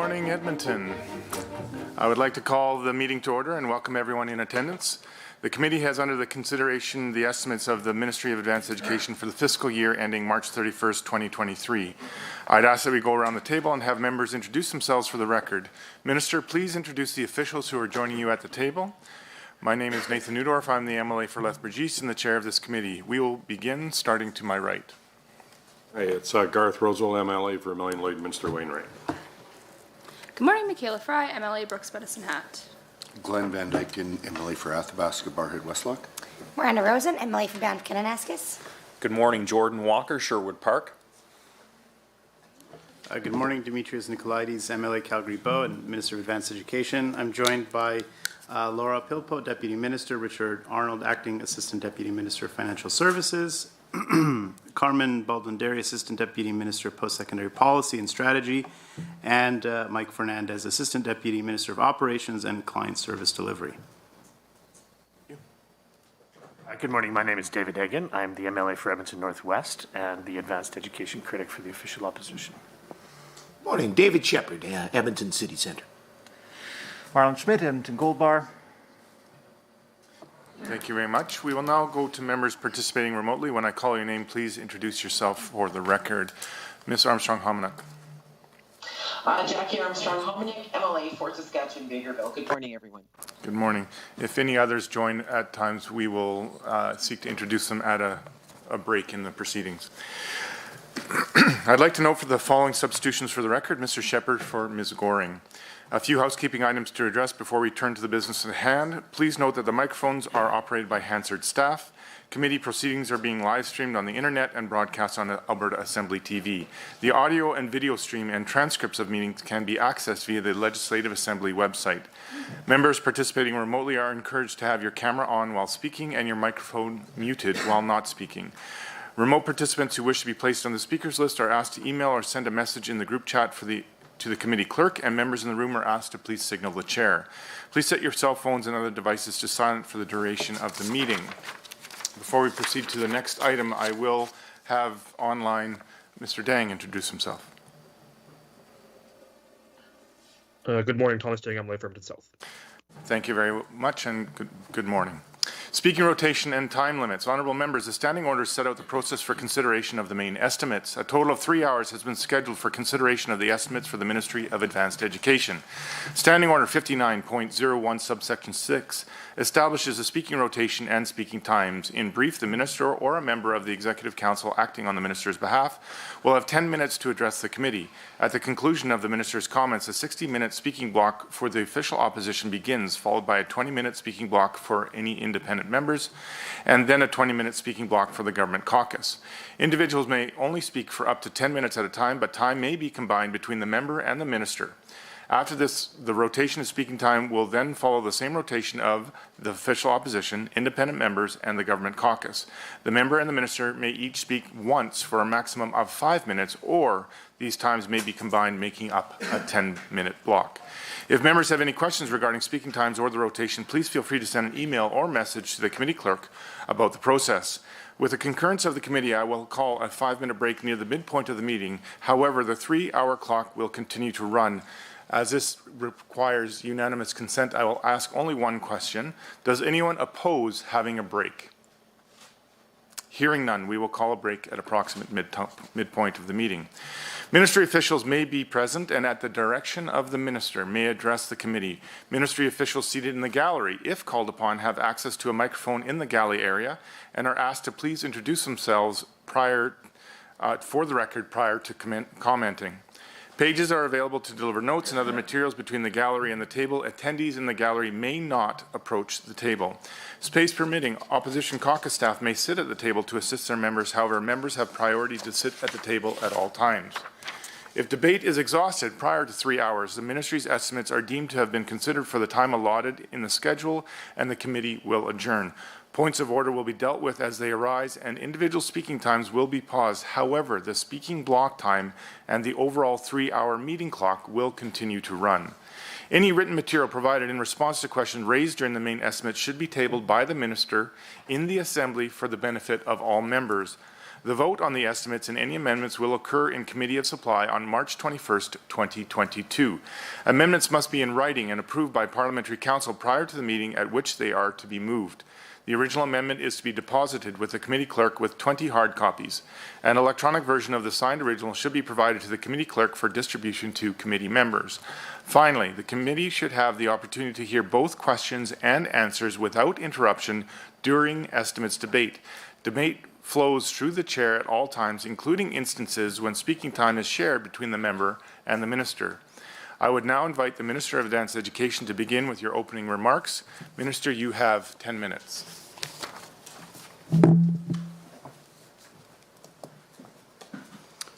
morning, Edmonton. I would like to call the meeting to order and welcome everyone in attendance. The committee has under the consideration the estimates of the Ministry of Advanced Education for the fiscal year ending March 31st, 2023. I'd ask that we go around the table and have members introduce themselves for the record. Minister, please introduce the officials who are joining you at the table. My name is Nathan Newdorf. I'm the MLA for Lethbridge East and the chair of this committee. We will begin starting to my right. Hi, it's Garth Rosewell, MLA for Vermilion Lloydminster Wainwright. Good morning, Michaela Fry, MLA Brooks Medicine Hat. Glenn Van Dyken, MLA for Athabasca, Barhead, Westlock. Miranda Rosen, MLA for Banff, Kananaskis. Good morning, Jordan Walker, Sherwood Park. Good morning, Demetrius Nicolaides, MLA Calgary Bow and Minister of Advanced Education. I'm joined by Laura Pilpo, Deputy Minister, Richard Arnold, Acting Assistant Deputy Minister of Financial Services, Carmen Baldwin-Derry, Assistant Deputy Minister of Post-Secondary Policy and Strategy, and Mike Fernandez, Assistant Deputy Minister of Operations and Client Service Delivery. Good morning. My name is David Egan. I'm the MLA for Edmonton Northwest and the Advanced Education Critic for the Official Opposition. Morning. David Shepard, Edmonton City Centre. Marlon Schmidt, Edmonton Gold Bar. Thank you very much. We will now go to members participating remotely. When I call your name, please introduce yourself for the record. Ms. Armstrong-Hominick. Jackie Armstrong-Hominick, MLA for Saskatchewan, Bakerville. Good morning, everyone. Good morning. If any others join at times, we will seek to introduce them at a break in the proceedings. I'd like to note for the following substitutions for the record, Mr. Shepard for Ms. Goring. A few housekeeping items to address before we turn to the business at hand. Please note that the microphones are operated by Hansard staff. Committee proceedings are being live streamed on the internet and broadcast on Alberta Assembly TV. The audio and video stream and transcripts of meetings can be accessed via the Legislative Assembly website. Members participating remotely are encouraged to have your camera on while speaking and your microphone muted while not speaking. Remote participants who wish to be placed on the speakers list are asked to email or send a message in the group chat to the committee clerk, and members in the room are asked to please signal the chair. Please set your cell phones and other devices to silent for the duration of the meeting. Before we proceed to the next item, I will have online Mr. Dang introduce himself. Good morning, Thomas Dang. I'm from South. Thank you very much, and good morning. Speaking rotation and time limits. Honourable members, the standing orders set out the process for consideration of the main estimates. A total of 3 hours has been scheduled for consideration of the estimates for the Ministry of Advanced Education. Standing Order 59.01 subsection 6 establishes a speaking rotation and speaking times. In brief, the Minister or a member of the Executive Council acting on the Minister's behalf will have 10 minutes to address the committee. At the conclusion of the Minister's comments, a 60-minute speaking block for the official opposition begins, followed by a 20-minute speaking block for any independent members, and then a 20-minute speaking block for the government caucus. Individuals may only speak for up to 10 minutes at a time, but time may be combined between the member and the minister. After this, the rotation of speaking time will then follow the same rotation of the official opposition, independent members, and the government caucus. The member and the minister may each speak once for a maximum of 5 minutes, or these times may be combined, making up a 10-minute block. If members have any questions regarding speaking times or the rotation, please feel free to send an email or message to the committee clerk about the process. With the concurrence of the committee, I will call a 5-minute break near the midpoint of the meeting. However, the 3-hour clock will continue to run. As this requires unanimous consent, I will ask only one question. Does anyone oppose having a break? Hearing none, we will call a break at approximate midpoint of the meeting. Ministry officials may be present and at the direction of the minister may address the committee. Ministry officials seated in the gallery, if called upon, have access to a microphone in the galley area and are asked to please introduce themselves for the record prior to commenting. Pages are available to deliver notes and other materials between the gallery and the table. Attendees in the gallery may not approach the table. Space permitting, opposition caucus staff may sit at the table to assist their members. However, members have priority to sit at the table at all times. If debate is exhausted prior to 3 hours, the ministry's estimates are deemed to have been considered for the time allotted in the schedule, and the committee will adjourn. Points of order will be dealt with as they arise, and individual speaking times will be paused. However, the speaking block time and the overall 3-hour meeting clock will continue to run. Any written material provided in response to questions raised during the main estimate should be tabled by the minister in the Assembly for the benefit of all members. The vote on the estimates and any amendments will occur in Committee of Supply on March 21st, 2022. Amendments must be in writing and approved by Parliamentary Council prior to the meeting at which they are to be moved. The original amendment is to be deposited with the committee clerk with 20 hard copies. An electronic version of the signed original should be provided to the committee clerk for distribution to committee members. Finally, the committee should have the opportunity to hear both questions and answers without interruption during estimates debate. Debate flows through the chair at all times, including instances when speaking time is shared between the member and the minister. I would now invite the Minister of Advanced Education to begin with your opening remarks. Minister, you have 10 minutes.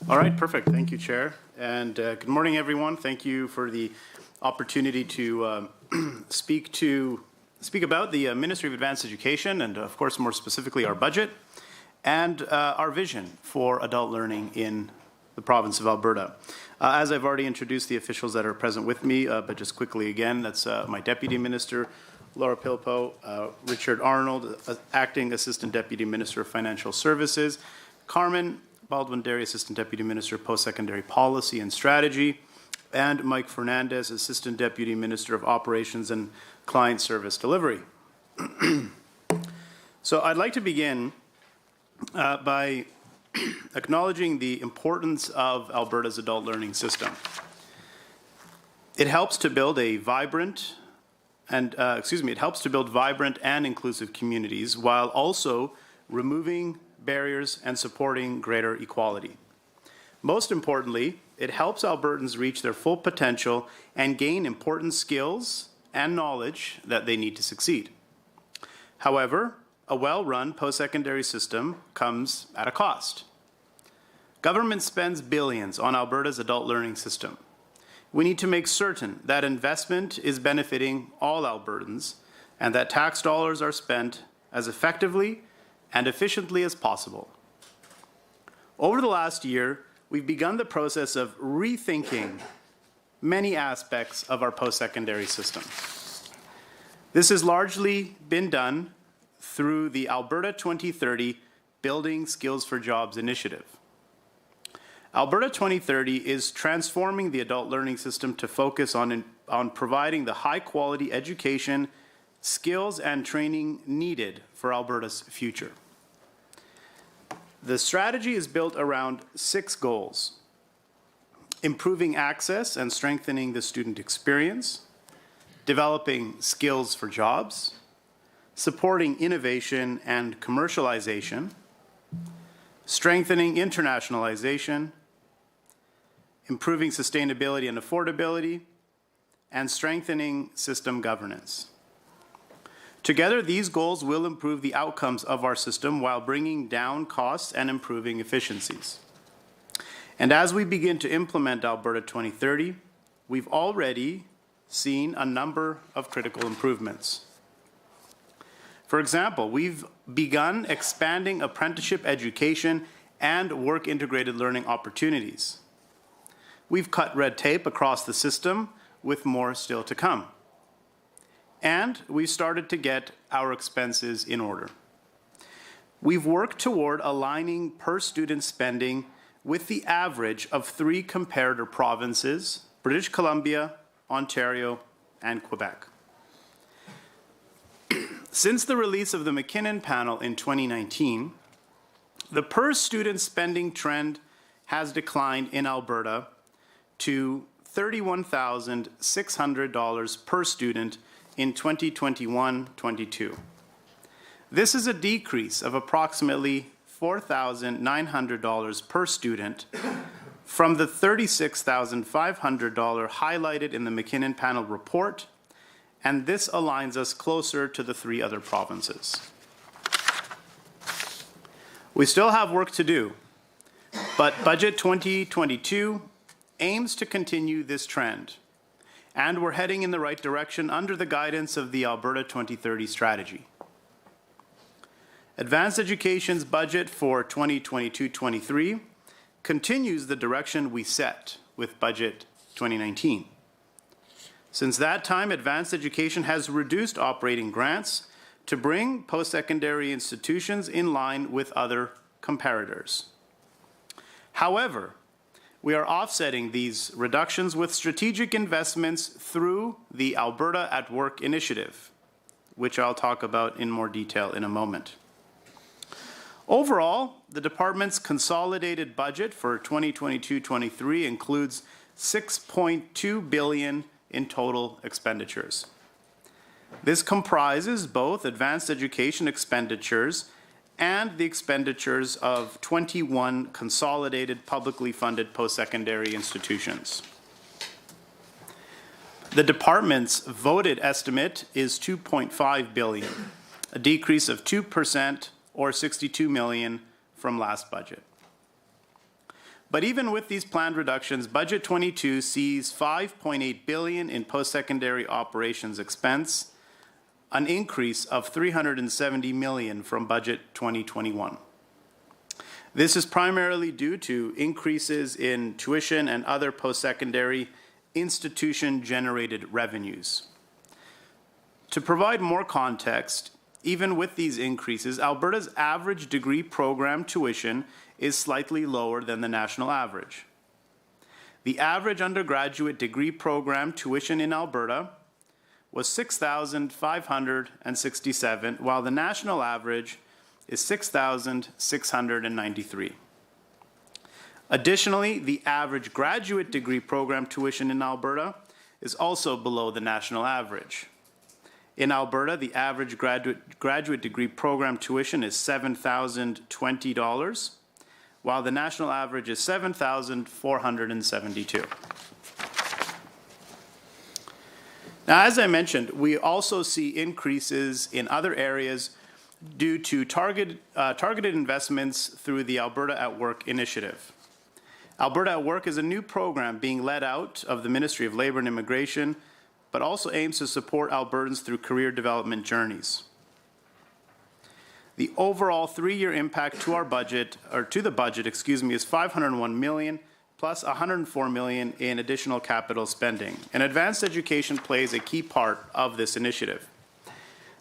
All right, perfect. Thank you, Chair. And good morning, everyone. Thank you for the opportunity to speak about the Ministry of Advanced Education and, of course, more specifically, our budget and our vision for adult learning in the province of Alberta. As I've already introduced the officials that are present with me, but just quickly again, that's my Deputy Minister, Laura Pilpo, Richard Arnold, Acting Assistant Deputy Minister of Financial Services, Carmen Baldwin-Derry, Assistant Deputy Minister of Post-Secondary Policy and Strategy, and Mike Fernandez, Assistant Deputy Minister of Operations and Client Service Delivery. So I'd like to begin by acknowledging the importance of Alberta's adult learning system. It helps to build vibrant and inclusive communities while also removing barriers and supporting greater equality. Most importantly, it helps Albertans reach their full potential and gain important skills and knowledge that they need to succeed. However, a well-run post-secondary system comes at a cost. Government spends billions on Alberta's adult learning system. We need to make certain that investment is benefiting all Albertans and that tax dollars are spent as effectively and efficiently as possible. Over the last year, we've begun the process of rethinking many aspects of our post-secondary system. This has largely been done through the Alberta 2030 Building Skills for Jobs initiative. Alberta 2030 is transforming the adult learning system to focus on providing the high-quality education, skills, and training needed for Alberta's future. The strategy is built around 6 goals: improving access and strengthening the student experience, developing skills for jobs, supporting innovation and commercialization, strengthening internationalization, improving sustainability and affordability, and strengthening system governance. Together, these goals will improve the outcomes of our system while bringing down costs and improving efficiencies. And as we begin to implement Alberta 2030, we've already seen a number of critical improvements. For example, we've begun expanding apprenticeship education and work-integrated learning opportunities. We've cut red tape across the system, with more still to come. And we've started to get our expenses in order. We've worked toward aligning per-student spending with the average of 3 comparator provinces: British Columbia, Ontario, and Quebec. Since the release of the McKinnon panel in 2019, the per-student spending trend has declined in Alberta to $31,600 per student in 2021-22. This is a decrease of approximately $4,900 per student from the $36,500 highlighted in the McKinnon panel report, and this aligns us closer to the 3 other provinces. We still have work to do, but Budget 2022 aims to continue this trend, and we're heading in the right direction under the guidance of the Alberta 2030 strategy. Advanced Education's budget for 2022-23 continues the direction we set with Budget 2019. Since that time, Advanced Education has reduced operating grants to bring post-secondary institutions in line with other comparators. However, we are offsetting these reductions with strategic investments through the Alberta at Work initiative, which I'll talk about in more detail in a moment. Overall, the department's consolidated budget for 2022-23 includes $6.2 billion in total expenditures. This comprises both advanced education expenditures and the expenditures of 21 consolidated publicly funded post-secondary institutions. The department's voted estimate is $2.5 billion, a decrease of 2% or $62 million from last budget. But even with these planned reductions, Budget 22 sees $5.8 billion in post-secondary operations expense, an increase of $370 million from Budget 2021. This is primarily due to increases in tuition and other post-secondary institution-generated revenues. To provide more context, even with these increases, Alberta's average degree program tuition is slightly lower than the national average. The average undergraduate degree program tuition in Alberta was $6,567, while the national average is $6,693. Additionally, the average graduate degree program tuition in Alberta is also below the national average. In Alberta, the average graduate degree program tuition is $7,020, while the national average is $7,472. Now, as I mentioned, we also see increases in other areas due to targeted investments through the Alberta at Work initiative. Alberta at Work is a new program being led out of the Ministry of Labour and Immigration, but also aims to support Albertans through career development journeys. The overall three-year impact to our budget, or to the budget, is $501 million plus $104 million in additional capital spending. And advanced education plays a key part of this initiative.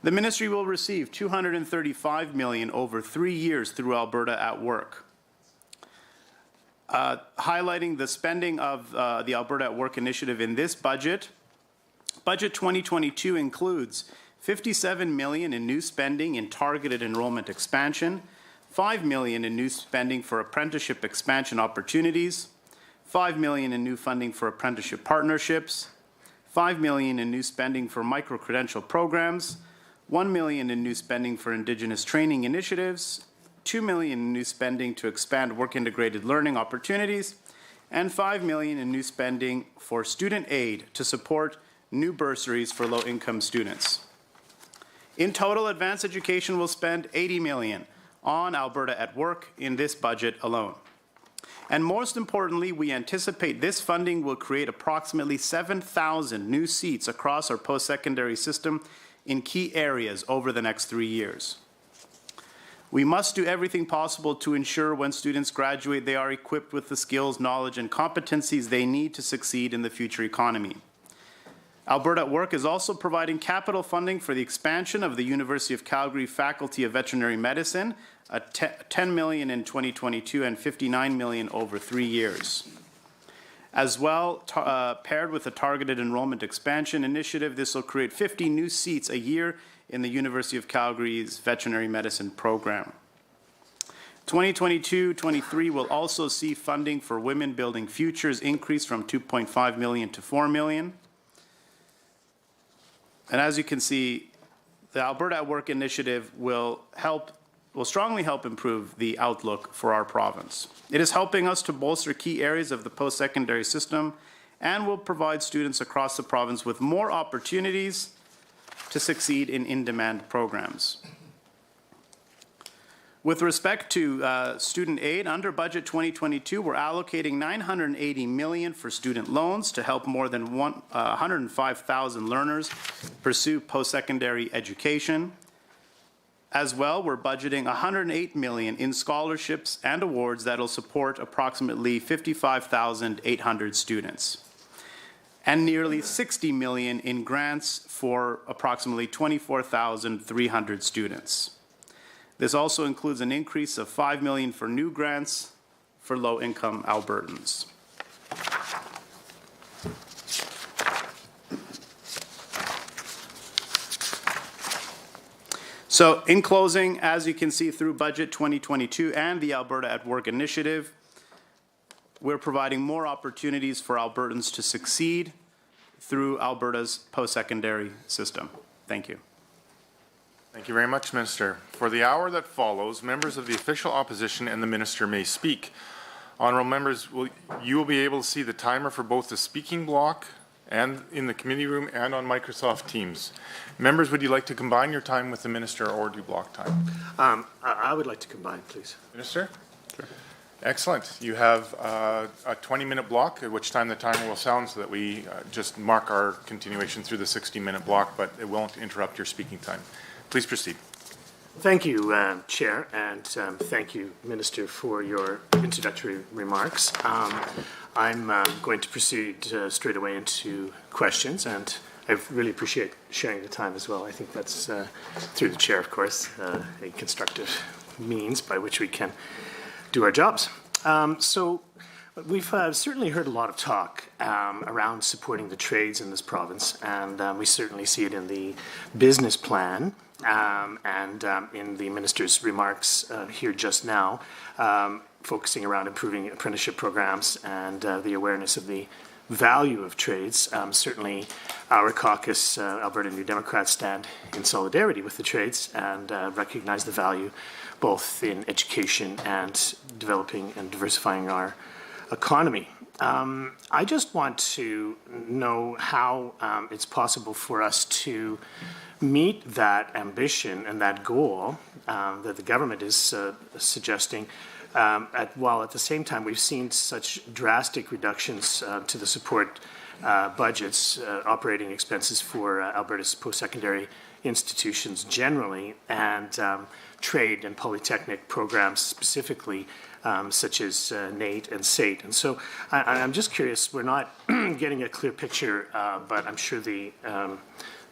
The ministry will receive $235 million over 3 years through Alberta at Work. Highlighting the spending of the Alberta at Work initiative in this budget, Budget 2022 includes $57 million in new spending in targeted enrollment expansion, $5 million in new spending for apprenticeship expansion opportunities, $5 million in new funding for apprenticeship partnerships, $5 million in new spending for micro-credential programs, $1 million in new spending for Indigenous training initiatives, $2 million in new spending to expand work-integrated learning opportunities, and $5 million in new spending for student aid to support new bursaries for low-income students. In total, advanced education will spend $80 million on Alberta at Work in this budget alone. And most importantly, we anticipate this funding will create approximately 7,000 new seats across our post-secondary system in key areas over the next 3 years. We must do everything possible to ensure when students graduate they are equipped with the skills, knowledge, and competencies they need to succeed in the future economy. Alberta at Work is also providing capital funding for the expansion of the University of Calgary Faculty of Veterinary Medicine, $10 million in 2022 and $59 million over 3 years. As well, paired with a targeted enrollment expansion initiative, this will create 50 new seats a year in the University of Calgary's veterinary medicine program. 2022-23 will also see funding for Women Building Futures increase from $2.5 million to $4 million. And as you can see, the Alberta at Work initiative will strongly help improve the outlook for our province. It is helping us to bolster key areas of the post-secondary system and will provide students across the province with more opportunities to succeed in in-demand programs. With respect to student aid, under Budget 2022, we're allocating $980 million for student loans to help more than 105,000 learners pursue post-secondary education. As well, we're budgeting $108 million in scholarships and awards that will support approximately 55,800 students, and nearly $60 million in grants for approximately 24,300 students. This also includes an increase of $5 million for new grants for low-income Albertans. So in closing, as you can see through Budget 2022 and the Alberta at Work initiative, we're providing more opportunities for Albertans to succeed through Alberta's post-secondary system. Thank you. Thank you very much, Minister. For the hour that follows, members of the official opposition and the Minister may speak. Honourable members, you will be able to see the timer for both the speaking block and in the committee room and on Microsoft Teams. Members, would you like to combine your time with the Minister or do block time? I would like to combine, please. Minister? Sure. Excellent. You have a 20-minute block, at which time the timer will sound so that we just mark our continuation through the 60-minute block, but it won't interrupt your speaking time. Please proceed. Thank you, Chair, and thank you, Minister, for your introductory remarks. I'm going to proceed straight away into questions, and I really appreciate sharing the time as well. I think that's, through the Chair, of course, a constructive means by which we can do our jobs. So we've certainly heard a lot of talk around supporting the trades in this province, and we certainly see it in the business plan and in the Minister's remarks here just now, focusing around improving apprenticeship programs and the awareness of the value of trades. Certainly our Caucus, Alberta New Democrats, stand in solidarity with the trades and recognize the value both in education and developing and diversifying our economy. I just want to know how it's possible for us to meet that ambition and that goal that the government is suggesting, while at the same time we've seen such drastic reductions to the support budgets, operating expenses for Alberta's post-secondary institutions generally, and trade and polytechnic programs specifically, such as NATE and SATE. And so I'm just curious, we're not getting a clear picture, but I'm sure the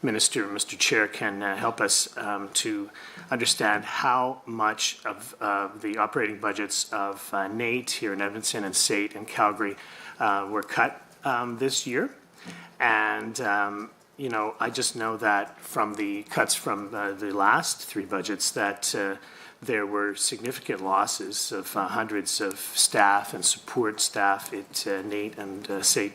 Minister, Mr. Chair, can help us to understand how much of the operating budgets of NATE here in Edmonton and SATE in Calgary were cut this year. And you know, I just know that from the cuts from the last three budgets that there were significant losses of hundreds of staff and support staff at NATE and SATE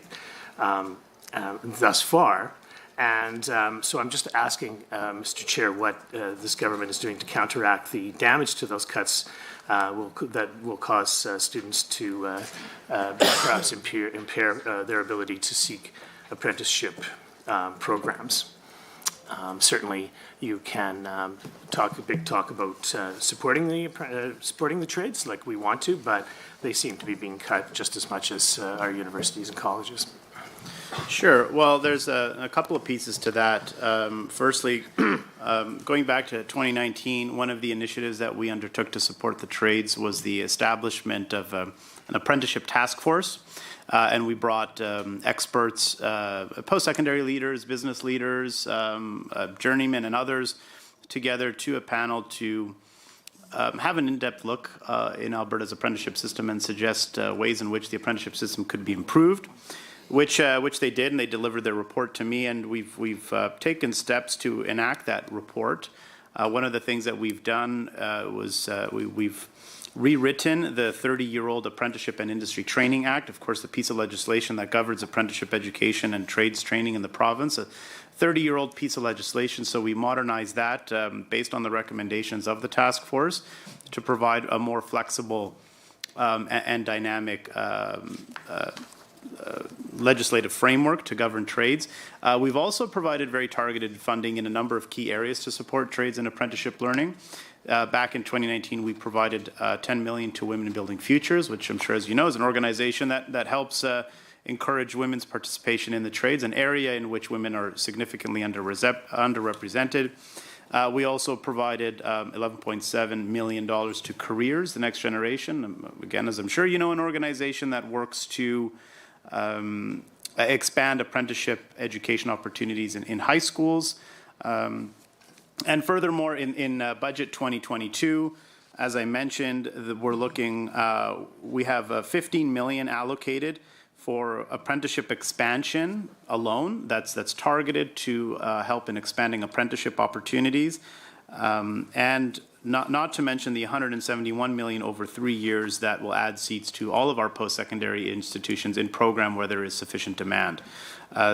thus far. And so I'm just asking, Mr. Chair, what this government is doing to counteract the damage to those cuts that will cause students to perhaps impair their ability to seek apprenticeship programs. Certainly, you can talk about supporting the trades like we want to, but they seem to be being cut just as much as our universities and colleges. Sure. Well, there's a couple of pieces to that. Firstly, going back to 2019, one of the initiatives that we undertook to support the trades was the establishment of an apprenticeship task force. And we brought experts, post-secondary leaders, business leaders, journeymen and others together to a panel to have an in-depth look in Alberta's apprenticeship system and suggest ways in which the apprenticeship system could be improved, which they did, and they delivered their report to me, and we've taken steps to enact that report. One of the things that we've done was we've rewritten the 30-year-old Apprenticeship and Industry Training Act, of course, the piece of legislation that governs apprenticeship education and trades training in the province, a 30-year-old piece of legislation. So we modernized that based on the recommendations of the task force to provide a more flexible and dynamic legislative framework to govern trades. We've also provided very targeted funding in a number of key areas to support trades and apprenticeship learning. Back in 2019, we provided $10 million to Women in Building Futures, which I'm sure, as you know, is an organization that helps encourage women's participation in the trades, an area in which women are significantly underrepresented. We also provided $11.7 million to Careers, the next generation. Again, as I'm sure you know, an organization that works to expand apprenticeship education opportunities in high schools. And furthermore, in budget 2022, as I mentioned, we're looking, we have 15 million allocated for apprenticeship expansion alone. That's targeted to help in expanding apprenticeship opportunities. And not to mention the 171 million over 3 years that will add seats to all of our post-secondary institutions in program where there is sufficient demand.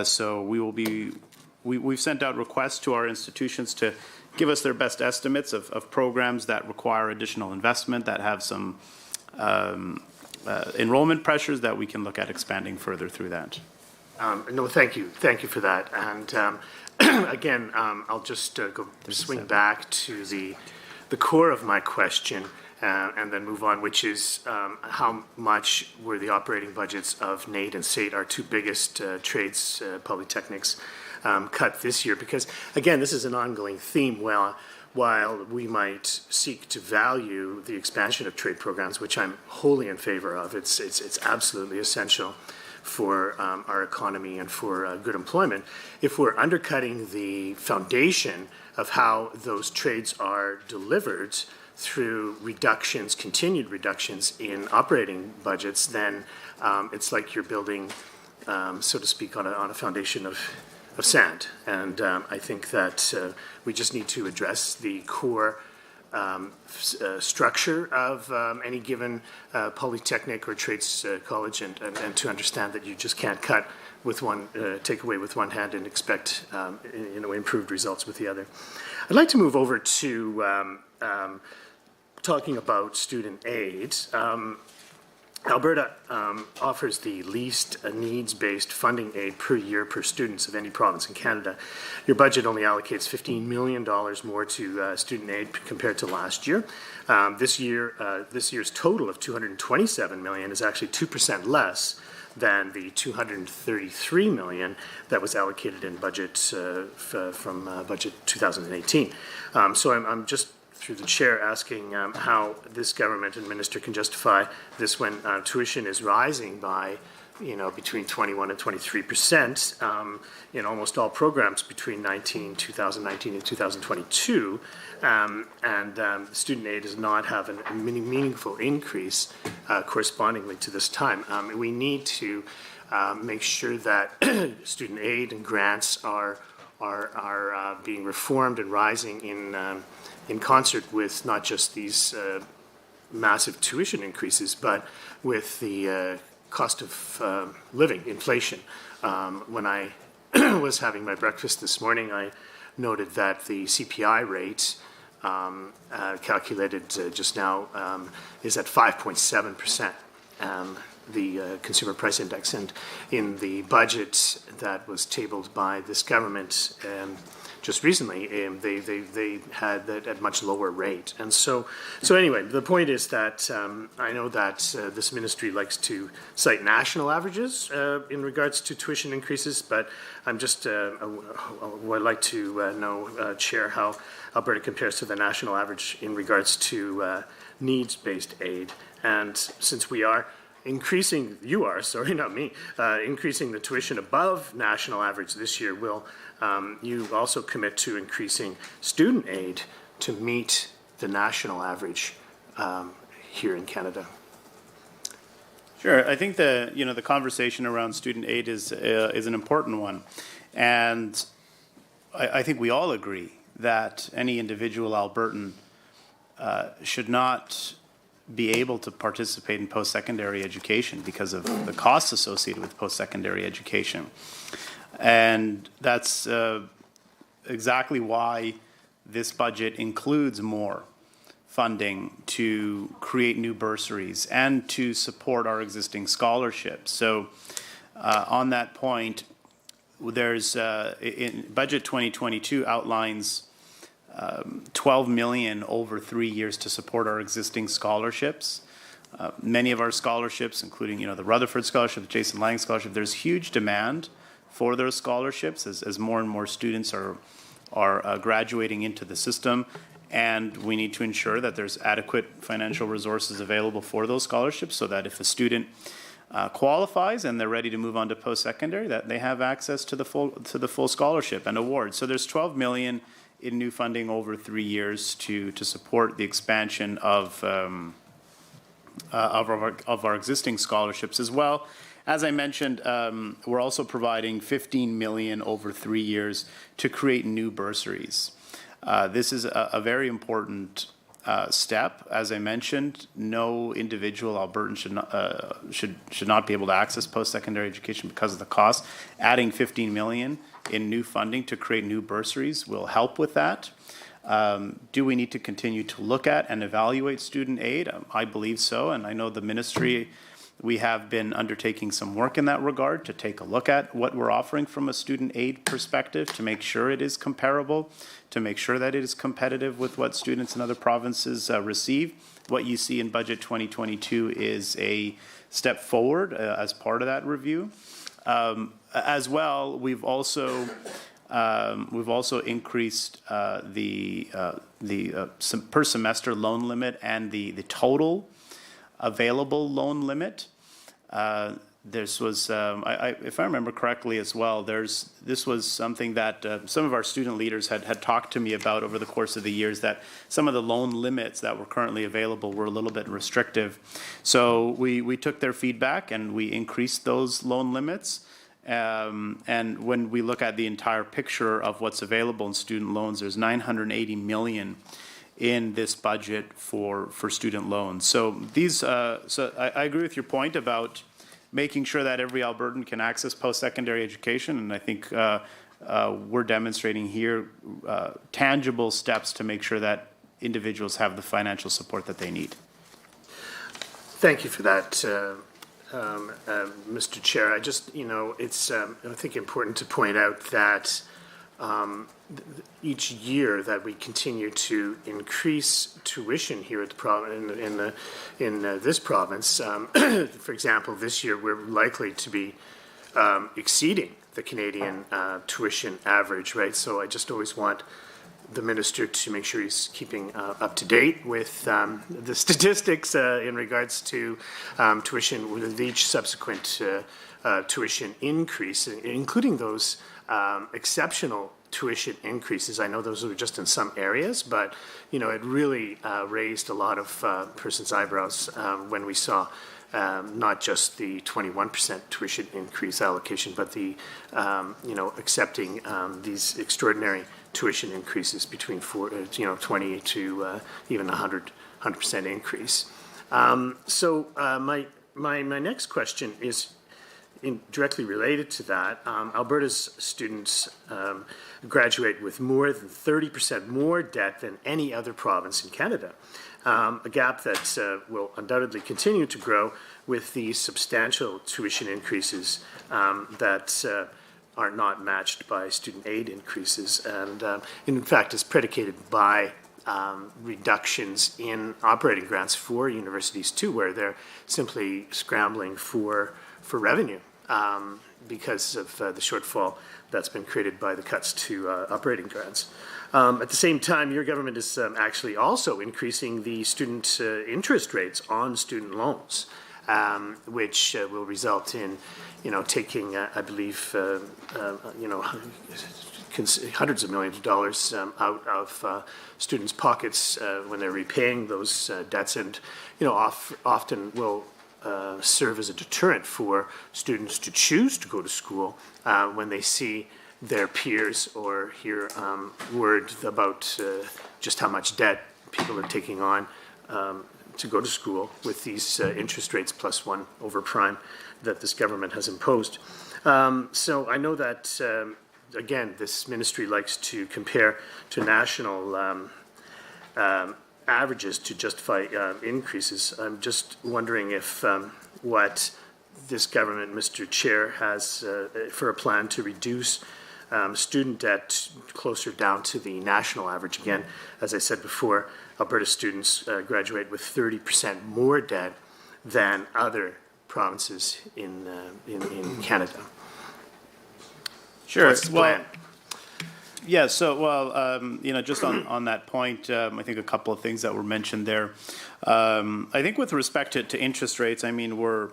So we've sent out requests to our institutions to give us their best estimates of programs that require additional investment, that have some enrollment pressures that we can look at expanding further through that. No, thank you. Thank you for that. And again, I'll just swing back to the core of my question and then move on, which is how much were the operating budgets of NAIT and SAIT, our two biggest trades polytechnics, cut this year? Because, again, this is an ongoing theme. While we might seek to value the expansion of trade programs, which I'm wholly in favor of, it's absolutely essential for our economy and for good employment. If we're undercutting the foundation of how those trades are delivered through reductions, continued reductions in operating budgets, then it's like you're building, so to speak, on a foundation of sand. And I think that we just need to address the core structure of any given polytechnic or trades college and to understand that you just can't cut with one, take away with one hand and expect improved results with the other. I'd like to move over to talking about student aid. Alberta offers the least needs-based funding aid per year per students of any province in Canada. Your budget only allocates $15 million more to student aid compared to last year. This year's total of $227 million is actually 2% less than the $233 million that was allocated in budget from budget 2018. So I'm just through the chair asking how this government and minister can justify this when tuition is rising by between 21 and 23% in almost all programs between 2019 and 2022, and student aid does not have a meaningful increase correspondingly to this time. We need to make sure that student aid and grants are being reformed and rising in concert with not just these massive tuition increases, but with the cost of living, inflation. When I was having my breakfast this morning, I noted that the CPI rate calculated just now is at 5.7%. The Consumer Price Index, and in the budget that was tabled by this government just recently, they had that at much lower rate. And so anyway, the point is that I know that this ministry likes to cite national averages in regards to tuition increases, but I'm just would like to know, Chair, how Alberta compares to the national average in regards to needs-based aid. And since we are increasing the tuition above national average this year, will you also commit to increasing student aid to meet the national average here in Canada? Sure. I think the conversation around student aid is an important one, and I think we all agree that any individual Albertan should not be able to participate in post-secondary education because of the costs associated with post-secondary education. And that's exactly why this budget includes more funding to create new bursaries and to support our existing scholarships. So on that point, there's in budget 2022 outlines 12 million over 3 years to support our existing scholarships. Many of our scholarships, including the Rutherford Scholarship, the Jason Lang Scholarship, there's huge demand for those scholarships as more and more students are graduating into the system, and we need to ensure that there's adequate financial resources available for those scholarships so that if a student qualifies and they're ready to move on to post-secondary, that they have access to the full scholarship and award. So there's 12 million in new funding over 3 years to support the expansion of our existing scholarships as well. As I mentioned, we're also providing $15 million over 3 years to create new bursaries. This is a very important step. As I mentioned, no individual Albertan should not be able to access post-secondary education because of the cost. Adding $15 million in new funding to create new bursaries will help with that. Do we need to continue to look at and evaluate student aid? I believe so, and I know the ministry, we have been undertaking some work in that regard to take a look at what we're offering from a student aid perspective to make sure it is comparable, to make sure that it is competitive with what students in other provinces receive. What you see in Budget 2022 is a step forward as part of that review. As well, we've also increased the per semester loan limit and the total available loan limit. This was, if I remember correctly as well, this was something that some of our student leaders had talked to me about over the course of the years, that some of the loan limits that were currently available were a little bit restrictive. So we took their feedback and we increased those loan limits. And when we look at the entire picture of what's available in student loans, there's $980 million in this budget for student loans. So these, I agree with your point about making sure that every Albertan can access post-secondary education, and I think we're demonstrating here tangible steps to make sure that individuals have the financial support that they need. Thank you for that, Mr. Chair. I just, it's, I think, important to point out that each year that we continue to increase tuition here at the in this province, for example, this year we're likely to be exceeding the Canadian tuition average, right? So I just always want the minister to make sure he's keeping up to date with the statistics in regards to tuition with each subsequent tuition increase, including those exceptional tuition increases. I know those were just in some areas, but it really raised a lot of persons' eyebrows when we saw not just the 21% tuition increase allocation, but the accepting these extraordinary tuition increases between 20 to even 100% increase. So my next question is directly related to that. Alberta's students graduate with more than 30% more debt than any other province in Canada, a gap that will undoubtedly continue to grow with the substantial tuition increases that are not matched by student aid increases, and in fact is predicated by reductions in operating grants for universities too, where they're simply scrambling for revenue because of the shortfall that's been created by the cuts to operating grants. At the same time, your government is actually also increasing the student interest rates on student loans, which will result in, taking, I believe, hundreds of millions of dollars out of students' pockets when they're repaying those debts, and often will serve as a deterrent for students to choose to go to school when they see their peers or hear word about just how much debt people are taking on to go to school with these interest rates +1 over prime that this government has imposed. So I know that, again, this ministry likes to compare to national averages to justify increases. I'm just wondering if what this government, Mr. Chair, has for a plan to reduce student debt closer down to the national average. Again, as I said before, Alberta students graduate with 30% more debt than other provinces in Canada. Sure. What's the plan? Yeah, so, just on that point, I think a couple of things that were mentioned there. I think with respect to interest rates, I mean, does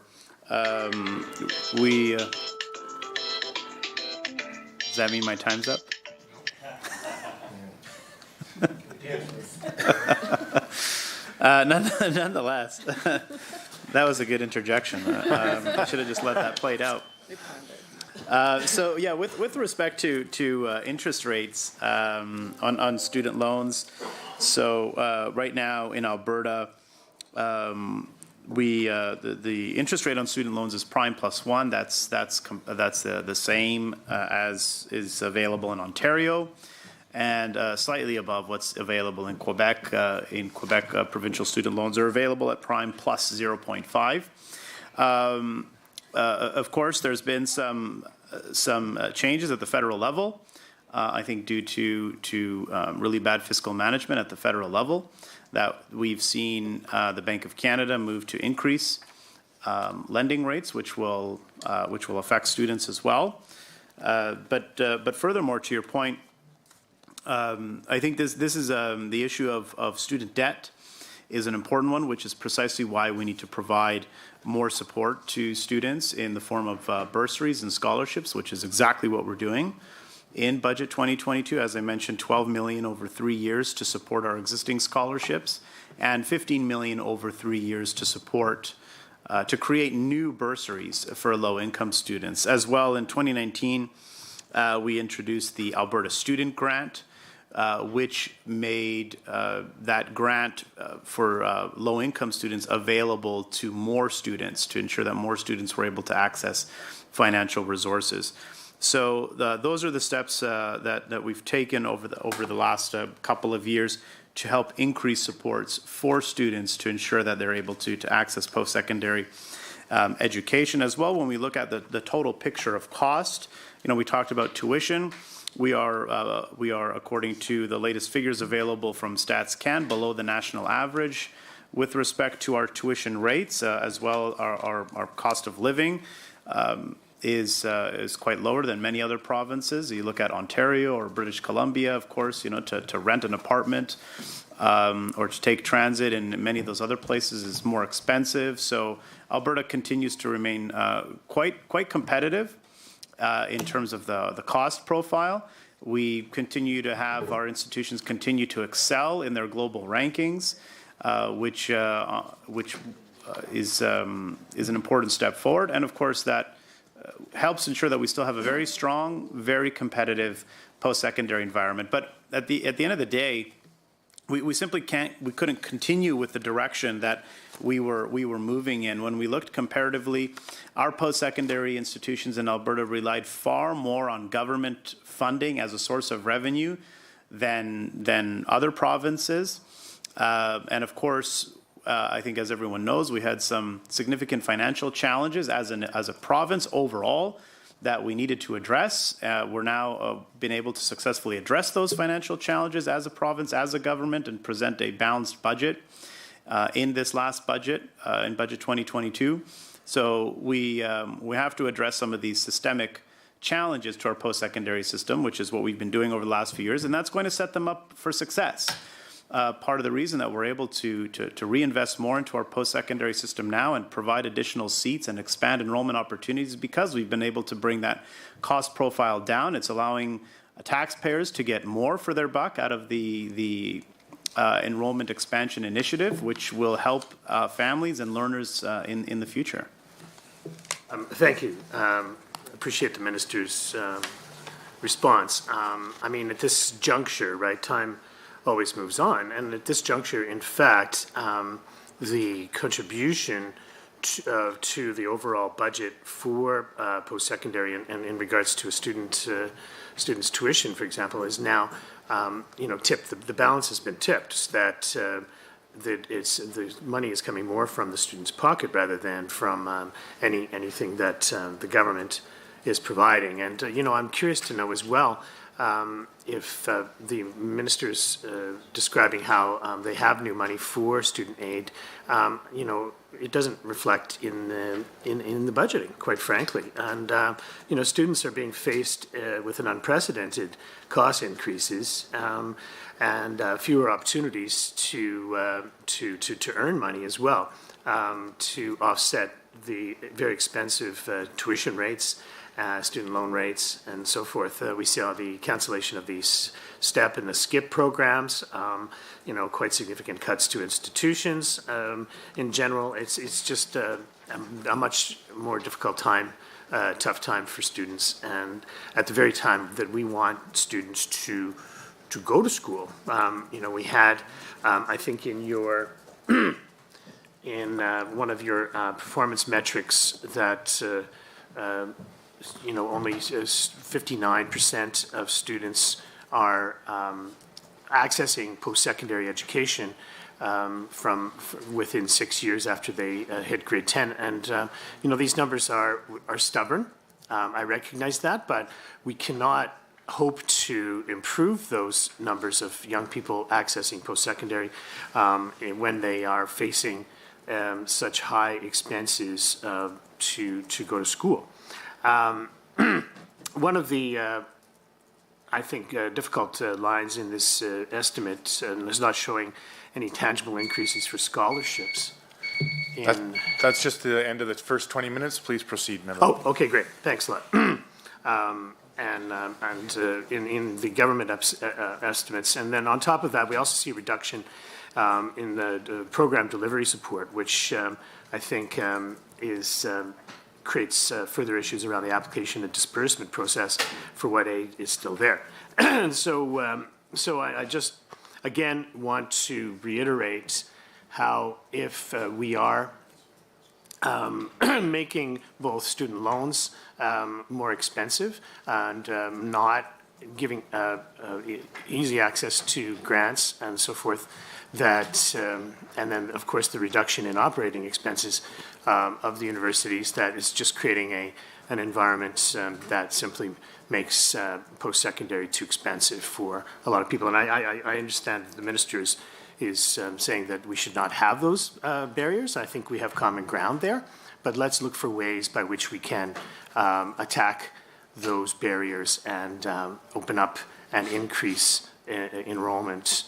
that mean my time's up? Nonetheless, that was a good interjection. I should have just let that play out. So yeah, with respect to interest rates on student loans, so right now in Alberta, the interest rate on student loans is prime plus 1. That's the same as is available in Ontario, and slightly above what's available in Quebec. Provincial student loans are available at prime plus 0.5. Of course, there's been some changes at the federal level. I think due to really bad fiscal management at the federal level, that we've seen the Bank of Canada move to increase lending rates, which will affect students as well. But furthermore, to your point, I think this is the issue of student debt is an important one, which is precisely why we need to provide more support to students in the form of bursaries and scholarships, which is exactly what we're doing. In Budget 2022, as I mentioned, $12 million over 3 years to support our existing scholarships, and $15 million over 3 years to support, to create new bursaries for low-income students. As well, in 2019, we introduced the Alberta Student Grant, which made that grant for low-income students available to more students to ensure that more students were able to access financial resources. So those are the steps that we've taken over the last couple of years to help increase supports for students to ensure that they're able to access post-secondary education. As well, when we look at the total picture of cost, we talked about tuition. We are, according to the latest figures available from Stats Can, below the national average with respect to our tuition rates, as well our cost of living. Is quite lower than many other provinces. You look at Ontario or British Columbia, of course, to rent an apartment or to take transit in many of those other places is more expensive. So Alberta continues to remain quite competitive in terms of the cost profile. We continue to have our institutions continue to excel in their global rankings, which is an important step forward. And of course that helps ensure that we still have a very strong, very competitive post-secondary environment. But at the end of the day, we simply couldn't continue with the direction that we were moving in. When we looked comparatively, our post-secondary institutions in Alberta relied far more on government funding as a source of revenue than other provinces. And of course, I think, as everyone knows, we had some significant financial challenges as a province overall that we needed to address. We're now been able to successfully address those financial challenges as a province, as a government, and present a balanced budget in this last budget, in Budget 2022. So we have to address some of these systemic challenges to our post-secondary system, which is what we've been doing over the last few years, and that's going to set them up for success. Part of the reason that we're able to reinvest more into our post-secondary system now and provide additional seats and expand enrollment opportunities is because we've been able to bring that cost profile down. It's allowing taxpayers to get more for their buck out of the enrollment expansion initiative, which will help families and learners in the future. Thank you. Appreciate the minister's response. I mean, at this juncture, right, time always moves on. And at this juncture, in fact, the contribution to the overall budget for post-secondary and in regards to a student's tuition, for example, is now, tipped. The balance has been tipped, so that the money is coming more from the student's pocket rather than from anything that the government is providing. And, I'm curious to know as well, if the minister's describing how they have new money for student aid, it doesn't reflect in the budgeting, quite frankly. And students are being faced with an unprecedented cost increases and fewer opportunities to earn money as well, to offset the very expensive tuition rates student loan rates, and so forth. We saw the cancellation of the STEP and the SKIP programs, quite significant cuts to institutions. In general, it's just a much more difficult time, tough time for students, and at the very time that we want students to go to school. We had, I think in your in one of your performance metrics that only 59% of students are accessing post-secondary education from within 6 years after they hit grade 10. And, these numbers are stubborn. I recognize that, but we cannot hope to improve those numbers of young people accessing post-secondary when they are facing such high expenses to go to school. One of the, I think, difficult lines in this estimate is not showing any tangible increases for scholarships. That's just the end of the first 20 minutes. Please proceed, Melanie. Oh, okay, great. Thanks a lot. In the government estimates. And then on top of that, we also see a reduction in the program delivery support, which I think creates further issues around the application and disbursement process for what aid is still there. And so I just, again, want to reiterate how if we are making both student loans more expensive and not giving easy access to grants and so forth, that and then of course the reduction in operating expenses of the universities, that is just creating an environment that simply makes post-secondary too expensive for a lot of people. And I understand the minister is saying that we should not have those barriers. I think we have common ground there, but let's look for ways by which we can attack those barriers and open up and increase enrollment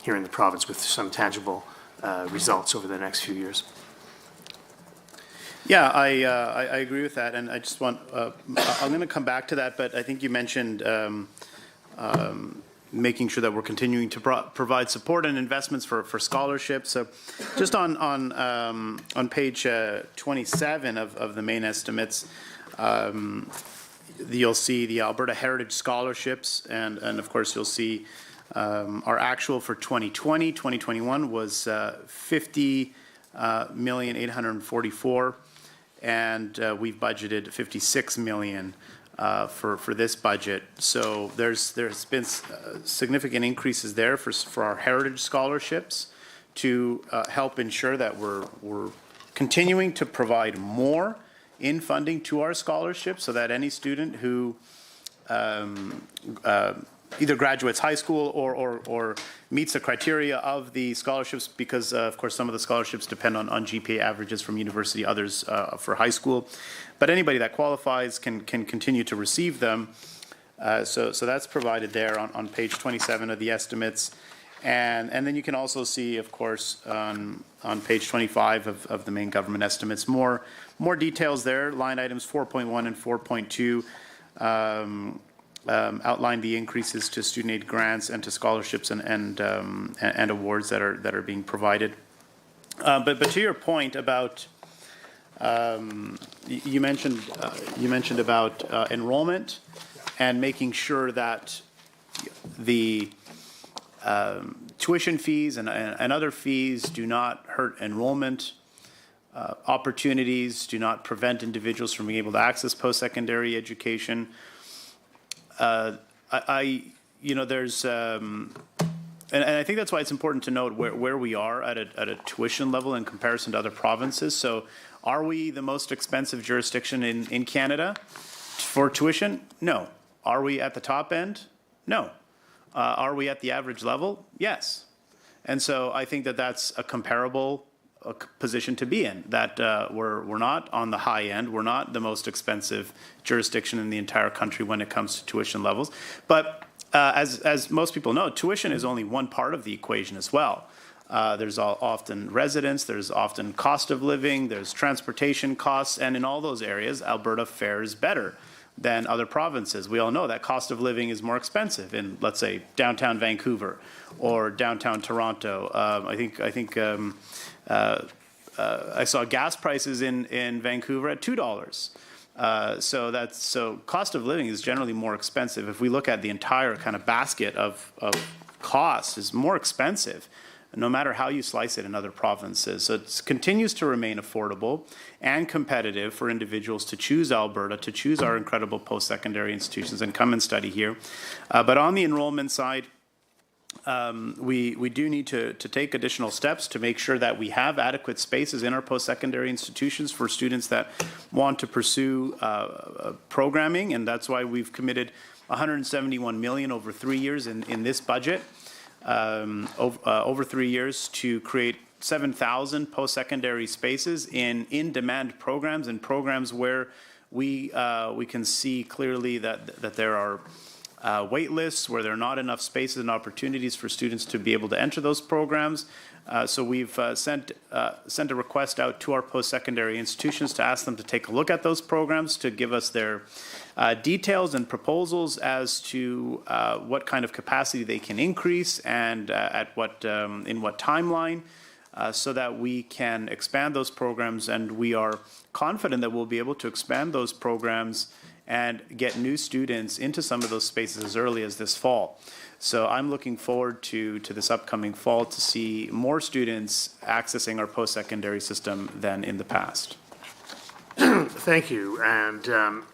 here in the province with some tangible results over the next few years. Yeah, I agree with that, and I just want, I'm going to come back to that, but I think you mentioned making sure that we're continuing to provide support and investments for scholarships. So just on page 27 of the main estimates, you'll see the Alberta Heritage Scholarships, and of course you'll see our actual for 2020, 2021 was $50,844,000, and we've budgeted $56 million for this budget. So there's been significant increases there for our heritage scholarships to help ensure that we're continuing to provide more in funding to our scholarships, so that any student who either graduates high school or meets the criteria of the scholarships, because of course some of the scholarships depend on GPA averages from university, others for high school. But anybody that qualifies can continue to receive them. So that's provided there on page 27 of the estimates. And then you can also see, of course, on page 25 of the main government estimates, more details there. Line items 4.1 and 4.2 outline the increases to student aid grants and to scholarships and awards that are being provided. But to your point about you mentioned about enrollment and making sure that the tuition fees and other fees do not hurt enrollment opportunities, do not prevent individuals from being able to access post-secondary education. There's and I think that's why it's important to note where we are at a tuition level in comparison to other provinces. So are we the most expensive jurisdiction in Canada for tuition? No. Are we at the top end? No. Are we at the average level? Yes. And so I think that that's a comparable position to be in, that we're not on the high end. We're not the most expensive jurisdiction in the entire country when it comes to tuition levels. But as most people know, tuition is only one part of the equation as well. There's often residents, there's often cost of living, there's transportation costs, and in all those areas, Alberta fares better than other provinces. We all know that cost of living is more expensive in, let's say, downtown Vancouver or downtown Toronto. I saw gas prices in Vancouver at $2. So cost of living is generally more expensive. If we look at the entire kind of basket of costs, is more expensive, no matter how you slice it in other provinces. So it continues to remain affordable and competitive for individuals to choose Alberta, to choose our incredible post-secondary institutions and come and study here. But on the enrollment side, we do need to take additional steps to make sure that we have adequate spaces in our post-secondary institutions for students that want to pursue programming, and that's why we've committed $171 million over 3 years in this budget, over 3 years, to create 7,000 post-secondary spaces in demand programs and programs where we can see clearly that there are wait lists, where there are not enough spaces and opportunities for students to be able to enter those programs. So we've sent a request out to our post-secondary institutions to ask them to take a look at those programs, to give us their details and proposals as to what kind of capacity they can increase and in what timeline, so that we can expand those programs. And we are confident that we'll be able to expand those programs and get new students into some of those spaces as early as this fall. So I'm looking forward to this upcoming fall to see more students accessing our post-secondary system than in the past. Thank you. And,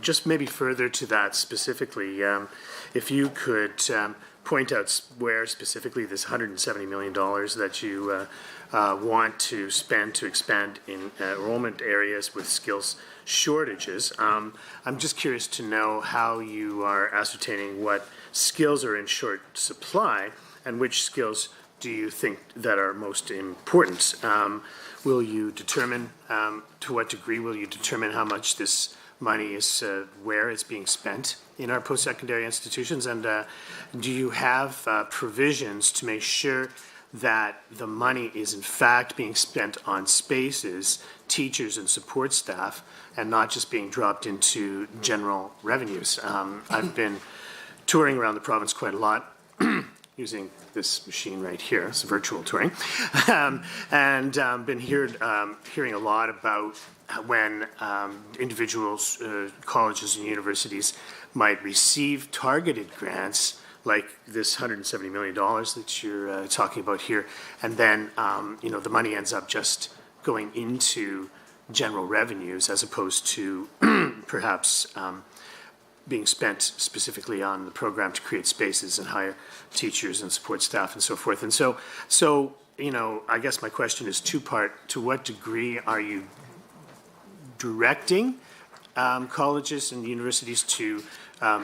just maybe further to that specifically, if you could point out where specifically this $170 million that you want to spend to expand in enrollment areas with skills shortages. I'm just curious to know how you are ascertaining what skills are in short supply and which skills do you think that are most important. Will you determine, to what degree will you determine how much this money is, where it's being spent in our post-secondary institutions? And do you have provisions to make sure that the money is in fact being spent on spaces, teachers and support staff, and not just being dropped into general revenues? I've been touring around the province quite a lot using this machine right here. It's virtual touring. And been hearing a lot about when individuals, colleges and universities might receive targeted grants like this $170 million that you're talking about here, and then the money ends up just going into general revenues as opposed to perhaps being spent specifically on the program to create spaces and hire teachers and support staff and so forth. And so I guess my question is two-part. To what degree are you directing colleges and universities to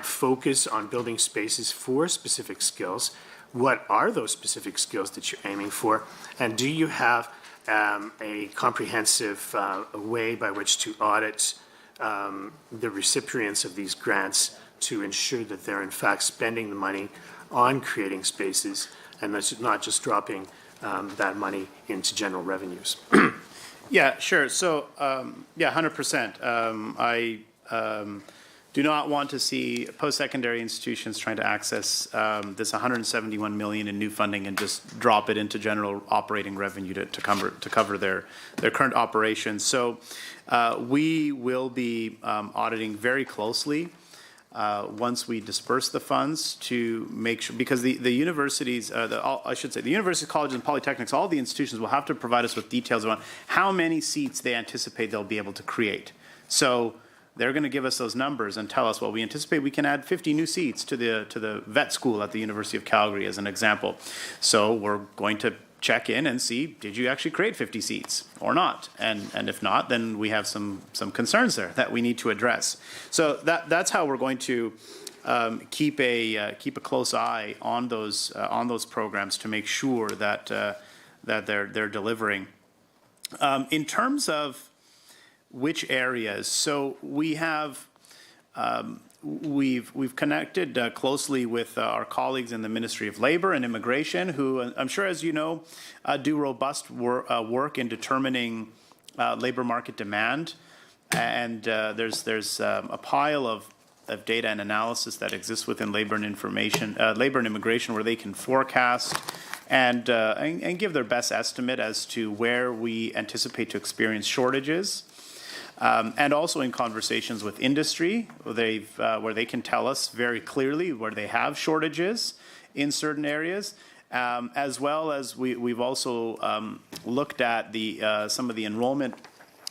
focus on building spaces for specific skills? What are those specific skills that you're aiming for? And do you have a comprehensive way by which to audit the recipients of these grants to ensure that they're in fact spending the money on creating spaces and that's not just dropping that money into general revenues? Yeah, sure. So, 100%. I do not want to see post-secondary institutions trying to access this $171 million in new funding and just drop it into general operating revenue to cover their current operations. So, we will be auditing very closely once we disperse the funds to make sure, because the universities, the universities, colleges, and polytechnics, all the institutions will have to provide us with details about how many seats they anticipate they'll be able to create. So they're going to give us those numbers and tell us, well, we anticipate we can add 50 new seats to the vet school at the University of Calgary, as an example. So we're going to check in and see, did you actually create 50 seats or not? And if not, then we have some concerns there that we need to address. So that's how we're going to keep a close eye on those programs to make sure that they're delivering. In terms of which areas, so we have we've connected closely with our colleagues in the Ministry of Labor and Immigration, who I'm sure, as you know, do robust work in determining labor market demand. And there's a pile of data and analysis that exists within labor and immigration, where they can forecast and give their best estimate as to where we anticipate to experience shortages. And also in conversations with industry, where they can tell us very clearly where they have shortages in certain areas, as well as we've also looked at some of the enrollment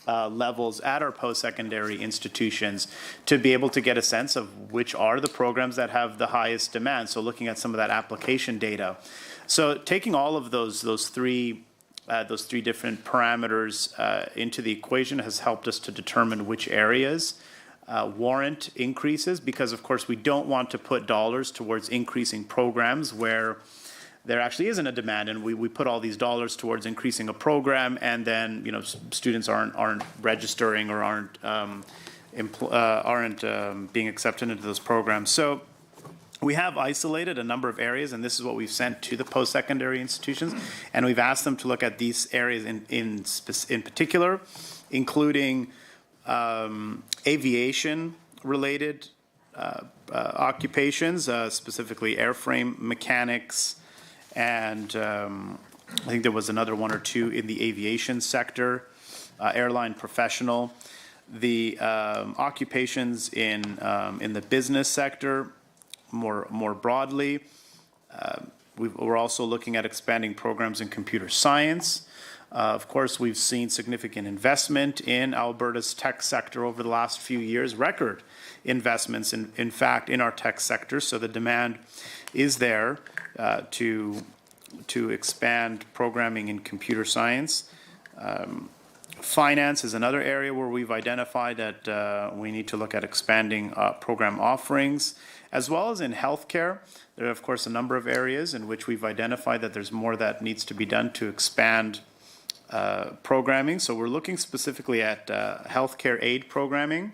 levels at our post-secondary institutions to be able to get a sense of which are the programs that have the highest demand. So looking at some of that application data. So taking all of those three different parameters into the equation has helped us to determine which areas warrant increases, because of course we don't want to put dollars towards increasing programs where there actually isn't a demand, and we put all these dollars towards increasing a program, and then students aren't registering or aren't being accepted into those programs. So we have isolated a number of areas, and this is what we've sent to the post-secondary institutions, and we've asked them to look at these areas in particular, including aviation-related occupations, specifically airframe mechanics, and I think there was another one or two in the aviation sector, airline professional, the occupations in the business sector more broadly. We're also looking at expanding programs in computer science. Of course, we've seen significant investment in Alberta's tech sector over the last few years, record investments, in fact, in our tech sector. So the demand is there to expand programming in computer science. Finance is another area where we've identified that we need to look at expanding program offerings, as well as in healthcare. There are, of course, a number of areas in which we've identified that there's more that needs to be done to expand programming. So we're looking specifically at healthcare aid programming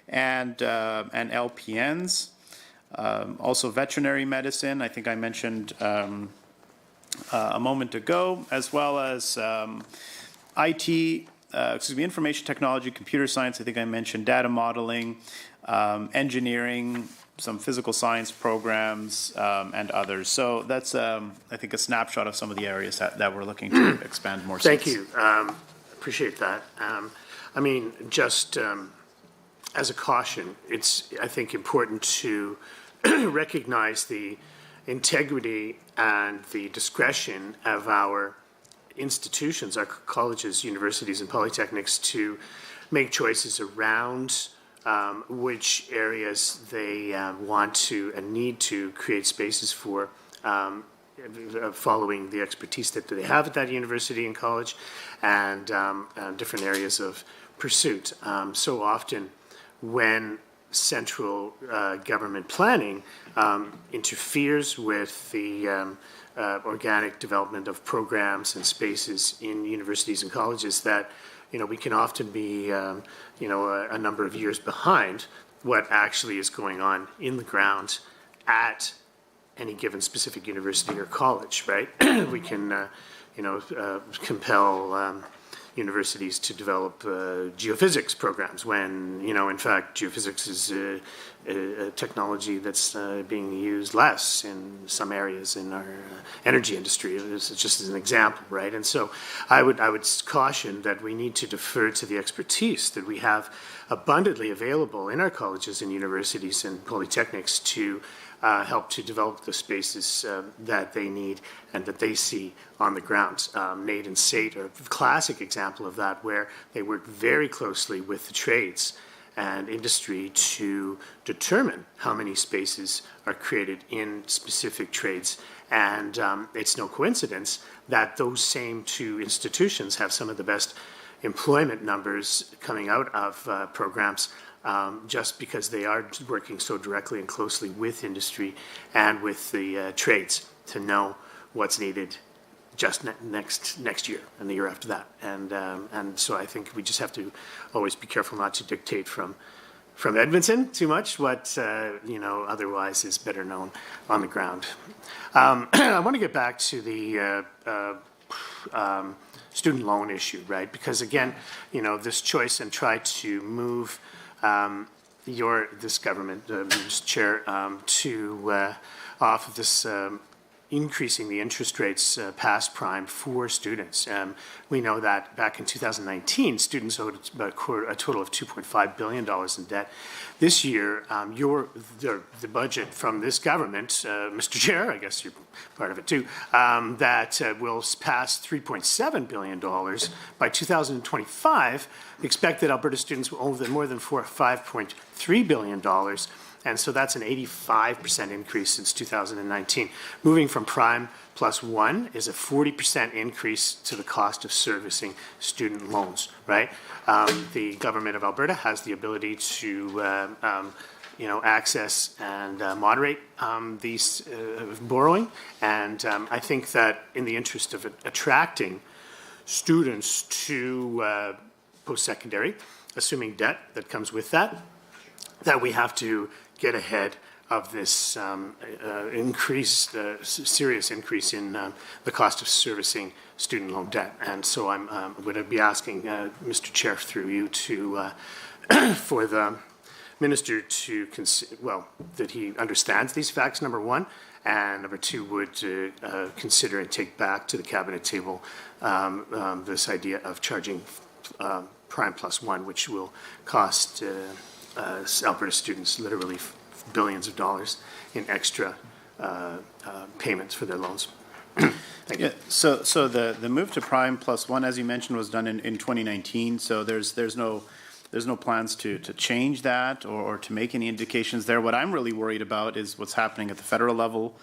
and LPNs. Also veterinary medicine, I think I mentioned a moment ago, as well as information technology, computer science, I think I mentioned data modeling, engineering, some physical science programs, and others. So that's, I think, a snapshot of some of the areas that we're looking to expand more. Thank you. Appreciate that. I mean, just as a caution, it's, I think, important to recognize the integrity and the discretion of our institutions, our colleges, universities, and polytechnics to make choices around which areas they want to and need to create spaces for, following the expertise that they have at that university and college, and different areas of pursuit. So often when central government planning interferes with the organic development of programs and spaces in universities and colleges, that we can often be a number of years behind what actually is going on in the ground at any given specific university or college, right? We can compel universities to develop geophysics programs when, in fact, geophysics is a technology that's being used less in some areas in our energy industry. It's just as an example, right? And so I would caution that we need to defer to the expertise that we have abundantly available in our colleges and universities and polytechnics to help to develop the spaces that they need and that they see on the ground. NAID and SAIT are a classic example of that, where they work very closely with the trades and industry to determine how many spaces are created in specific trades. And it's no coincidence that those same two institutions have some of the best employment numbers coming out of programs, just because they are working so directly and closely with industry and with the trades to know what's needed just next year and the year after that. And so I think we just have to always be careful not to dictate from from Edmonton too much, what, otherwise is better known on the ground. I want to get back to the student loan issue, right? Because again, this choice and try to move this government, Mr. Chair, to off of this increasing the interest rates past prime for students. We know that back in 2019, students owed about a total of $2.5 billion in debt. This year, the budget from this government, Mr. Chair, I guess you're part of it too, that will pass $3.7 billion. By 2025, expect that Alberta students will owe more than $5.3 billion. And so that's an 85% increase since 2019. Moving from prime plus one is a 40% increase to the cost of servicing student loans, right? The government of Alberta has the ability to access and moderate these borrowing. And I think that in the interest of attracting students to post-secondary, assuming debt that comes with that we have to get ahead of this serious increase in the cost of servicing student loan debt. And so I'm going to be asking Mr. Chair through you to, for the minister to that he understands these facts, number one, and number two, would consider and take back to the cabinet table this idea of charging prime plus one, which will cost Alberta students literally billions of dollars in extra payments for their loans. Thank you. Yeah, so the move to prime plus one, as you mentioned, was done in 2019. So there's no plans to change that or to make any indications there. What I'm really worried about is what's happening at the federal level.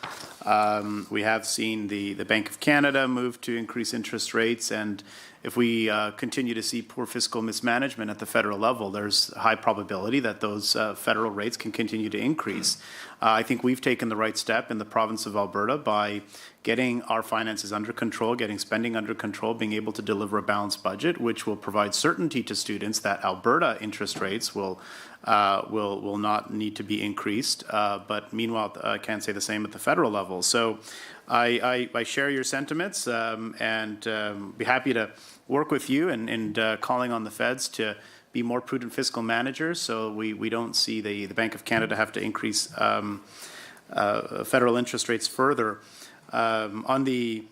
We have seen the Bank of Canada move to increase interest rates, and if we continue to see poor fiscal mismanagement at the federal level, there's a high probability that those federal rates can continue to increase. I think we've taken the right step in the province of Alberta by getting our finances under control, getting spending under control, being able to deliver a balanced budget, which will provide certainty to students that Alberta interest rates will not need to be increased. But meanwhile, I can't say the same at the federal level. So I share your sentiments and be happy to work with you and calling on the feds to be more prudent fiscal managers, so we don't see the Bank of Canada have to increase federal interest rates further. On the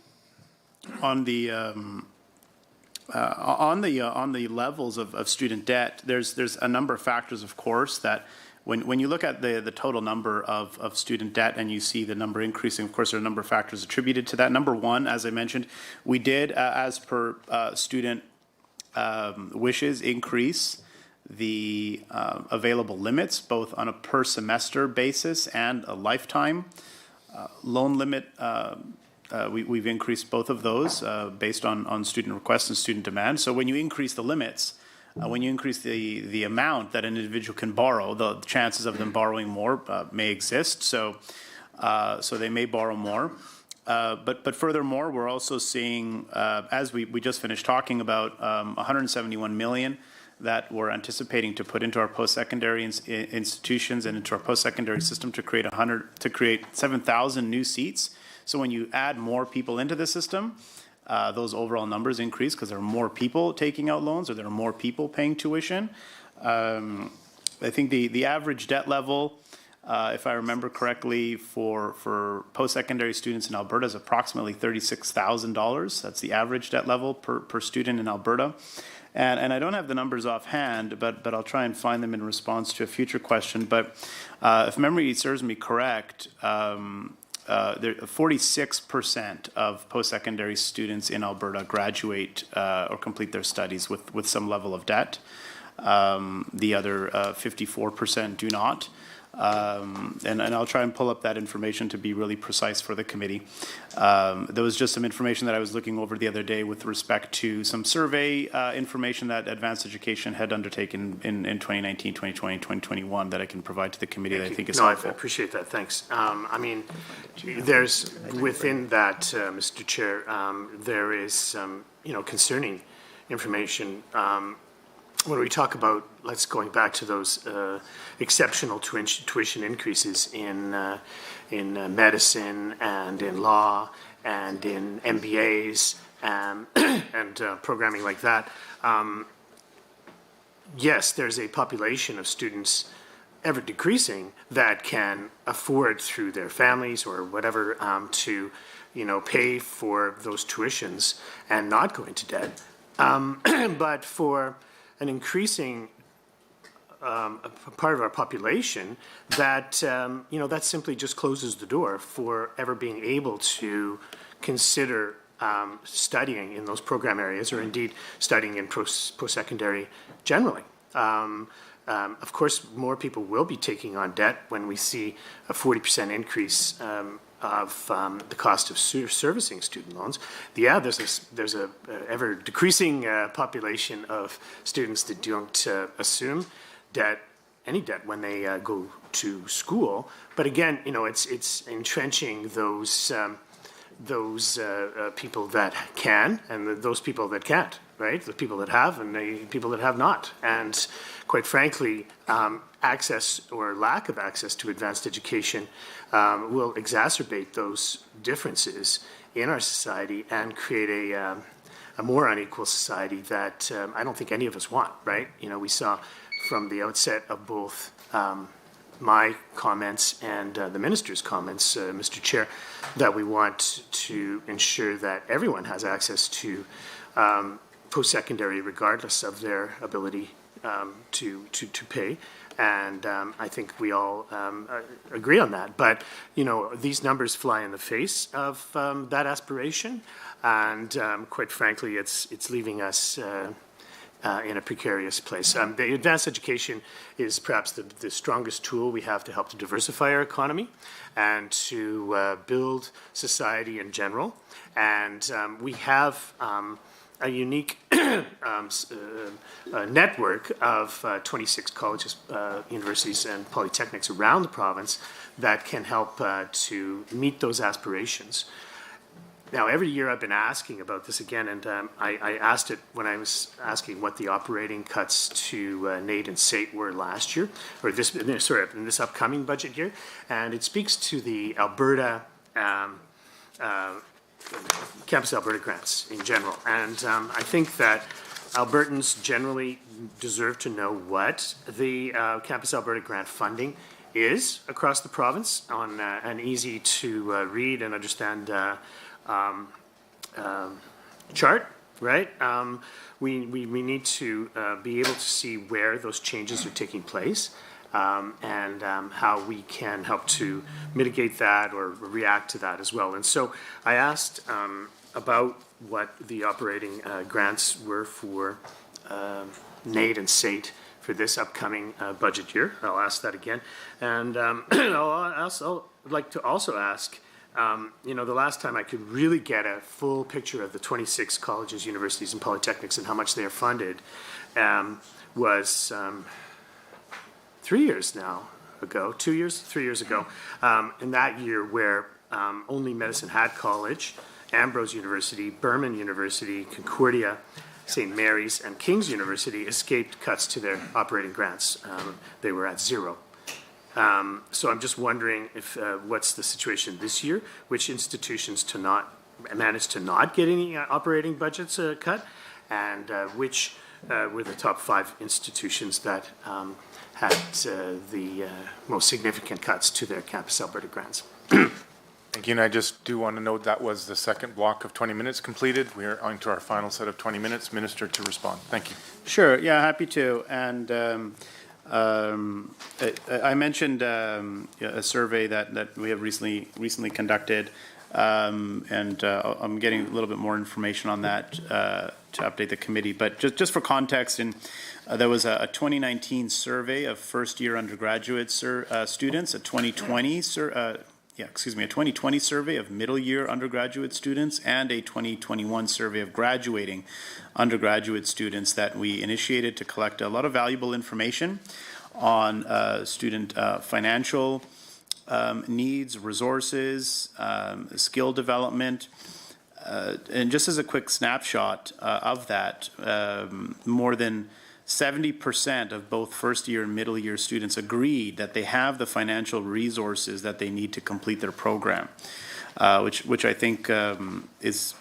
levels of student debt, there's a number of factors, of course, that when you look at the total number of student debt and you see the number increasing, of course, there are a number of factors attributed to that. Number one, as I mentioned, we did, as per student wishes, increase the available limits, both on a per semester basis and a lifetime loan limit. We've increased both of those based on student requests and student demand. So when you increase the limits, when you increase the amount that an individual can borrow, the chances of them borrowing more may exist. So they may borrow more. But furthermore, we're also seeing, as we just finished talking about, $171 million that we're anticipating to put into our post-secondary institutions and into our post-secondary system to create 7,000 new seats. So when you add more people into the system, those overall numbers increase because there are more people taking out loans or there are more people paying tuition. I think the average debt level, if I remember correctly, for post-secondary students in Alberta is approximately $36,000. That's the average debt level per student in Alberta. And I don't have the numbers offhand, but I'll try and find them in response to a future question. But if memory serves me correct, 46% of post-secondary students in Alberta graduate or complete their studies with some level of debt. The other 54% do not. And I'll try and pull up that information to be really precise for the committee. There was just some information that I was looking over the other day with respect to some survey information that Advanced Education had undertaken in 2019, 2020, 2021 that I can provide to the committee that I think is helpful. I appreciate that. Thanks. I mean, there's within that, Mr. Chair, there is some, concerning information when we talk about, let's going back to those exceptional tuition increases in medicine and in law and in MBAs and programming like that, yes, there's a population of students ever decreasing that can afford through their families or whatever to, pay for those tuitions and not go into debt. But for an increasing part of our population, that that simply just closes the door for ever being able to consider studying in those program areas, or indeed studying in post-secondary generally. Of course, more people will be taking on debt when we see a 40% increase of the cost of servicing student loans. Yeah, there's a ever decreasing population of students that don't assume any debt when they go to school. But again, it's entrenching those people that can and those people that can't, right? The people that have and the people that have not. And quite frankly, access or lack of access to advanced education will exacerbate those differences in our society and create a more unequal society that I don't think any of us want, right? We saw from the outset of both my comments and the minister's comments, Mr. Chair, that we want to ensure that everyone has access to post-secondary regardless of their ability to pay. And I think we all agree on that. But, these numbers fly in the face of that aspiration. And quite frankly, it's leaving us in a precarious place. The advanced education is perhaps the strongest tool we have to help to diversify our economy and to build society in general. And we have a unique network of 26 colleges, universities, and polytechnics around the province that can help to meet those aspirations. Now, every year I've been asking about this again, and I asked it when I was asking what the operating cuts to NAID and SAIT were last year, or in this upcoming budget year, and it speaks to the Alberta Campus Alberta grants in general. And I think that Albertans generally deserve to know what the Campus Alberta grant funding is across the province on an easy to read and understand chart, right? We need to be able to see where those changes are taking place and how we can help to mitigate that or react to that as well. And so I asked about what the operating grants were for NAID and SAIT for this upcoming budget year. I'll ask that again. And I'd like to also ask, the last time I could really get a full picture of the 26 colleges, universities, and polytechnics and how much they are funded was 3 years ago, 3 years ago, in that year where only Medicine Hat College, Ambrose University, Burman University, Concordia, St. Mary's, and King's University escaped cuts to their operating grants. They were at zero. So I'm just wondering if what's the situation this year? Which institutions managed to not get any operating budgets cut, and which were the top 5 institutions that had the most significant cuts to their Campus Alberta grants. Thank you, and I just do want to note that was the second block of 20 minutes completed. We are on to our final set of 20 minutes. Minister, to respond. Thank you. Sure, yeah, happy to. And I mentioned a survey that we have recently conducted, and I'm getting a little bit more information on that to update the committee. But just for context, there was a 2019 survey of first-year undergraduate students, a 2020 survey of middle-year undergraduate students, and a 2021 survey of graduating undergraduate students that we initiated to collect a lot of valuable information on student financial needs, resources, skill development. And just as a quick snapshot of that, more than 70% of both first-year and middle-year students agreed that they have the financial resources that they need to complete their program, which I think is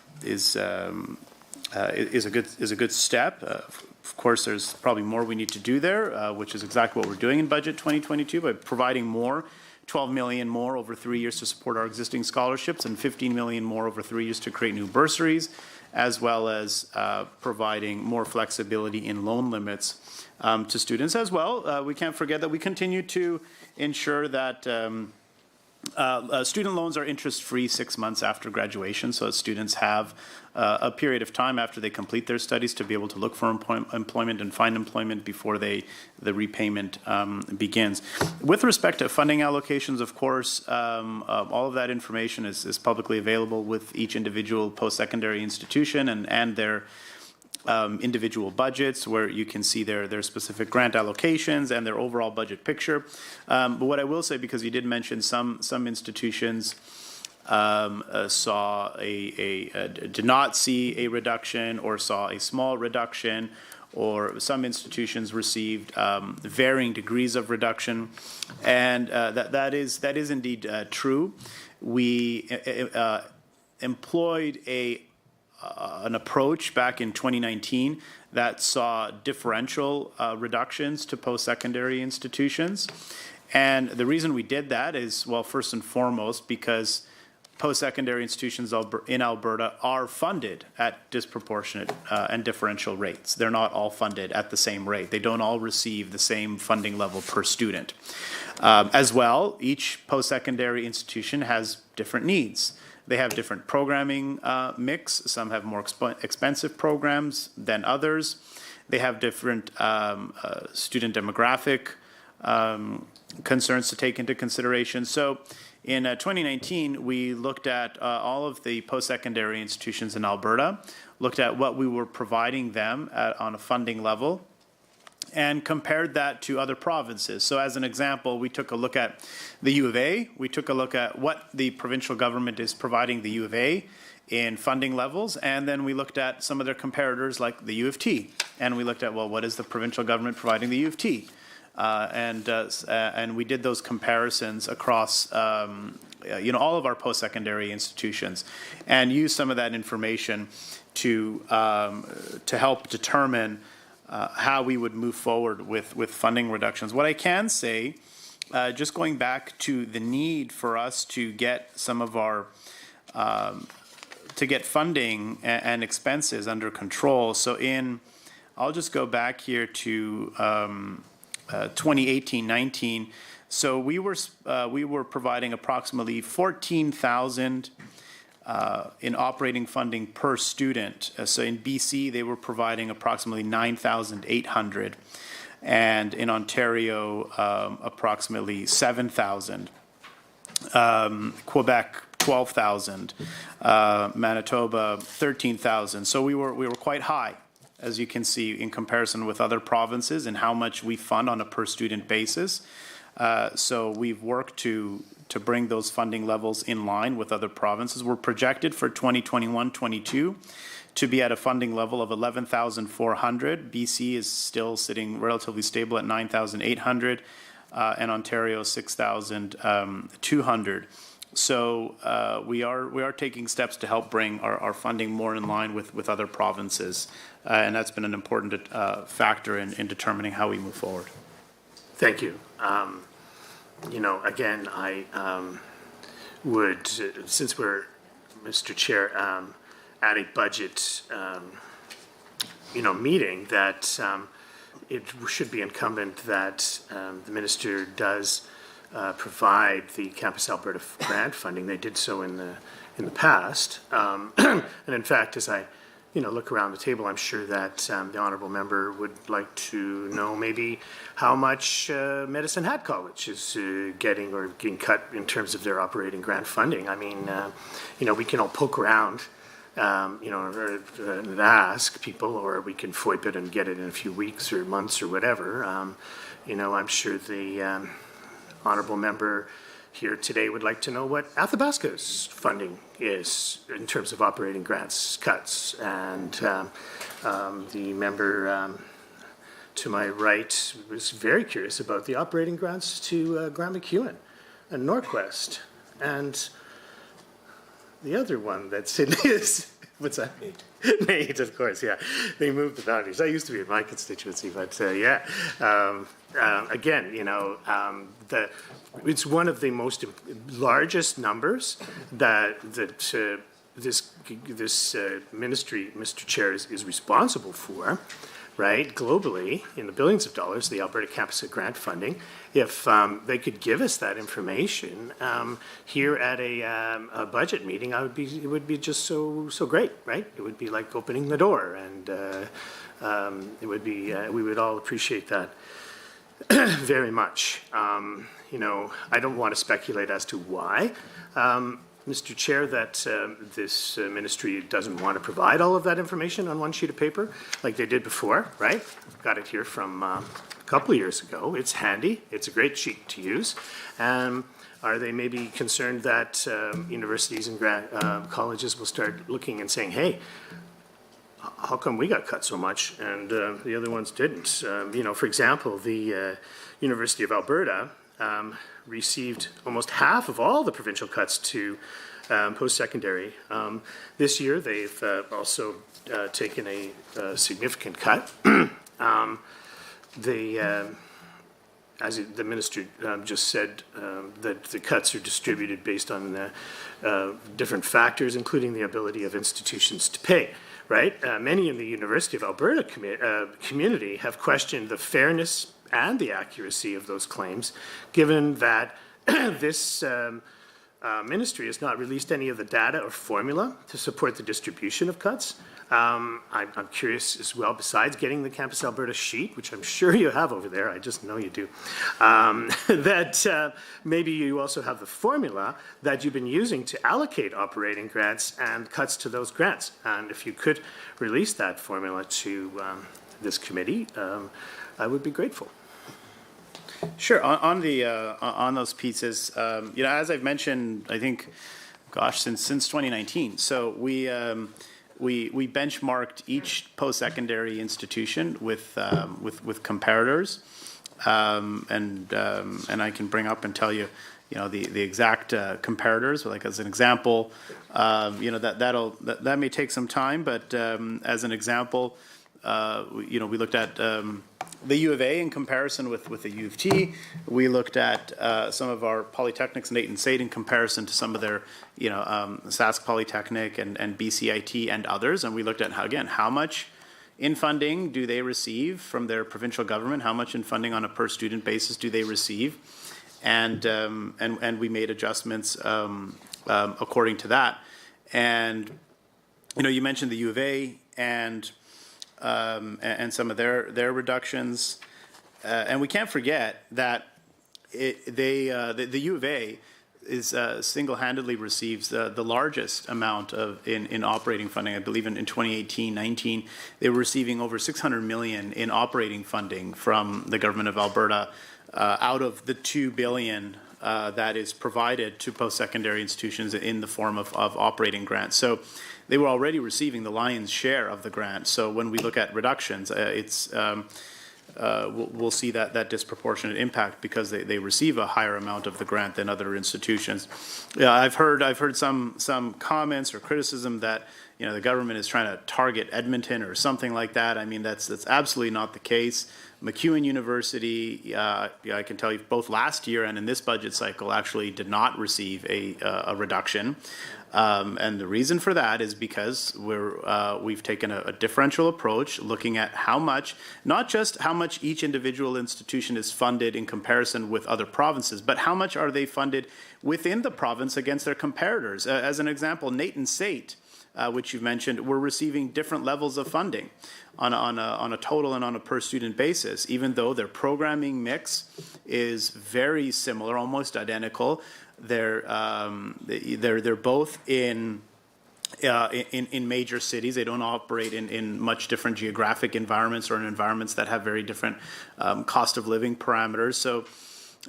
a good step. Of course, there's probably more we need to do there, which is exactly what we're doing in Budget 2022 by providing more, 12 million more over 3 years to support our existing scholarships and 15 million more over 3 years to create new bursaries, as well as providing more flexibility in loan limits to students as well. We can't forget that we continue to ensure that student loans are interest-free 6 months after graduation, so students have a period of time after they complete their studies to be able to look for employment and find employment before the repayment begins. With respect to funding allocations, of course, all of that information is publicly available with each individual post-secondary institution and their individual budgets, where you can see their specific grant allocations and their overall budget picture. But what I will say, because you did mention some institutions did not see a reduction or saw a small reduction, or some institutions received varying degrees of reduction, and that is indeed true. We employed an approach back in 2019 that saw differential reductions to post-secondary institutions. And the reason we did that is, well, first and foremost, because post-secondary institutions in Alberta are funded at disproportionate and differential rates. They're not all funded at the same rate. They don't all receive the same funding level per student. As well, each post-secondary institution has different needs. They have different programming mix. Some have more expensive programs than others. They have different student demographic concerns to take into consideration. So in 2019, we looked at all of the post-secondary institutions in Alberta, looked at what we were providing them on a funding level, and compared that to other provinces. So as an example, we took a look at the U of A. We took a look at what the provincial government is providing the U of A in funding levels, and then we looked at some of their comparators like the U of T. And we looked at, well, what is the provincial government providing the U of T? And we did those comparisons across all of our post-secondary institutions, and used some of that information to help determine how we would move forward with funding reductions. What I can say, just going back to the need for us to get some of our to get funding and expenses under control. So I'll just go back here to 2018-19. So we were providing approximately 14,000 in operating funding per student. So in BC, they were providing approximately 9,800, and in Ontario, approximately 7,000. Quebec, 12,000. Manitoba, 13,000. So we were quite high, as you can see, in comparison with other provinces and how much we fund on a per student basis. So we've worked to bring those funding levels in line with other provinces. We're projected for 2021-22 to be at a funding level of 11,400. BC is still sitting relatively stable at 9,800, and Ontario 6,200. So we are taking steps to help bring our funding more in line with other provinces, and that's been an important factor in determining how we move forward. Thank you. Again, I would, since we're, Mr. Chair, at a budget, meeting, that it should be incumbent that the minister does provide the Campus Alberta grant funding. They did so in the past, and in fact, as I look around the table, I'm sure that the honourable member would like to know maybe how much Medicine Hat College is getting or getting cut in terms of their operating grant funding. I mean, we can all poke around, and ask people, or we can FOIP it and get it in a few weeks or months or whatever. I'm sure the honourable member here today would like to know what Athabasca's funding is in terms of operating grants cuts, and the member to my right was very curious about the operating grants to Grant McEwen and Norquest. And the other one that's in his, what's that? Nate, of course, yeah. They moved the boundaries. That used to be in my constituency, but yeah. Again, it's one of the most largest numbers that this ministry, Mr. Chair, is responsible for, right, globally, in the billions of dollars, the Alberta Campus Grant funding. If they could give us that information here at a budget meeting, it would be just so great, right? It would be like opening the door, and it would be we would all appreciate that very much. I don't want to speculate as to why. Mr. Chair, that this ministry doesn't want to provide all of that information on one sheet of paper like they did before, right? Got it here from a couple of years ago. It's handy. It's a great sheet to use. Are they maybe concerned that universities and colleges will start looking and saying, hey, how come we got cut so much and the other ones didn't? For example, the University of Alberta received almost half of all the provincial cuts to post-secondary. This year, they've also taken a significant cut. As the minister just said, that the cuts are distributed based on different factors, including the ability of institutions to pay. Right? Many in the University of Alberta community have questioned the fairness and the accuracy of those claims, given that this ministry has not released any of the data or formula to support the distribution of cuts. I'm curious as well, besides getting the Campus Alberta sheet, which I'm sure you have over there, I just know you do, that maybe you also have the formula that you've been using to allocate operating grants and cuts to those grants. And if you could release that formula to this committee, I would be grateful. Sure. On those pieces, as I've mentioned, I think, since 2019. So we benchmarked each post-secondary institution with comparators, and I can bring up and tell you, the exact comparators. Like as an example, that may take some time, but as an example, we looked at the U of A in comparison with the U of T. We looked at some of our polytechnics, Nate and Sate, in comparison to some of their, Sask Polytechnic and BCIT and others. And we looked at, how much in funding do they receive from their provincial government? How much in funding on a per student basis do they receive? And we made adjustments according to that. And, you mentioned the U of A and some of their reductions, and we can't forget that the U of A is single-handedly receives the largest amount in operating funding. I believe in 2018-19 they were receiving over $600 million in operating funding from the government of Alberta out of the $2 billion that is provided to post-secondary institutions in the form of operating grants. So they were already receiving the lion's share of the grant. So when we look at reductions, we'll see that disproportionate impact because they receive a higher amount of the grant than other institutions. Yeah, I've heard some comments or criticism that the government is trying to target Edmonton or something like that. I mean, that's absolutely not the case. MacEwan University, I can tell you, both last year and in this budget cycle, actually did not receive a reduction. And the reason for that is because we've taken a differential approach, looking at how much, not just how much each individual institution is funded in comparison with other provinces, but how much are they funded within the province against their comparators. As an example, Nate and Sate, which you've mentioned, were receiving different levels of funding on a total and on a per student basis, even though their programming mix is very similar, almost identical. They're both in major cities. They don't operate in much different geographic environments or in environments that have very different cost of living parameters. So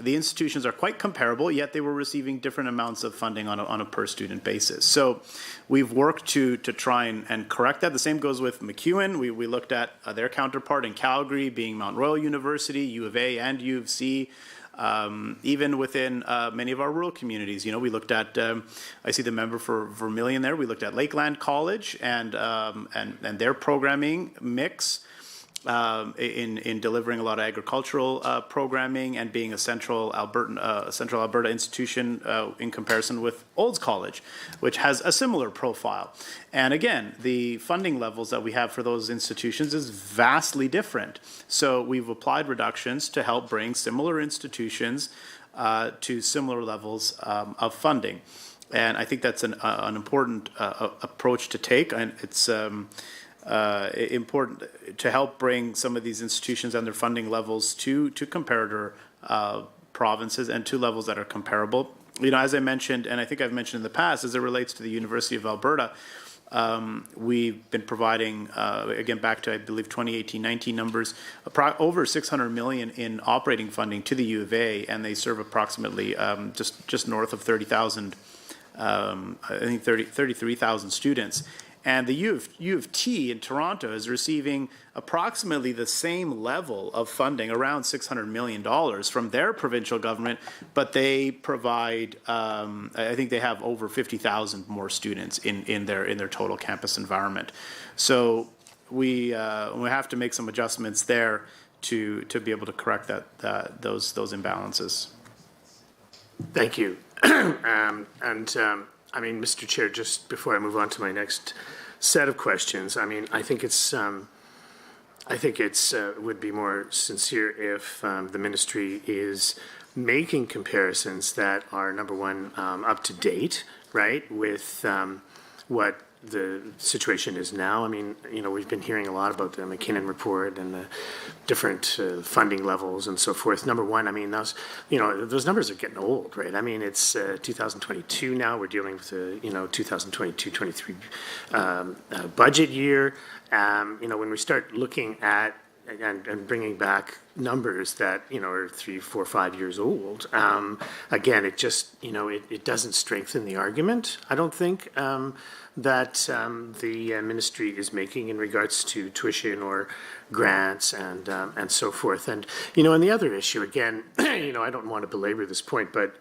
the institutions are quite comparable, yet they were receiving different amounts of funding on a per student basis. So we've worked to try and correct that. The same goes with MacEwan. We looked at their counterpart in Calgary being Mount Royal University, U of A and U of C. Even within many of our rural communities, we looked at, I see the member for Vermilion there, we looked at Lakeland College and their programming mix in delivering a lot of agricultural programming and being a central Alberta institution in comparison with Olds College, which has a similar profile. And again, the funding levels that we have for those institutions is vastly different. So we've applied reductions to help bring similar institutions to similar levels of funding. And I think that's an important approach to take, and it's important to help bring some of these institutions and their funding levels to comparator provinces and to levels that are comparable. As I mentioned, and I think I've mentioned in the past, as it relates to the University of Alberta, we've been providing, again, back to, I believe, 2018-19 numbers, over $600 million in operating funding to the U of A, and they serve approximately just north of 30,000, I think 33,000 students. And the U of T in Toronto is receiving approximately the same level of funding, around $600 million from their provincial government, but they provide, I think they have over 50,000 more students in their total campus environment. So we have to make some adjustments there to be able to correct those imbalances. Thank you. I mean, Mr. Chair, just before I move on to my next set of questions, I mean, I think it's would be more sincere if the ministry is making comparisons that are, number one, up to date, right, with what the situation is now. I mean, we've been hearing a lot about the McKinnon report and the different funding levels and so forth. Number one, I mean, those numbers are getting old, right? I mean, it's 2022 now. We're dealing with the 2022-23 budget year. When we start looking at and bringing back numbers that are 3, 4, 5 years old, again, it just it doesn't strengthen the argument, I don't think, that the ministry is making in regards to tuition or grants and so forth. And and the other issue, again, I don't want to belabor this point, but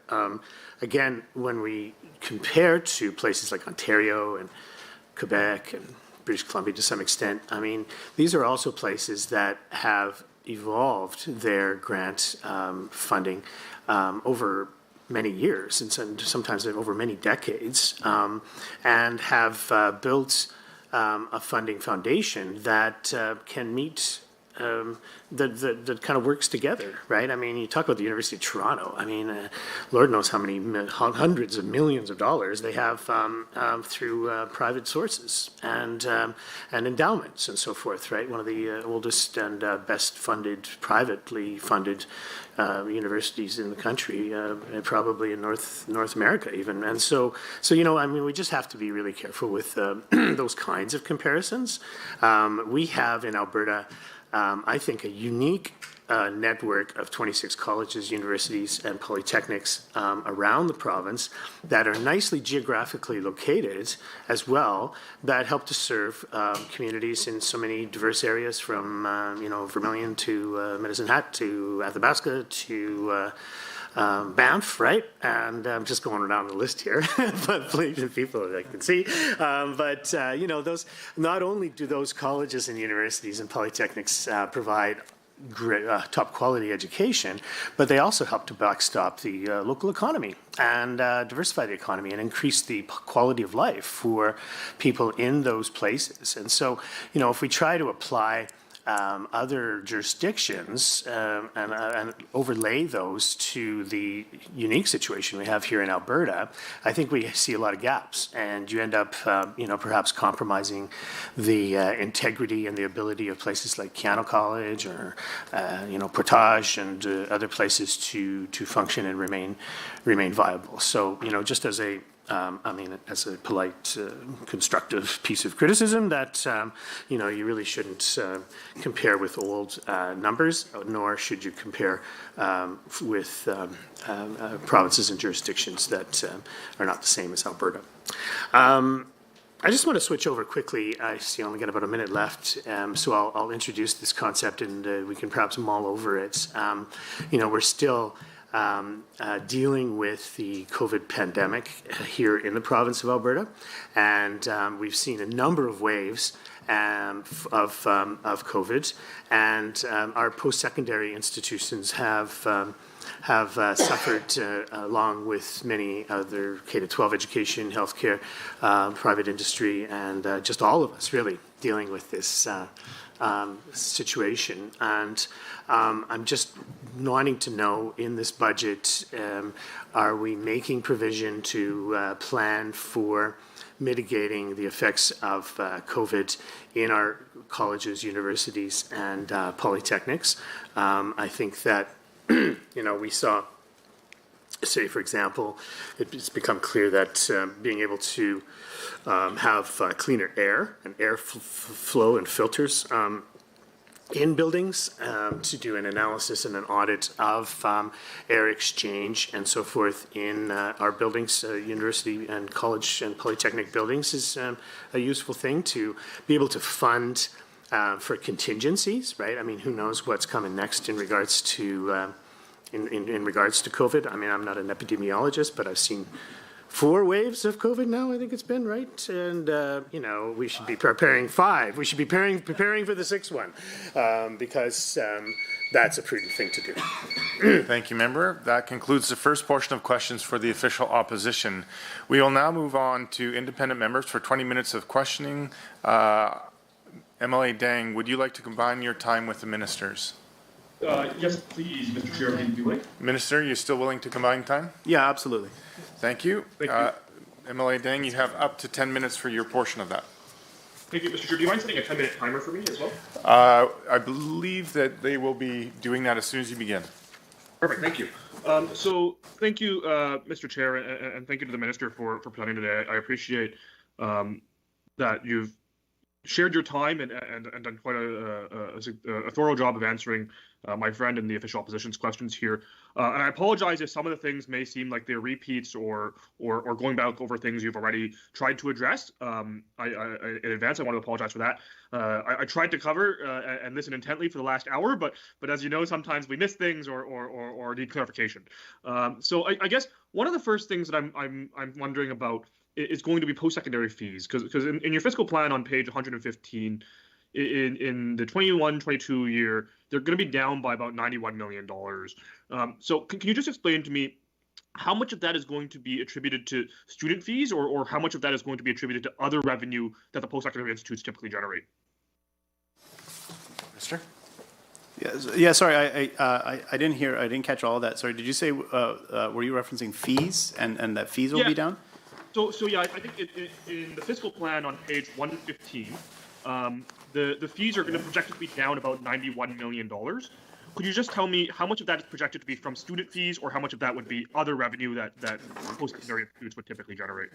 again, when we compare to places like Ontario and Quebec and British Columbia to some extent, I mean, these are also places that have evolved their grant funding over many years and sometimes over many decades, and have built a funding foundation that can meet that kind of works together, right? I mean, you talk about the University of Toronto. I mean, Lord knows how many hundreds of millions of dollars they have through private sources and endowments and so forth, right? One of the oldest and best funded, privately funded universities in the country, and probably in North America even. And so I mean, we just have to be really careful with those kinds of comparisons. We have in Alberta, I think, a unique network of 26 colleges, universities, and polytechnics around the province that are nicely geographically located as well, that help to serve communities in so many diverse areas, from Vermilion to Medicine Hat to Athabasca to Banff, right? And I'm just going down the list here, but people I can see. Those, not only do those colleges and universities and polytechnics provide great, top quality education, but they also help to backstop the local economy and diversify the economy and increase the quality of life for people in those places. And so, if we try to apply other jurisdictions and overlay those to the unique situation we have here in Alberta, I think we see a lot of gaps, and you end up, perhaps compromising the integrity and the ability of places like Keano College or, Portage and other places to function and remain viable. So, just as a I mean, as a polite, constructive piece of criticism, that, you know, you really shouldn't compare with old numbers, nor should you compare with provinces and jurisdictions that are not the same as Alberta. I just want to switch over quickly. I see I only got about a minute left, so I'll introduce this concept and we can perhaps mull over it. You know, we're still dealing with the COVID pandemic here in the province of Alberta, and we've seen a number of waves of COVID, and our post-secondary institutions have suffered along with many other K-12 education, healthcare, private industry, and just all of us really dealing with this situation. And I'm just wanting to know, in this budget, are we making provision to plan for mitigating the effects of COVID in our colleges, universities, and polytechnics? I think that you know, we saw, say, for example, it's become clear that being able to have cleaner air and air flow and filters in buildings to do an analysis and an audit of air exchange and so forth in our buildings, university and college and polytechnic buildings, is a useful thing to be able to fund for contingencies, right? I mean, who knows what's coming next in regards to in regards to COVID. I mean, I'm not an epidemiologist, but I've seen 4 waves of COVID now, I think it's been, right? And, you know, we should be preparing 5. We should be preparing for the 6th one because that's a prudent thing to do. Thank you, member. That concludes the first portion of questions for the official opposition. We will now move on to independent members for 20 minutes of questioning. MLA Dang, would you like to combine your time with the ministers? Yes, please, Mr. Chair, if you'd like. Minister, you still willing to combine time? Yeah, absolutely. Thank you. Thank you. MLA Dang, you have up to 10 minutes for your portion of that. Thank you, Mr. Chair. Do you mind setting a 10-minute timer for me as well? I believe that they will be doing that as soon as you begin. Perfect, thank you. So thank you, Mr. Chair, and thank you to the Minister for presenting today. I appreciate that you've shared your time and done quite a thorough job of answering my friend and the official opposition's questions here. And I apologize if some of the things may seem like they're repeats or going back over things you've already tried to address. In advance, I want to apologize for that. I tried to cover and listen intently for the last hour, but as you know, sometimes we miss things or need clarification. So I guess one of the first things that I'm wondering about is going to be post-secondary fees, because in your fiscal plan on page 115, in the 21-22 year, they're going to be down by about $91 million. So can you just explain to me how much of that is going to be attributed to student fees, or how much of that is going to be attributed to other revenue that the post-secondary institutes typically generate? Mr. Yeah, sorry, I didn't catch all of that. Sorry, did you say, were you referencing fees and that fees will be down? So yeah, I think in the fiscal plan on page 115, the fees are going to project to be down about $91 million. Could you just tell me how much of that is projected to be from student fees, or how much of that would be other revenue that post-secondary institutes would typically generate?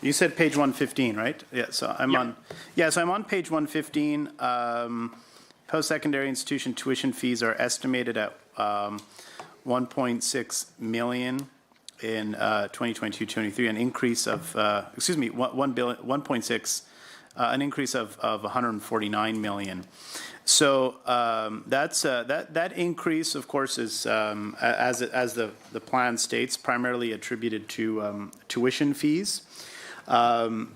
You said page 115, right? Yeah, so I'm on page 115. Post-secondary institution tuition fees are estimated at 1.6 million in 2022-23, an increase of 1.6, an increase of 149 million. So that increase, of course, is as the plan states, primarily attributed to tuition fees. The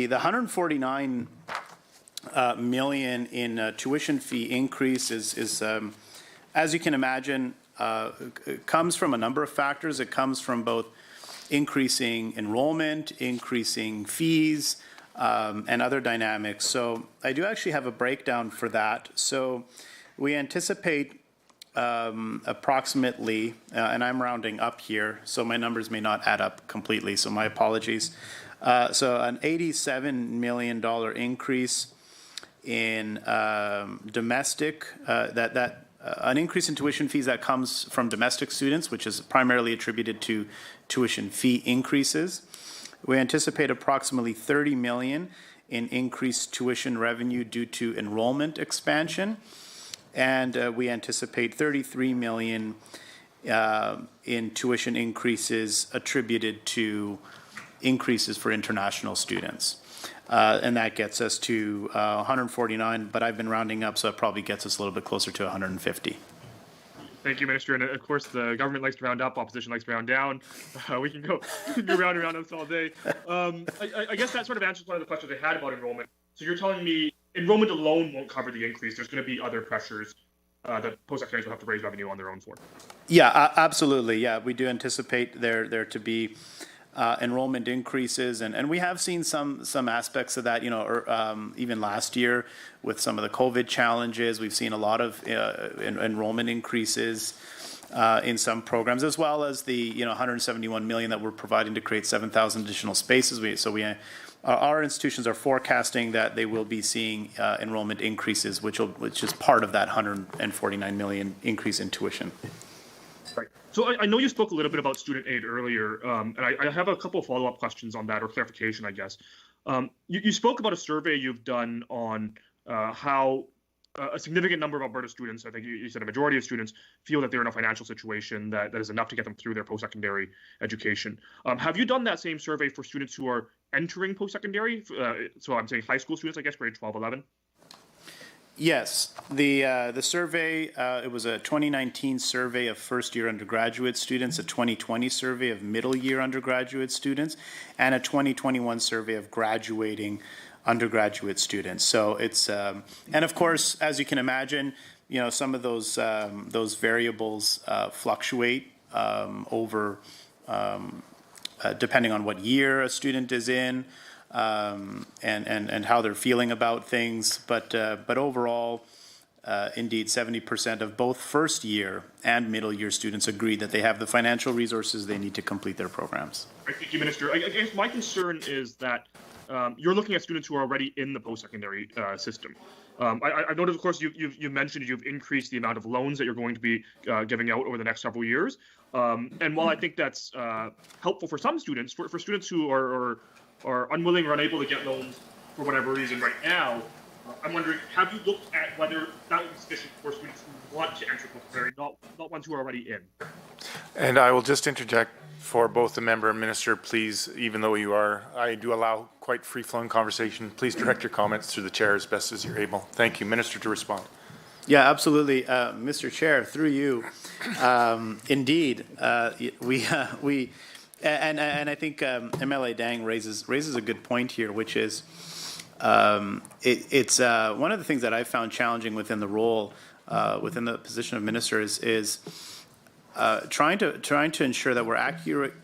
149 million in tuition fee increase is as you can imagine, it comes from a number of factors. It comes from both increasing enrollment, increasing fees, and other dynamics. So I do actually have a breakdown for that. So we anticipate approximately, and I'm rounding up here, so my numbers may not add up completely, so my apologies. So an $87 million increase in domestic, that an increase in tuition fees that comes from domestic students, which is primarily attributed to tuition fee increases. We anticipate approximately $30 million in increased tuition revenue due to enrollment expansion, and we anticipate $33 million in tuition increases attributed to increases for international students. And that gets us to 149, but I've been rounding up, so it probably gets us a little bit closer to 150. Thank you, Minister. And of course, the government likes to round up, opposition likes to round down. We can go round and round this all day. I guess that sort of answers one of the questions I had about enrollment. So you're telling me enrollment alone won't cover the increase. There's going to be other pressures that post-secondaries will have to raise revenue on their own for. Yeah, absolutely. Yeah, we do anticipate there to be enrollment increases, and we have seen some aspects of that, even last year with some of the COVID challenges. We've seen a lot of enrollment increases in some programs, as well as the $171 million that we're providing to create 7,000 additional spaces. Our institutions are forecasting that they will be seeing enrollment increases, which is part of that $149 million increase in tuition. Right. So I know you spoke a little bit about student aid earlier, and I have a couple of follow-up questions on that, or clarification, I guess. You spoke about a survey you've done on how a significant number of Alberta students, I think you said a majority of students, feel that they're in a financial situation that is enough to get them through their post-secondary education. Have you done that same survey for students who are entering post-secondary? So I'm saying high school students, I guess, grade 12, 11? Yes, the survey, it was a 2019 survey of first-year undergraduate students, a 2020 survey of middle-year undergraduate students, and a 2021 survey of graduating undergraduate students. So it's, and of course, as you can imagine, some of those variables fluctuate over, depending on what year a student is in. And how they're feeling about things, but overall, indeed, 70% of both first year and middle year students agree that they have the financial resources they need to complete their programs. Thank you, Minister. I guess my concern is that you're looking at students who are already in the post-secondary system. I noticed, of course, you mentioned you've increased the amount of loans that you're going to be giving out over the next several years. And while I think that's helpful for some students, for students who are unwilling or unable to get loans for whatever reason right now, I'm wondering, have you looked at whether that would be sufficient for students who want to enter post-secondary, not ones who are already in? And I will just interject for both the member and minister, please, even though I do allow quite free-flowing conversation, please direct your comments through the chair as best as you're able. Thank you. Minister, to respond. Yeah, absolutely. Mr. Chair, through you, indeed, we and I think MLA Dang raises a good point here, which is it's one of the things that I found challenging within the role, within the position of minister is trying to ensure that we're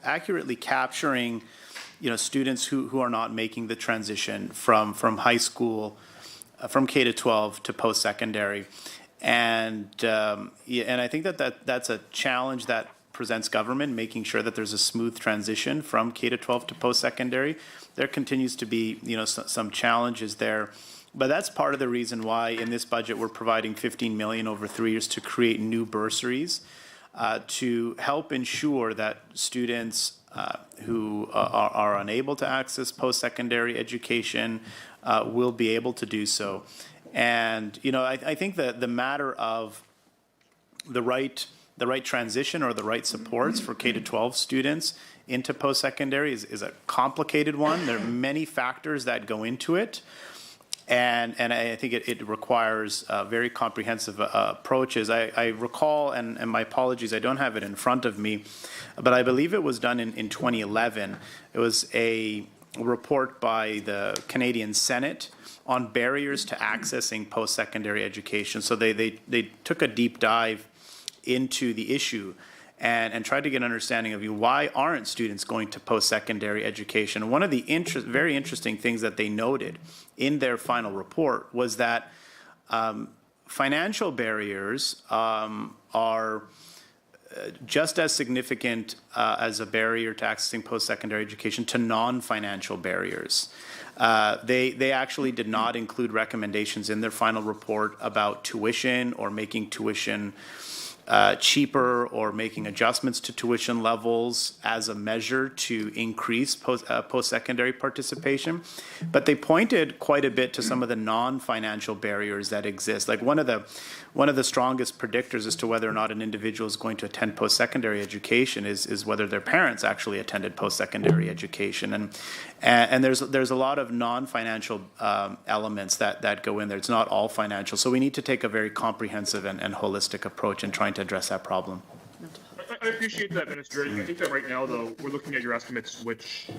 accurately capturing, students who are not making the transition from high school, from K to 12 to post secondary, and I think that's a challenge that presents government, making sure that there's a smooth transition from K to 12 to post secondary. There continues to be some challenges there. But that's part of the reason why in this budget we're providing $15 million over 3 years to create new bursaries to help ensure that students who are unable to access post-secondary education will be able to do so. And I think that the matter of the right transition or the right supports for K-12 students into post-secondary is a complicated one. There are many factors that go into it. And I think it requires very comprehensive approaches. I recall, and my apologies, I don't have it in front of me, but I believe it was done in 2011. It was a report by the Canadian Senate on barriers to accessing post-secondary education. So they took a deep dive into the issue and tried to get an understanding of why aren't students going to post-secondary education. And one of the very interesting things that they noted in their final report was that financial barriers are just as significant as a barrier to accessing post-secondary education to non-financial barriers. They actually did not include recommendations in their final report about tuition or making tuition cheaper or making adjustments to tuition levels as a measure to increase post-secondary participation. But they pointed quite a bit to some of the non-financial barriers that exist. Like one of the strongest predictors as to whether or not an individual is going to attend post-secondary education is whether their parents actually attended post-secondary education. And there's a lot of non-financial elements that go in there. It's not all financial. So we need to take a very comprehensive and holistic approach in trying to address that problem. I appreciate that, Minister. I think that right now, though, we're looking at your estimates, which,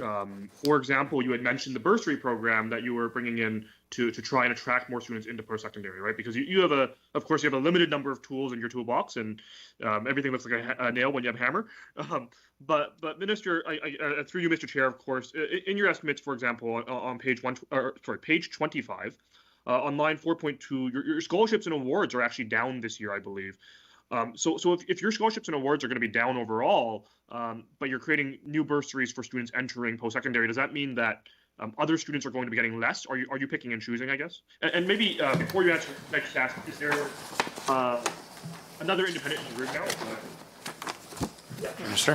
for example, you had mentioned the bursary program that you were bringing in to try and attract more students into post-secondary, right? Because you have of course, you have a limited number of tools in your toolbox, and everything looks like a nail when you have a hammer. But Minister, through you, Mr. Chair, of course, in your estimates, for example, on page 25, on line 4.2, your scholarships and awards are actually down this year, I believe. So if your scholarships and awards are going to be down overall, but you're creating new bursaries for students entering post-secondary, does that mean that other students are going to be getting less? Are you picking and choosing, I guess? And maybe before you answer next ask, is there another independent in the room now? Minister?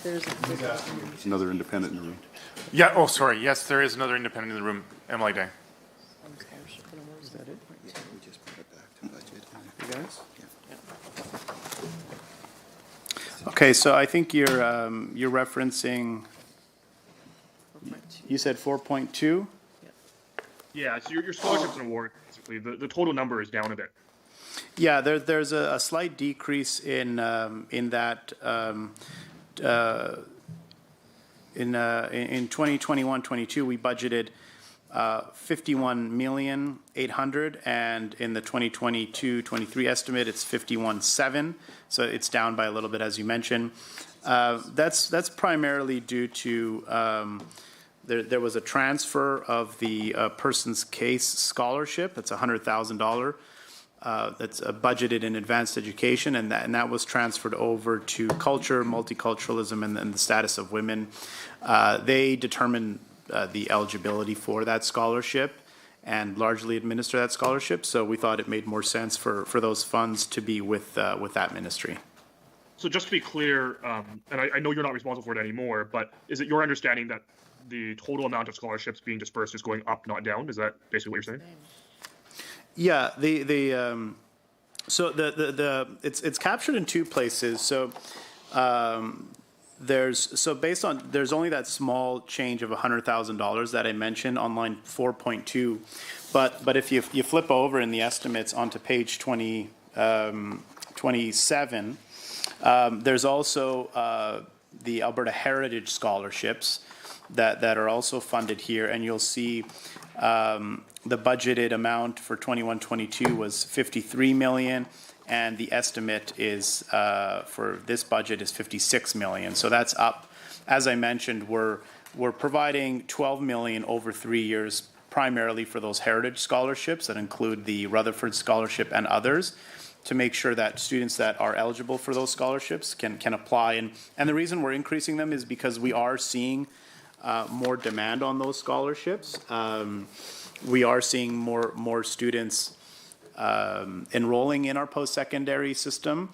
There's another independent in the room. Yeah, oh, sorry. Yes, there is another independent in the room. Emily Dang. Is that it? Yeah, we just put it back to budget. You guys? Okay, so I think you're referencing, you said 4.2? Yeah, so your scholarships and awards, basically, the total number is down a bit. Yeah, there's a slight decrease in that in 2021-22 we budgeted 51,800,000, and in the 2022-23 estimate it's 51.7, so it's down by a little bit, as you mentioned. That's primarily due to there was a transfer of the person's case scholarship. That's $100,000. That's budgeted in advanced education, and that was transferred over to culture, multiculturalism, and the status of women. They determine the eligibility for that scholarship and largely administer that scholarship. So we thought it made more sense for those funds to be with that ministry. So just to be clear, and I know you're not responsible for it anymore, but is it your understanding that the total amount of scholarships being dispersed is going up, not down? Is that basically what you're saying? Yeah, so it's captured in two places. So there's only that small change of $100,000 that I mentioned on line 4.2, but if you flip over in the estimates onto page 27, there's also the Alberta Heritage Scholarships that are also funded here, and you'll see the budgeted amount for 21-22 was 53 million, and the estimate is for this budget is 56 million. So that's up. As I mentioned, we're providing 12 million over 3 years, primarily for those heritage scholarships that include the Rutherford Scholarship and others, to make sure that students that are eligible for those scholarships can apply. And the reason we're increasing them is because we are seeing more demand on those scholarships. We are seeing more students enrolling in our post-secondary system,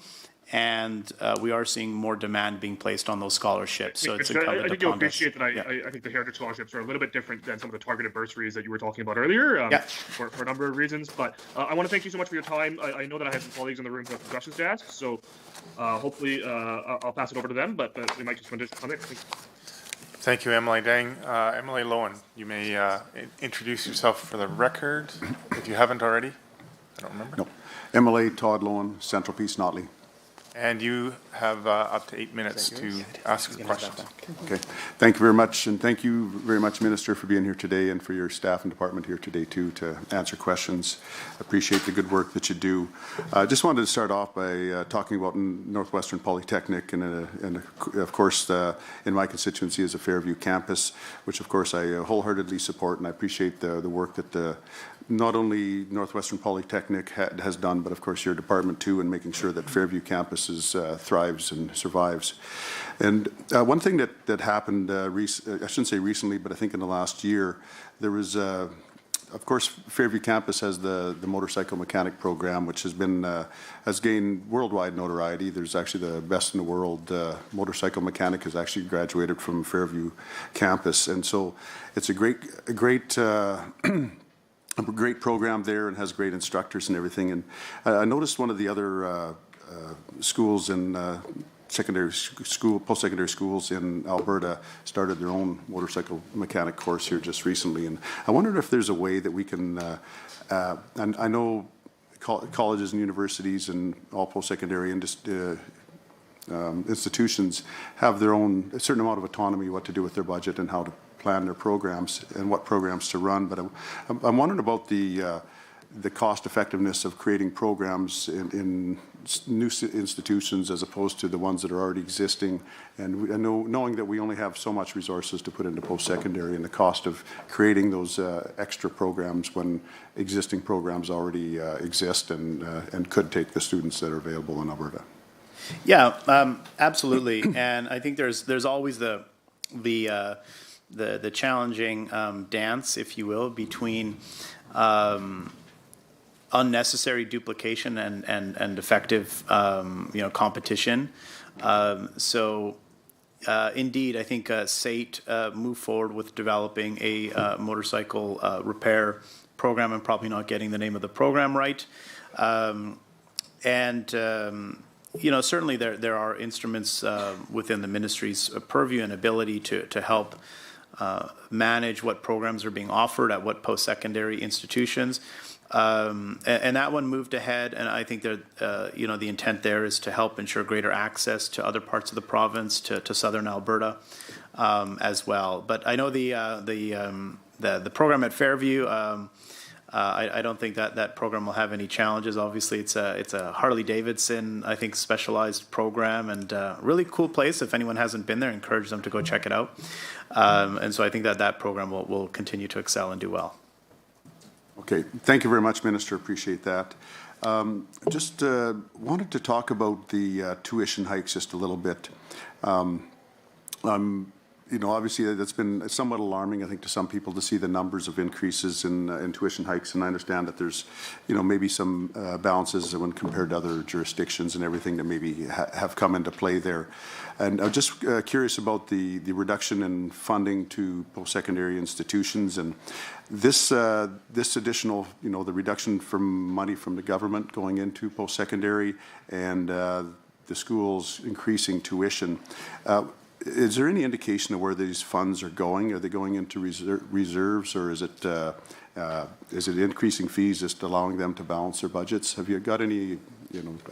and we are seeing more demand being placed on those scholarships. So it's incumbent upon us. I think you'll appreciate that I think the heritage scholarships are a little bit different than some of the targeted bursaries that you were talking about earlier, for a number of reasons. But I want to thank you so much for your time. I know that I have some colleagues in the room who have some questions to ask, so hopefully I'll pass it over to them, but they might just want to comment. Thank you, Emily Dang. Emily Lowen, you may introduce yourself for the record, if you haven't already. I don't remember. No. Emily Todd Lowen, Central Peace, Notley. And you have up to 8 minutes to ask the questions. Okay. Thank you very much, and thank you very much, Minister, for being here today, and for your staff and department here today too to answer questions. Appreciate the good work that you do. Just wanted to start off by talking about Northwestern Polytechnic, and of course in my constituency is a Fairview campus, which of course I wholeheartedly support, and I appreciate the work that not only Northwestern Polytechnic has done, but of course your department too, in making sure that Fairview campus thrives and survives. And one thing that happened, I shouldn't say recently, but I think in the last year, there was of course, Fairview campus has the motorcycle mechanic program, which has gained worldwide notoriety. There's actually the best in the world motorcycle mechanic has actually graduated from Fairview campus, and so it's a great program there, and has great instructors and everything. And I noticed one of the other schools in post-secondary schools in Alberta started their own motorcycle mechanic course here just recently. And I wondered if there's a way that we can, and I know colleges and universities and all post-secondary institutions have their own, a certain amount of autonomy what to do with their budget and how to plan their programs and what programs to run. But I'm wondering about the cost effectiveness of creating programs in new institutions as opposed to the ones that are already existing, and knowing that we only have so much resources to put into post-secondary, and the cost of creating those extra programs when existing programs already exist and could take the students that are available in Alberta. Yeah, absolutely. And I think there's always the challenging dance, if you will, between unnecessary duplication and effective, competition. Indeed, I think SAIT moved forward with developing a motorcycle repair program. I'm probably not getting the name of the program right. Certainly there are instruments within the ministry's purview and ability to help manage what programs are being offered at what post-secondary institutions. And that one moved ahead, and I think that the intent there is to help ensure greater access to other parts of the province, to southern Alberta as well. But I know the program at Fairview. I don't think that program will have any challenges. Obviously, it's a Harley Davidson, I think, specialized program, and really cool place. If anyone hasn't been there, I encourage them to go check it out. And so I think that program will continue to excel and do well. Okay, thank you very much, Minister. Appreciate that. Just wanted to talk about the tuition hikes just a little bit. Obviously that's been somewhat alarming, I think, to some people to see the numbers of increases in tuition hikes, and I understand that there's, maybe some balances when compared to other jurisdictions and everything that maybe have come into play there. And I'm just curious about the reduction in funding to post-secondary institutions, and this additional, the reduction from money from the government going into post-secondary, and the schools increasing tuition. Is there any indication of where these funds are going? Are they going into reserves, or is it increasing fees, just allowing them to balance their budgets? Have you got any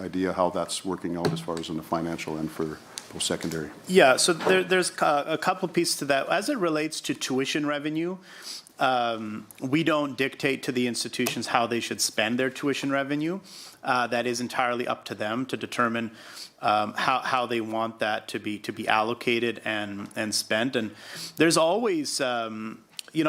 idea how that's working out as far as in the financial end for post-secondary? Yeah, so there's a couple pieces to that. As it relates to tuition revenue, we don't dictate to the institutions how they should spend their tuition revenue. That is entirely up to them to determine how they want that to be allocated and spent. And there's always, I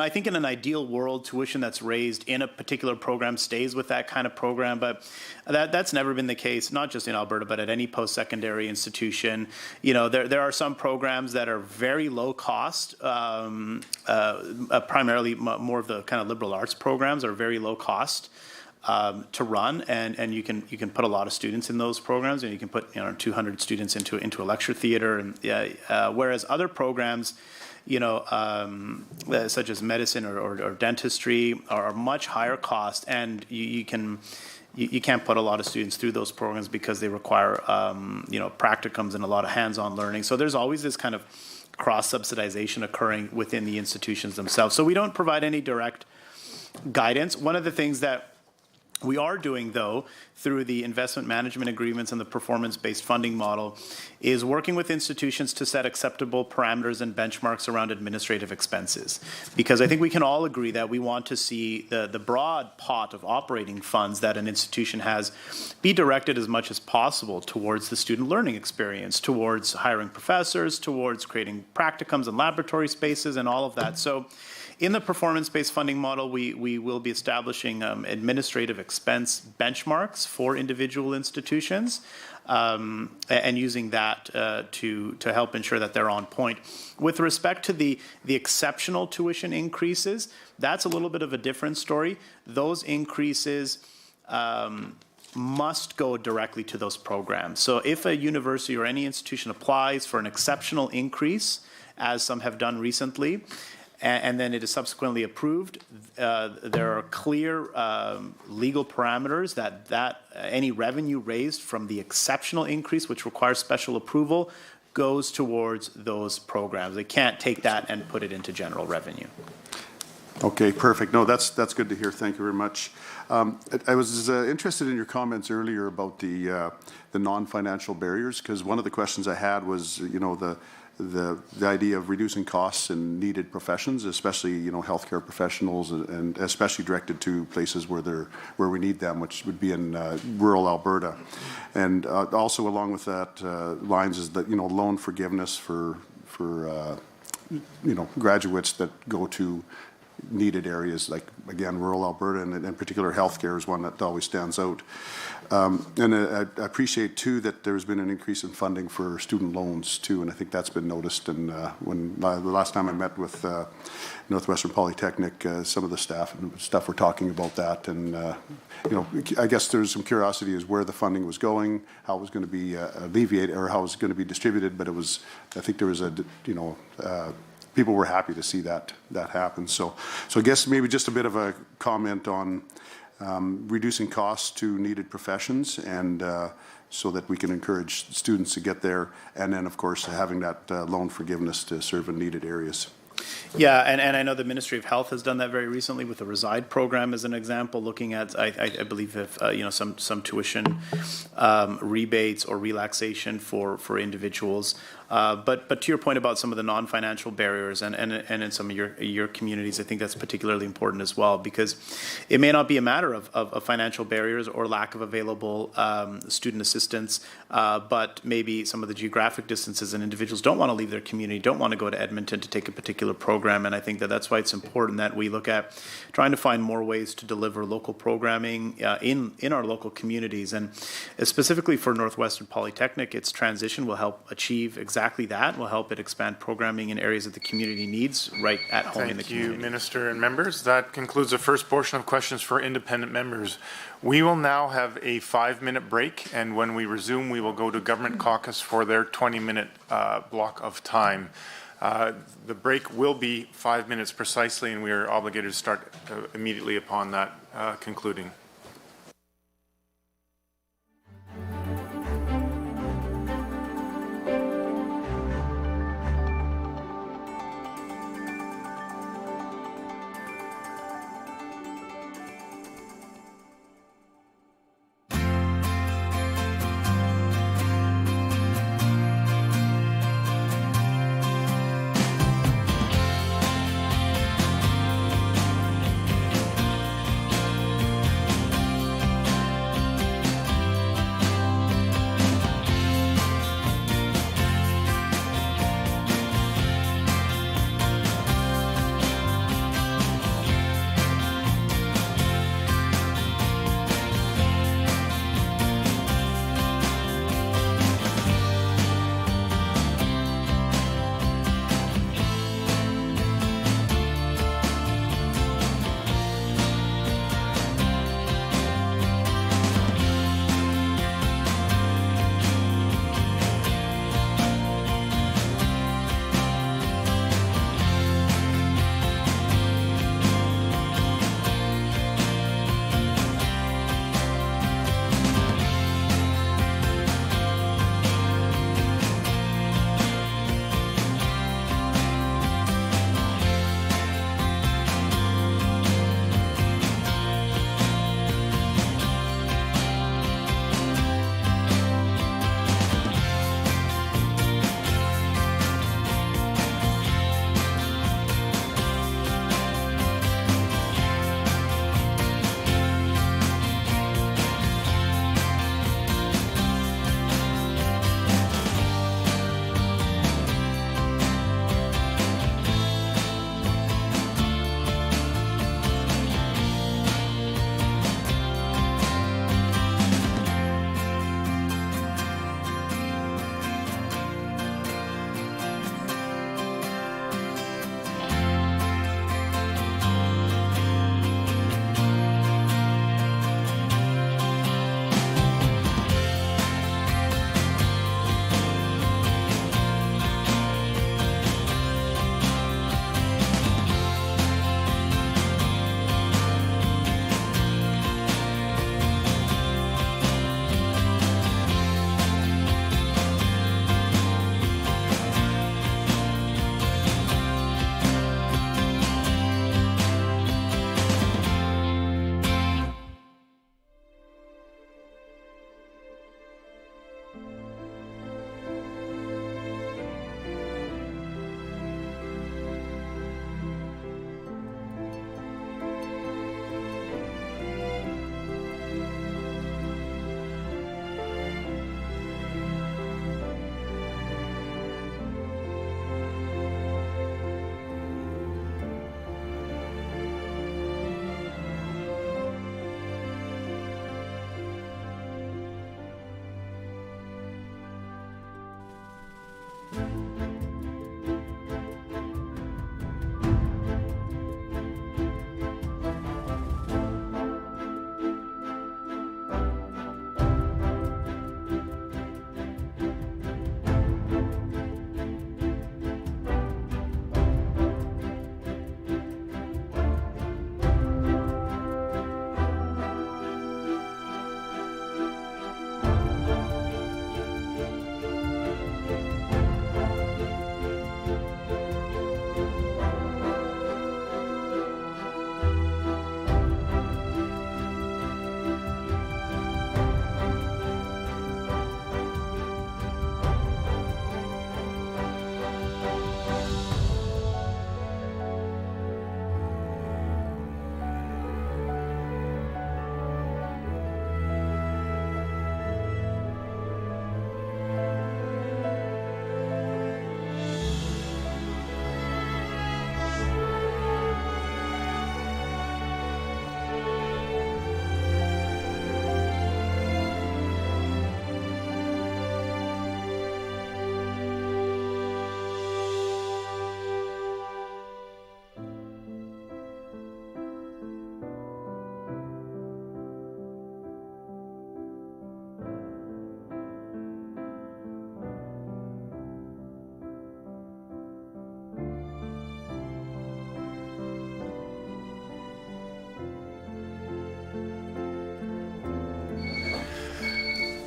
think in an ideal world, tuition that's raised in a particular program stays with that kind of program, but that's never been the case, not just in Alberta, but at any post-secondary institution. There are some programs that are very low cost, primarily more of the kind of liberal arts programs are very low cost to run, and you can put a lot of students in those programs, and you can put 200 students into a lecture theater, and whereas other programs, such as medicine or dentistry, are much higher cost, and you can't put a lot of students through those programs because they require practicums and a lot of hands-on learning. So there's always this kind of cross-subsidization occurring within the institutions themselves. So we don't provide any direct guidance. One of the things that We are doing, though, through the investment management agreements and the performance-based funding model, is working with institutions to set acceptable parameters and benchmarks around administrative expenses. Because I think we can all agree that we want to see the broad pot of operating funds that an institution has be directed as much as possible towards the student learning experience, towards hiring professors, towards creating practicums and laboratory spaces and all of that. So in the performance-based funding model, we will be establishing administrative expense benchmarks for individual institutions and using that to help ensure that they're on point. With respect to the exceptional tuition increases, that's a little bit of a different story. Those increases must go directly to those programs. So if a university or any institution applies for an exceptional increase, as some have done recently, and then it is subsequently approved, there are clear legal parameters that any revenue raised from the exceptional increase, which requires special approval, goes towards those programs. They can't take that and put it into general revenue. Okay, perfect. No, that's good to hear. Thank you very much. I was interested in your comments earlier about the non-financial barriers, because one of the questions I had was, you know, the idea of reducing costs in needed professions, especially, you know, healthcare professionals, and especially directed to places where we need them, which would be in rural Alberta. And also along with that lines is that, you know, loan forgiveness for you know, graduates that go to needed areas like, again, rural Alberta, and in particular healthcare is one that always stands out. And I appreciate too that there's been an increase in funding for student loans too, and I think that's been noticed. And when the last time I met with Northwestern Polytechnic, some of the staff were talking about that, and you know, I guess there's some curiosity as where the funding was going, how it was going to be alleviated, or how it was going to be distributed. But it was, I think there was a, you know, people were happy to see that happen. So I guess maybe just a bit of a comment on reducing costs to needed professions, and so that we can encourage students to get there, and then of course having that loan forgiveness to serve in needed areas. Yeah, and I know the Ministry of Health has done that very recently with the Reside program as an example, looking at, I believe, if you know, some tuition rebates or relaxation for individuals. But to your point about some of the non-financial barriers and in some of your communities, I think that's particularly important as well, because it may not be a matter of financial barriers or lack of available student assistance, but maybe some of the geographic distances, and individuals don't want to leave their community, don't want to go to Edmonton to take a particular program. And I think that's why it's important that we look at trying to find more ways to deliver local programming in our local communities. And specifically for Northwestern Polytechnic, its transition will help achieve exactly that, will help it expand programming in areas that the community needs right at home in the community. Thank you, Minister and members. That concludes the first portion of questions for independent members. We will now have a 5-minute break, and when we resume, we will go to Government Caucus for their 20-minute block of time. The break will be 5 minutes precisely, and we are obligated to start immediately upon that concluding.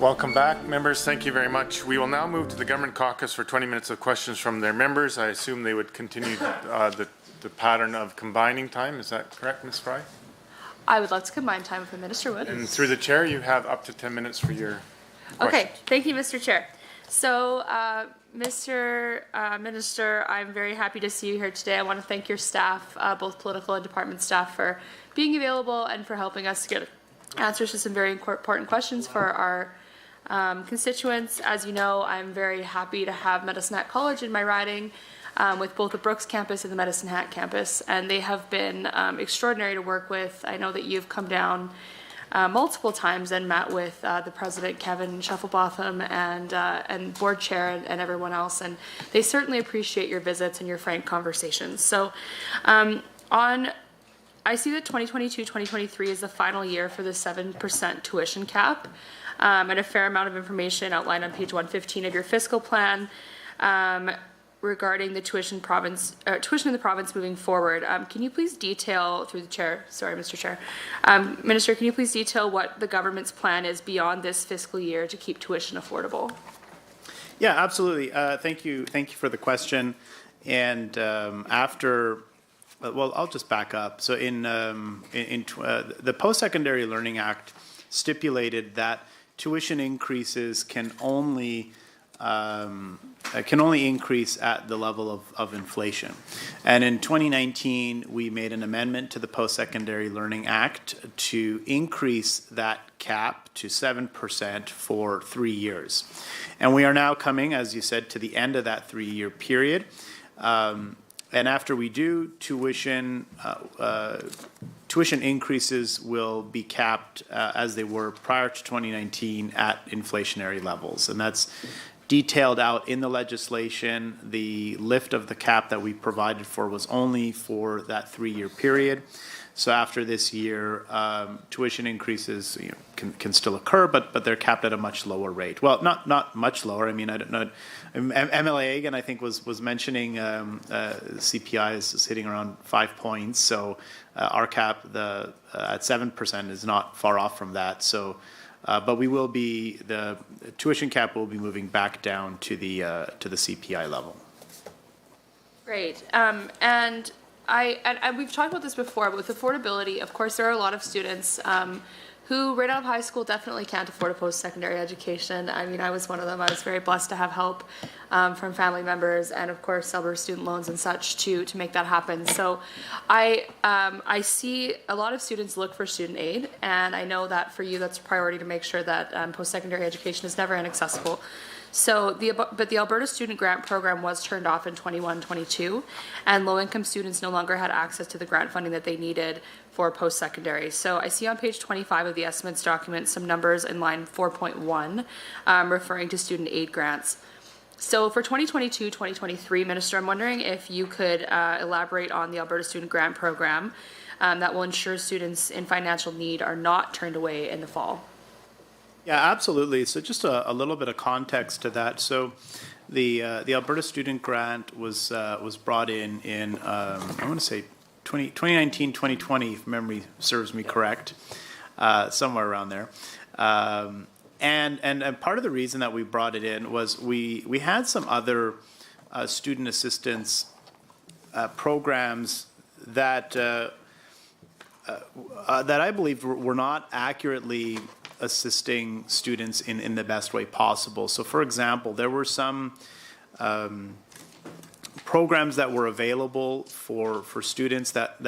Welcome back, members. Thank you very much. We will now move to the Government Caucus for 20 minutes of questions from their members. I assume they would continue the pattern of combining time. Is that correct, Ms. Fry? I would like to combine time if the minister would. And through the chair, you have up to 10 minutes for your question. Okay, thank you, Mr. Chair. So, Mr. Minister, I'm very happy to see you here today. I want to thank your staff, both political and department staff, for being available and for helping us get answers to some very important questions for our constituents. As you know, I'm very happy to have Medicine Hat College in my riding, with both the Brooks campus and the Medicine Hat campus, and they have been extraordinary to work with. I know that you've come down multiple times and met with the president, Kevin Shufflebotham, and board chair and everyone else, and they certainly appreciate your visits and your frank conversations. So I see that 2022-2023 is the final year for the 7% tuition cap, and a fair amount of information outlined on page 115 of your fiscal plan regarding the tuition in the province moving forward. Can you please detail, through the chair, sorry, Mr. Chair, Minister, can you please detail what the government's plan is beyond this fiscal year to keep tuition affordable? Yeah, absolutely. Thank you for the question. And well, I'll just back up. So the Post-Secondary Learning Act stipulated that tuition increases can only increase at the level of inflation. And in 2019, we made an amendment to the Post-Secondary Learning Act to increase that cap to 7% for 3 years. And we are now coming, as you said, to the end of that 3-year period. And after we do, tuition increases will be capped as they were prior to 2019 at inflationary levels. And that's detailed out in the legislation. The lift of the cap that we provided for was only for that 3-year period. So after this year, tuition increases can still occur, but they're capped at a much lower rate. Well, not much lower. I mean, I don't know. MLA again, I think was mentioning CPI is hitting around 5 points. So our cap at 7% is not far off from that. So, but the tuition cap will be moving back down to the CPI level. Great. And we've talked about this before, but with affordability, of course, there are a lot of students who right out of high school definitely can't afford a post-secondary education. I mean, I was one of them. I was very blessed to have help from family members and, of course, Alberta student loans and such to make that happen. So I see a lot of students look for student aid, and I know that for you that's a priority to make sure that post-secondary education is never inaccessible. So but the Alberta Student Grant Program was turned off in 21-22, and low-income students no longer had access to the grant funding that they needed for post-secondary. So I see on page 25 of the estimates document some numbers in line 4.1 referring to student aid grants. So for 2022-2023, Minister, I'm wondering if you could elaborate on the Alberta Student Grant Program that will ensure students in financial need are not turned away in the fall. Yeah, absolutely. So just a little bit of context to that. So the Alberta Student Grant was brought in I want to say 2019, 2020, if memory serves me correct, somewhere around there. And part of the reason that we brought it in was we had some other student assistance programs that I believe were not accurately assisting students in the best way possible. So, for example, there were some programs that were available for students that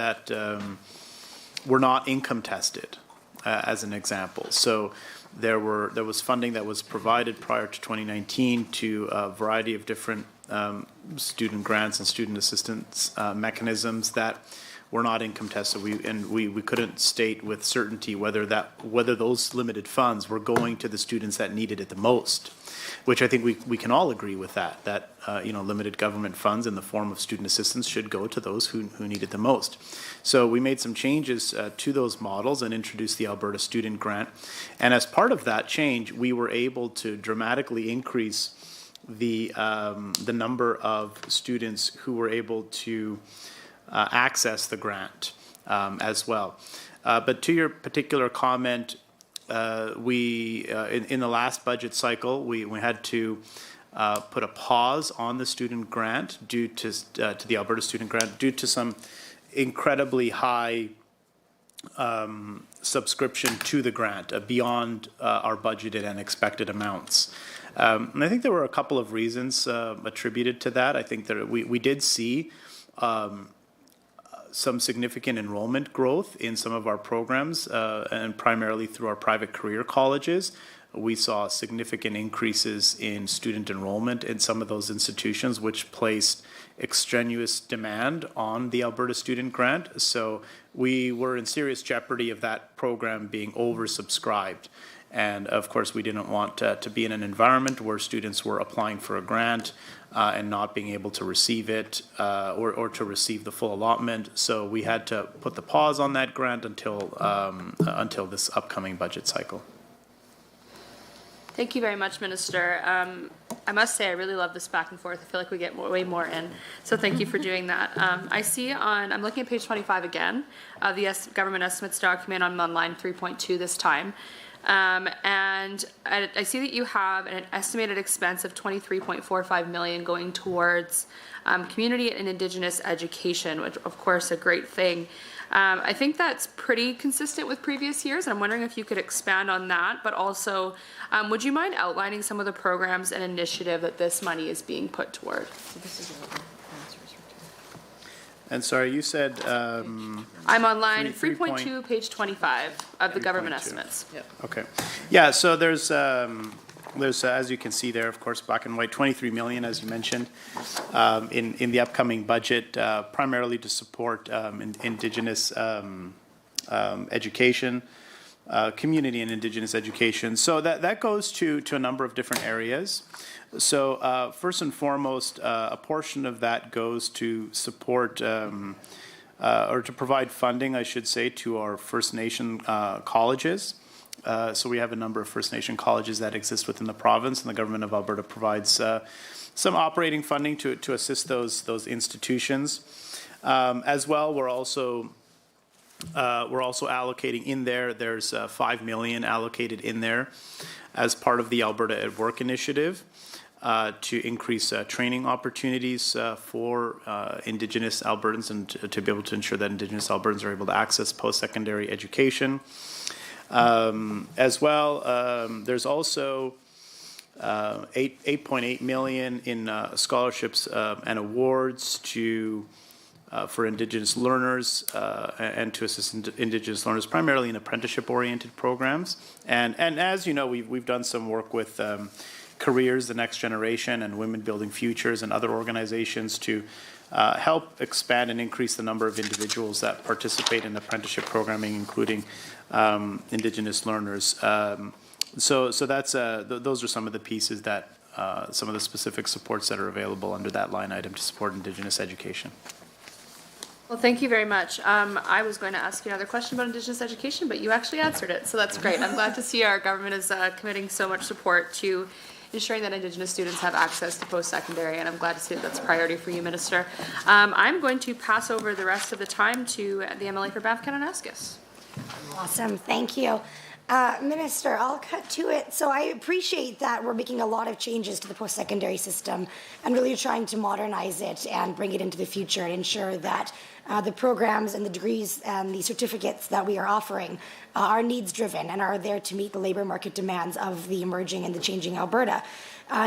were not income tested, as an example. So there was funding that was provided prior to 2019 to a variety of different student grants and student assistance mechanisms that were not income tested. We couldn't state with certainty whether those limited funds were going to the students that needed it the most, which I think we can all agree with that limited government funds in the form of student assistance should go to those who need it the most. So we made some changes to those models and introduced the Alberta Student Grant. And as part of that change, we were able to dramatically increase the number of students who were able to access the grant as well. But to your particular comment, in the last budget cycle, we had to put a pause on the student grant due to the Alberta student grant due to some incredibly high subscription to the grant beyond our budgeted and expected amounts. And I think there were a couple of reasons attributed to that. I think that we did see some significant enrollment growth in some of our programs, and primarily through our private career colleges. We saw significant increases in student enrollment in some of those institutions, which placed extraneous demand on the Alberta Student Grant. So we were in serious jeopardy of that program being oversubscribed. And of course, we didn't want to be in an environment where students were applying for a grant and not being able to receive it or to receive the full allotment. So we had to put the pause on that grant until this upcoming budget cycle. Thank you very much, Minister. I must say I really love this back and forth. I feel like we get way more in. So thank you for doing that. I see I'm looking at page 25 again, the government estimates document on line 3.2 this time. And I see that you have an estimated expense of $23.45 million going towards community and Indigenous education, which of course a great thing. I think that's pretty consistent with previous years. I'm wondering if you could expand on that, but also would you mind outlining some of the programs and initiative that this money is being put toward? And sorry, you said I'm on line 3.2, page 25 of the government estimates. Yep. okay. Yeah, so there's as you can see there, of course, black and white, 23 million, as you mentioned, in the upcoming budget, primarily to support Indigenous education, community and Indigenous education. So that goes to a number of different areas. So first and foremost, a portion of that goes to support or to provide funding, I should say, to our First Nation colleges. So we have a number of First Nation colleges that exist within the province, and the government of Alberta provides some operating funding to assist those institutions. As well, we're also allocating in there. There's $5 million allocated in there as part of the Alberta at Work initiative to increase training opportunities for Indigenous Albertans and to be able to ensure that Indigenous Albertans are able to access post-secondary education. As well, there's also $8.8 million in scholarships and awards for Indigenous learners and to assist Indigenous learners, primarily in apprenticeship-oriented programs. And as you know, we've done some work with Careers, the Next Generation, and Women Building Futures, and other organizations to help expand and increase the number of individuals that participate in apprenticeship programming, including Indigenous learners. So that's those are some of the pieces that some of the specific supports that are available under that line item to support Indigenous education. Well, thank you very much. I was going to ask you another question about Indigenous education, but you actually answered it, so that's great. I'm glad to see our government is committing so much support to ensuring that Indigenous students have access to post-secondary, and I'm glad to see that that's a priority for you, Minister. I'm going to pass over the rest of the time to the MLA for Banff Kananaskis. Awesome, thank you. Minister, I'll cut to it. So I appreciate that we're making a lot of changes to the post-secondary system and really trying to modernize it and bring it into the future and ensure that the programs and the degrees and the certificates that we are offering are needs-driven and are there to meet the labor market demands of the emerging and the changing Alberta.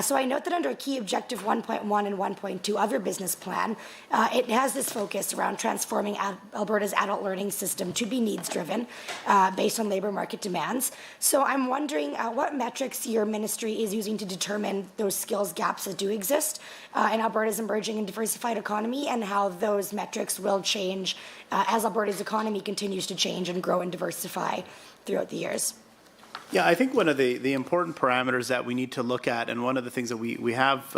So I note that under key objective 1.1 and 1.2 other business plan, it has this focus around transforming Alberta's adult learning system to be needs-driven based on labor market demands. So I'm wondering what metrics your ministry is using to determine those skills gaps that do exist in Alberta's emerging and diversified economy, and how those metrics will change as Alberta's economy continues to change and grow and diversify throughout the years. Yeah, I think one of the important parameters that we need to look at, and one of the things that we have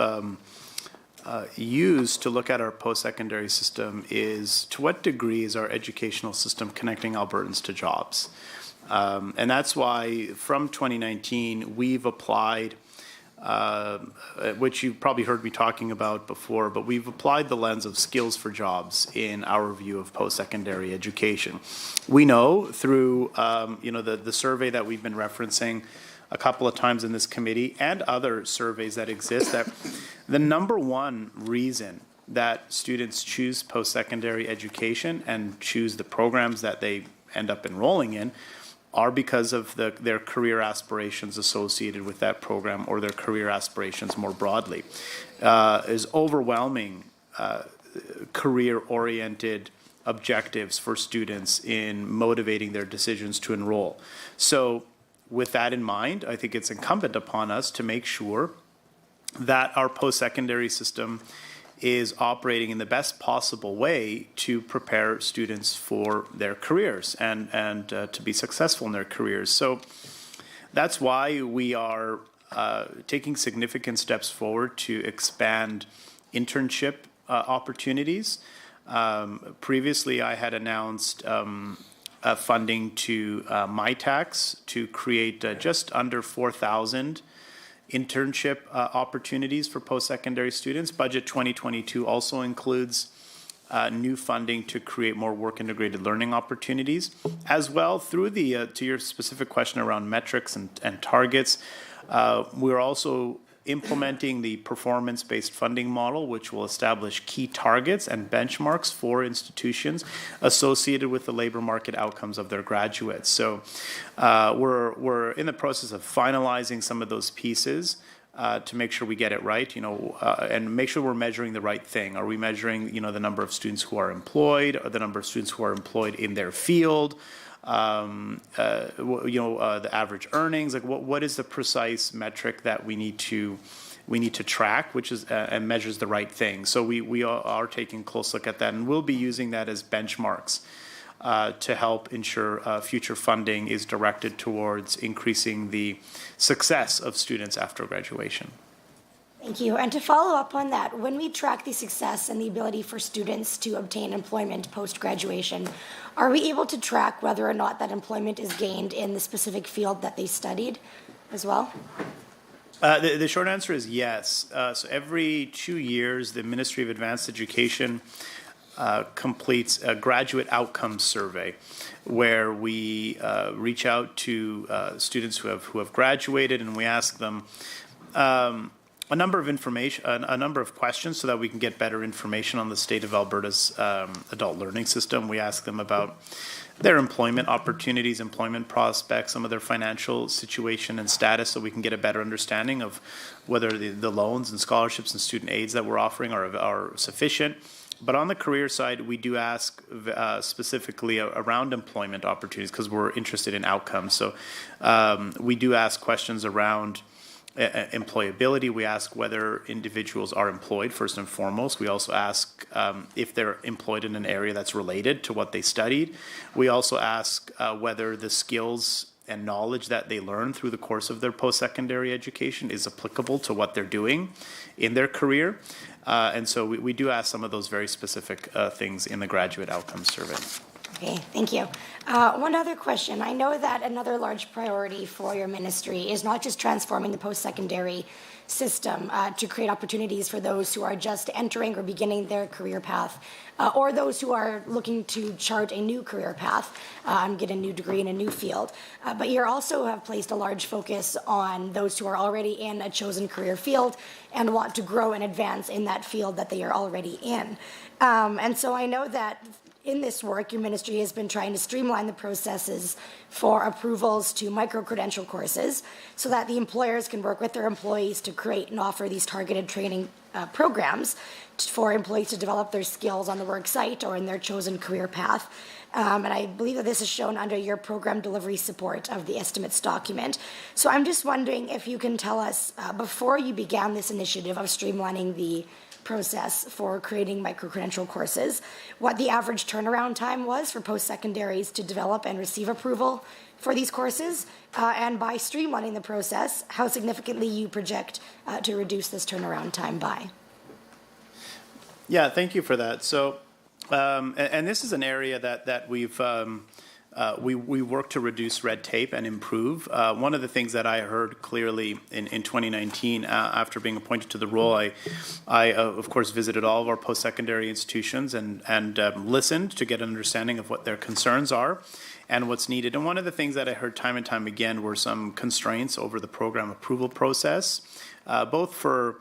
used to look at our post-secondary system, is to what degree is our educational system connecting Albertans to jobs. And that's why from 2019 we've applied which you've probably heard me talking about before, but we've applied the lens of skills for jobs in our review of post-secondary education. We know through, the survey that we've been referencing a couple of times in this committee and other surveys that exist, that the number one reason that students choose post-secondary education and choose the programs that they end up enrolling in are because of their career aspirations associated with that program or their career aspirations more broadly. Is overwhelming career-oriented objectives for students in motivating their decisions to enroll. So with that in mind, I think it's incumbent upon us to make sure that our post-secondary system is operating in the best possible way to prepare students for their careers and to be successful in their careers. So that's why we are taking significant steps forward to expand internship opportunities. Previously, I had announced funding to MyTax to create just under 4,000 internship opportunities for post-secondary students. Budget 2022 also includes new funding to create more work-integrated learning opportunities. As well, through the, to your specific question around metrics and targets, we're also implementing the performance-based funding model, which will establish key targets and benchmarks for institutions associated with the labor market outcomes of their graduates. So we're in the process of finalizing some of those pieces to make sure we get it right, and make sure we're measuring the right thing. Are we measuring, the number of students who are employed, or the number of students who are employed in their field? The average earnings, like what is the precise metric that we need to track, which is and measures the right thing. So we are taking a close look at that, and we'll be using that as benchmarks to help ensure future funding is directed towards increasing the success of students after graduation. Thank you. And to follow up on that, when we track the success and the ability for students to obtain employment post-graduation, are we able to track whether or not that employment is gained in the specific field that they studied as well? The short answer is yes. So every 2 years, the Ministry of Advanced Education completes a graduate outcomes survey where we reach out to students who have graduated, and we ask them a number of questions so that we can get better information on the state of Alberta's adult learning system. We ask them about their employment opportunities, employment prospects, some of their financial situation and status, so we can get a better understanding of whether the loans and scholarships and student aids that we're offering are sufficient. But on the career side, we do ask specifically around employment opportunities because we're interested in outcomes. So we do ask questions around employability. We ask whether individuals are employed first and foremost. We also ask if they're employed in an area that's related to what they studied. We also ask whether the skills and knowledge that they learn through the course of their post-secondary education is applicable to what they're doing in their career. And so we do ask some of those very specific things in the graduate outcomes survey. Okay, thank you. One other question. I know that another large priority for your ministry is not just transforming the post-secondary system to create opportunities for those who are just entering or beginning their career path, or those who are looking to chart a new career path and get a new degree in a new field. But you also have placed a large focus on those who are already in a chosen career field and want to grow and advance in that field that they are already in. And so I know that in this work, your ministry has been trying to streamline the processes for approvals to micro-credential courses so that the employers can work with their employees to create and offer these targeted training programs for employees to develop their skills on the work site or in their chosen career path. And I believe that this is shown under your program delivery support of the estimates document. So I'm just wondering if you can tell us, before you began this initiative of streamlining the process for creating micro-credential courses, what the average turnaround time was for post-secondaries to develop and receive approval for these courses, and by streamlining the process, how significantly you project to reduce this turnaround time by. Yeah, thank you for that. So, and this is an area that we've we work to reduce red tape and improve. One of the things that I heard clearly in 2019 after being appointed to the role, I of course visited all of our post-secondary institutions and listened to get an understanding of what their concerns are and what's needed. And one of the things that I heard time and time again were some constraints over the program approval process, both for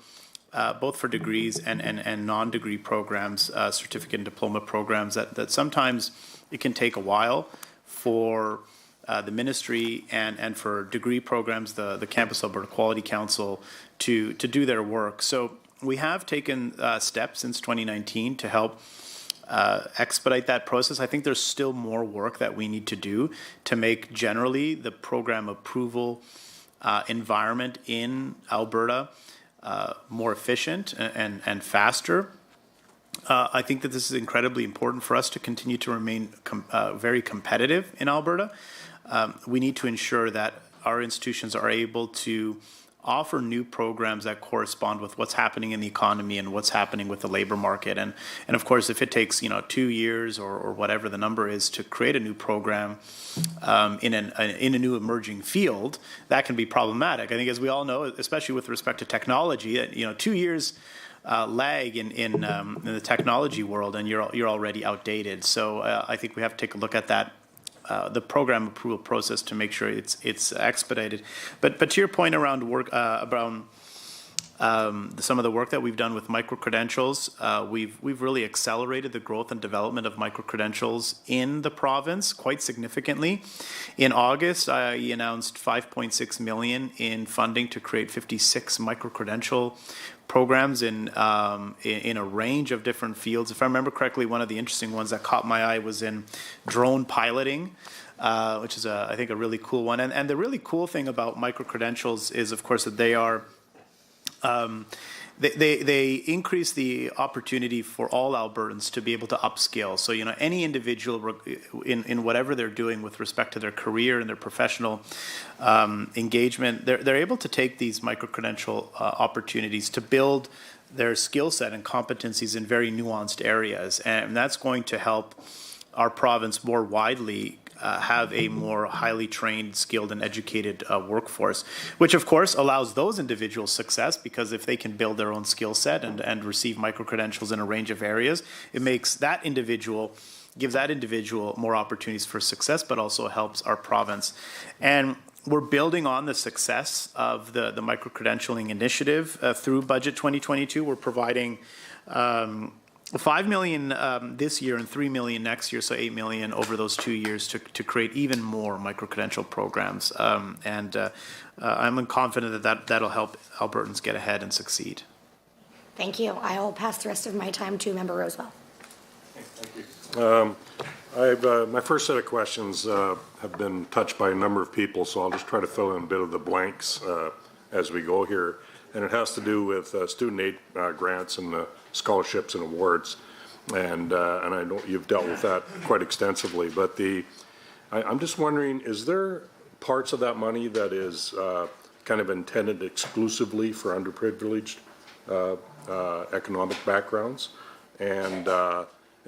degrees and non-degree programs, certificate and diploma programs, that sometimes it can take a while for the ministry and for degree programs, the Campus Alberta Quality Council to do their work. So we have taken steps since 2019 to help expedite that process. I think there's still more work that we need to do to make generally the program approval environment in Alberta more efficient and faster. I think that this is incredibly important for us to continue to remain very competitive in Alberta. We need to ensure that our institutions are able to offer new programs that correspond with what's happening in the economy and what's happening with the labor market. And of course, if it takes 2 years or whatever the number is to create a new program in a new emerging field, that can be problematic. I think, as we all know, especially with respect to technology, 2 years lag in the technology world, and you're already outdated. So I think we have to take a look at that. The program approval process to make sure it's expedited, but to your point around work around some of the work that we've done with micro-credentials, we've really accelerated the growth and development of micro-credentials in the province quite significantly. In August, I announced $5.6 million in funding to create 56 micro-credential programs in a range of different fields. If I remember correctly, one of the interesting ones that caught my eye was in drone piloting, which is I think a really cool one. And the really cool thing about micro-credentials is, of course, that they are they increase the opportunity for all Albertans to be able to upskill. So, any individual in whatever they're doing with respect to their career and their professional engagement, they're able to take these micro-credential opportunities to build their skill set and competencies in very nuanced areas. And that's going to help our province more widely have a more highly trained, skilled, and educated workforce, which of course allows those individuals success, because if they can build their own skill set and receive micro-credentials in a range of areas, it gives that individual more opportunities for success, but also helps our province. And we're building on the success of the micro-credentialing initiative through Budget 2022. We're providing $5 million this year and $3 million next year, so $8 million over those 2 years to create even more micro-credential programs. I'm confident that that'll help Albertans get ahead and succeed. Thank you. I will pass the rest of my time to Member Rosewell. Thank you. My first set of questions have been touched by a number of people, so I'll just try to fill in a bit of the blanks as we go here. And it has to do with student aid grants and scholarships and awards, and I know you've dealt with that quite extensively. But I'm just wondering, is there parts of that money that is kind of intended exclusively for underprivileged economic backgrounds, and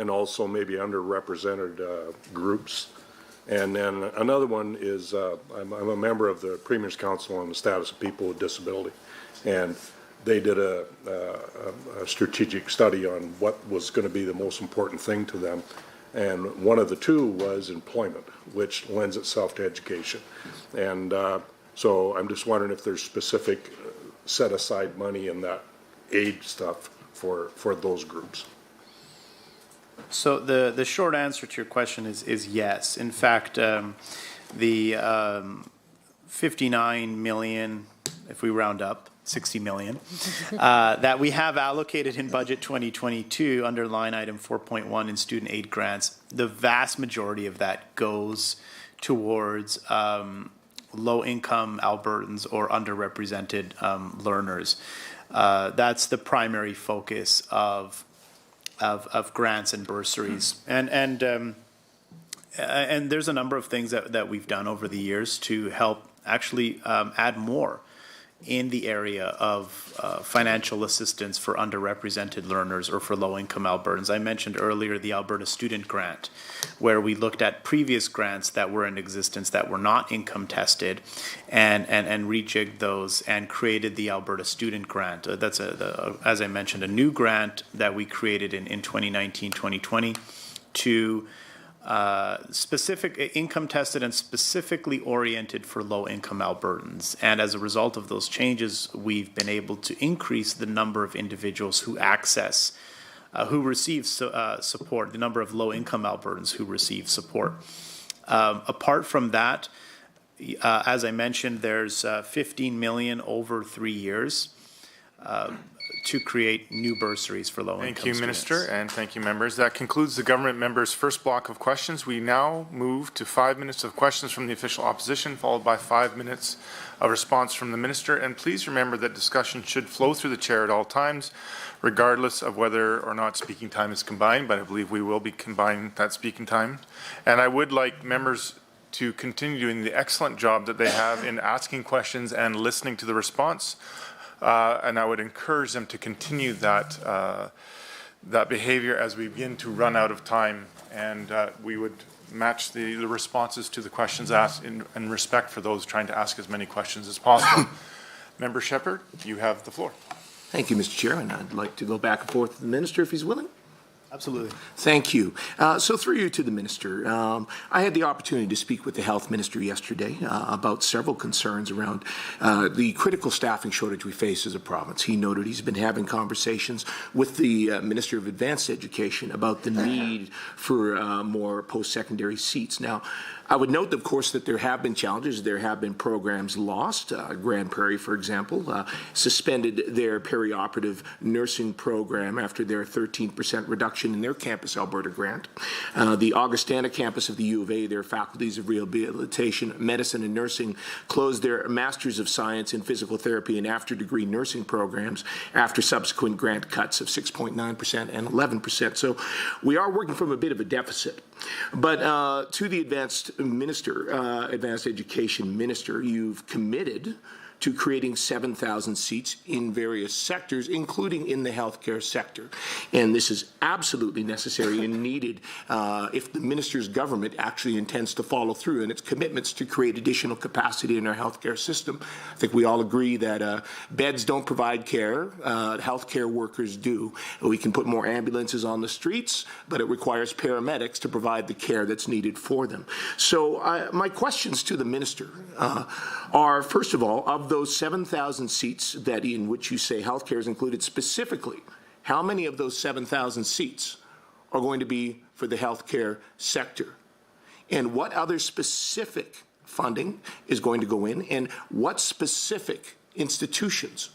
also maybe underrepresented groups? And then another one is I'm a member of the Premier's Council on the Status of People with Disability, and they did a strategic study on what was going to be the most important thing to them. And one of the two was employment, which lends itself to education. And so I'm just wondering if there's specific set-aside money in that aid stuff for those groups. So the short answer to your question is yes. In fact, the 59 million, if we round up, 60 million, that we have allocated in Budget 2022 under line item 4.1 in student aid grants, the vast majority of that goes towards low-income Albertans or underrepresented learners. That's the primary focus of grants and bursaries. And there's a number of things that we've done over the years to help actually add more in the area of financial assistance for underrepresented learners or for low-income Albertans. I mentioned earlier the Alberta Student Grant, where we looked at previous grants that were in existence that were not income tested and rejigged those and created the Alberta Student Grant. That's, as I mentioned, a new grant that we created in 2019-2020 to specific income tested and specifically oriented for low-income Albertans. And as a result of those changes, we've been able to increase the number of individuals who access, who receive support, the number of low-income Albertans who receive support. Apart from that, as I mentioned, there's 15 million over 3 years to create new bursaries for low-income Thank you, students. Minister, and thank you, members. That concludes the government members' first block of questions. We now move to 5 minutes of questions from the official opposition, followed by 5 minutes of response from the minister. And please remember that discussion should flow through the chair at all times, regardless of whether or not speaking time is combined, but I believe we will be combining that speaking time. And I would like members to continue doing the excellent job that they have in asking questions and listening to the response. And I would encourage them to continue that that behavior as we begin to run out of time, and we would match the responses to the questions asked in respect for those trying to ask as many questions as possible. Member Shepherd, you have the floor. Thank you, Mr. Chairman. I'd like to go back and forth with the minister if he's willing. Absolutely. Thank you. So through you to the minister, I had the opportunity to speak with the health minister yesterday about several concerns around the critical staffing shortage we face as a province. He noted he's been having conversations with the Minister of Advanced Education about the need for more post-secondary seats. Now, I would note, of course, that there have been challenges. There have been programs lost. Grand Prairie, for example, suspended their perioperative nursing program after their 13% reduction in their Campus Alberta grant. The Augustana campus of the U of A, their faculties of rehabilitation, medicine, and nursing closed their Masters of Science in Physical Therapy and after-degree nursing programs after subsequent grant cuts of 6.9% and 11%. So we are working from a bit of a deficit. But to the advanced education minister, you've committed to creating 7,000 seats in various sectors, including in the healthcare sector. And this is absolutely necessary and needed if the minister's government actually intends to follow through in its commitments to create additional capacity in our healthcare system. I think we all agree that beds don't provide care, healthcare workers do. We can put more ambulances on the streets, but it requires paramedics to provide the care that's needed for them. So my questions to the minister are, first of all, of those 7,000 seats that in which you say healthcare is included specifically, how many of those 7,000 seats are going to be for the healthcare sector? And what other specific funding is going to go in? And what specific institutions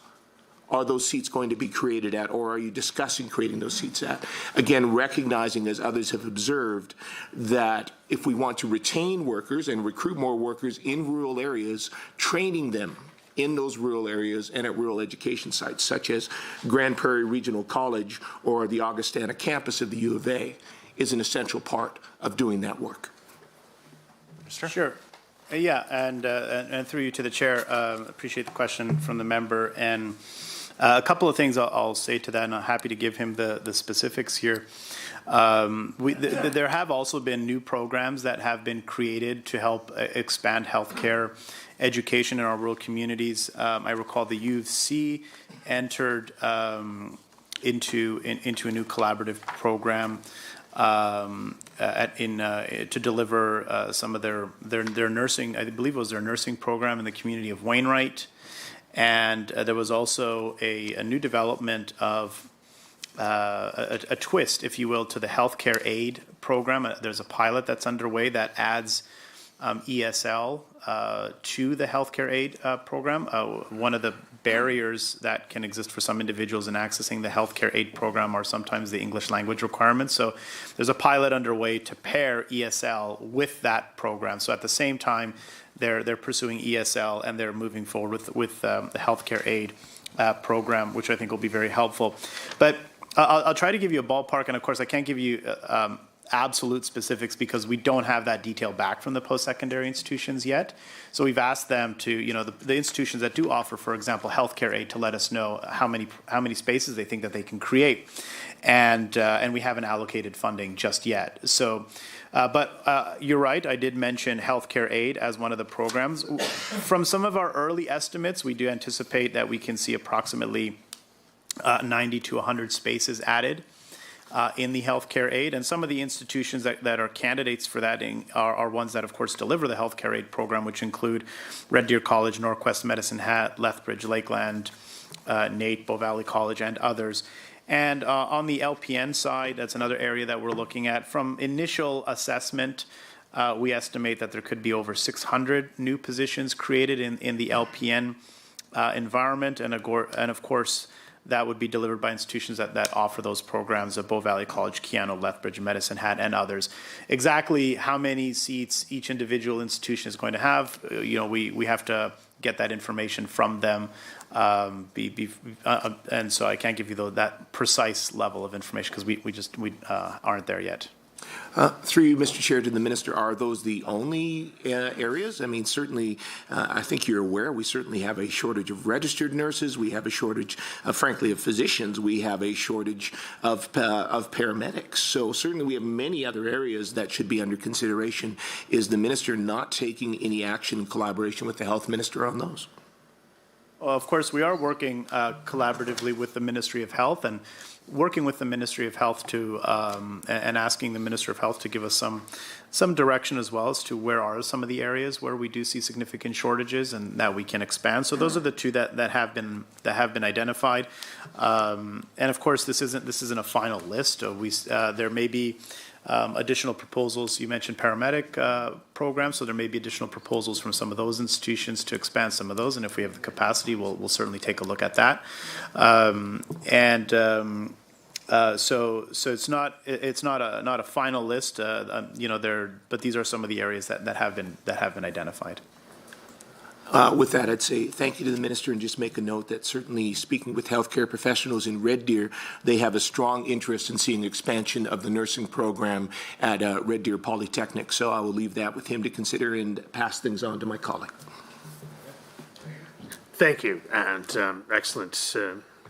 are those seats going to be created at, or are you discussing creating those seats at? Again, recognizing, as others have observed, that if we want to retain workers and recruit more workers in rural areas, training them in those rural areas and at rural education sites, such as Grand Prairie Regional College or the Augustana campus of the U of A, is an essential part of doing that work. Sure. Yeah, and through you to the chair, appreciate the question from the member. And a couple of things I'll say to that, and I'm happy to give him the specifics here. There have also been new programs that have been created to help expand healthcare education in our rural communities. I recall the U of C entered into a new collaborative program to deliver some of their nursing. I believe it was their nursing program in the community of Wainwright, and there was also a new development of a twist, if you will, to the healthcare aid program. There's a pilot that's underway that adds ESL to the healthcare aid program. One of the barriers that can exist for some individuals in accessing the healthcare aid program are sometimes the English language requirements. So there's a pilot underway to pair ESL with that program. So at the same time, they're pursuing ESL and they're moving forward with the healthcare aid program, which I think will be very helpful. But I'll try to give you a ballpark, and of course I can't give you absolute specifics because we don't have that detail back from the post-secondary institutions yet. So we've asked them to, the institutions that do offer, for example, healthcare aid, to let us know how many spaces they think that they can create, and we haven't allocated funding just yet. So, but you're right. I did mention healthcare aid as one of the programs. From some of our early estimates, we do anticipate that we can see approximately 90 to 100 spaces added in the healthcare aid, and some of the institutions that are candidates for that are ones that, of course, deliver the healthcare aid program, which include Red Deer College, Norquest Medicine Hat, Lethbridge, Lakeland, NAIT, Bow Valley College, and others. And on the LPN side, that's another area that we're looking at. From initial assessment, we estimate that there could be over 600 new positions created in the LPN environment, and of course, that would be delivered by institutions that offer those programs of Bow Valley College, Keano, Lethbridge, Medicine Hat, and others. Exactly how many seats each individual institution is going to have, we have to get that information from them, and so I can't give you that precise level of information because we aren't there yet. Through you, Mr. Chair, to the Minister, are those the only areas? I mean, certainly, I think you're aware, we certainly have a shortage of registered nurses. We have a shortage, frankly, of physicians. We have a shortage of paramedics. So certainly we have many other areas that should be under consideration. Is the Minister not taking any action in collaboration with the Health Minister on those? Well, of course, we are working collaboratively with the Ministry of Health and working with the Ministry of Health to and asking the Minister of Health to give us some direction as well as to where are some of the areas where we do see significant shortages and that we can expand. So those are the two that have been identified. And of course, this isn't a final list. There may be additional proposals. You mentioned paramedic programs, so there may be additional proposals from some of those institutions to expand some of those. And if we have the capacity, we'll certainly take a look at that. So it's not a final list, but these are some of the areas that have been identified. With that, I'd say thank you to the Minister and just make a note that certainly speaking with healthcare professionals in Red Deer, they have a strong interest in seeing expansion of the nursing program at Red Deer Polytechnic. So I will leave that with him to consider and pass things on to my colleague. Thank you, and excellent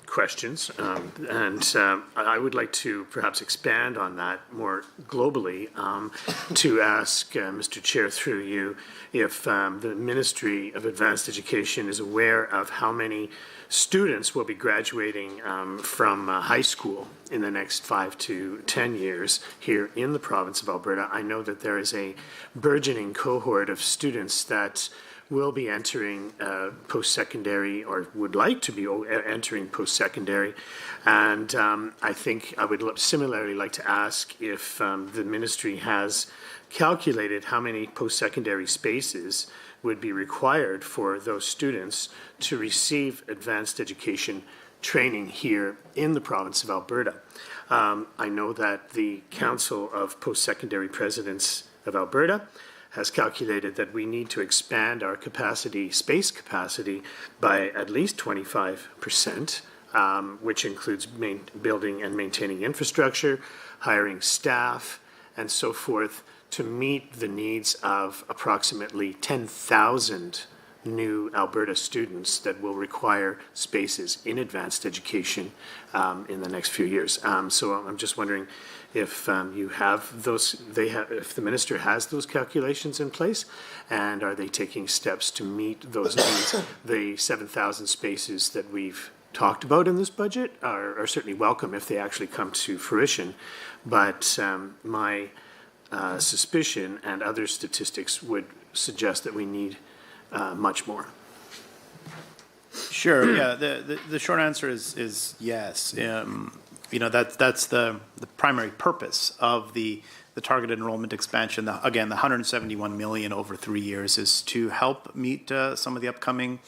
questions. I would like to perhaps expand on that more globally to ask Mr. Chair through you if the Ministry of Advanced Education is aware of how many students will be graduating from high school in the next 5 to 10 years here in the province of Alberta. I know that there is a burgeoning cohort of students that will be entering post-secondary or would like to be entering post-secondary. And I think I would similarly like to ask if the ministry has calculated how many post-secondary spaces would be required for those students to receive advanced education training here in the province of Alberta. I know that the Council of Post-Secondary Presidents of Alberta has calculated that we need to expand our space capacity by at least 25%, which includes building and maintaining infrastructure, hiring staff, and so forth to meet the needs of approximately 10,000 new Alberta students that will require spaces in advanced education in the next few years. So I'm just wondering if you have those, if the minister has those calculations in place, and are they taking steps to meet those needs? The 7,000 spaces that we've talked about in this budget are certainly welcome if they actually come to fruition, but my suspicion and other statistics would suggest that we need much more. Sure. Yeah. The short answer is yes. That's the primary purpose of the targeted enrollment expansion. Again, the $171 million over 3 years is to help meet some of the upcoming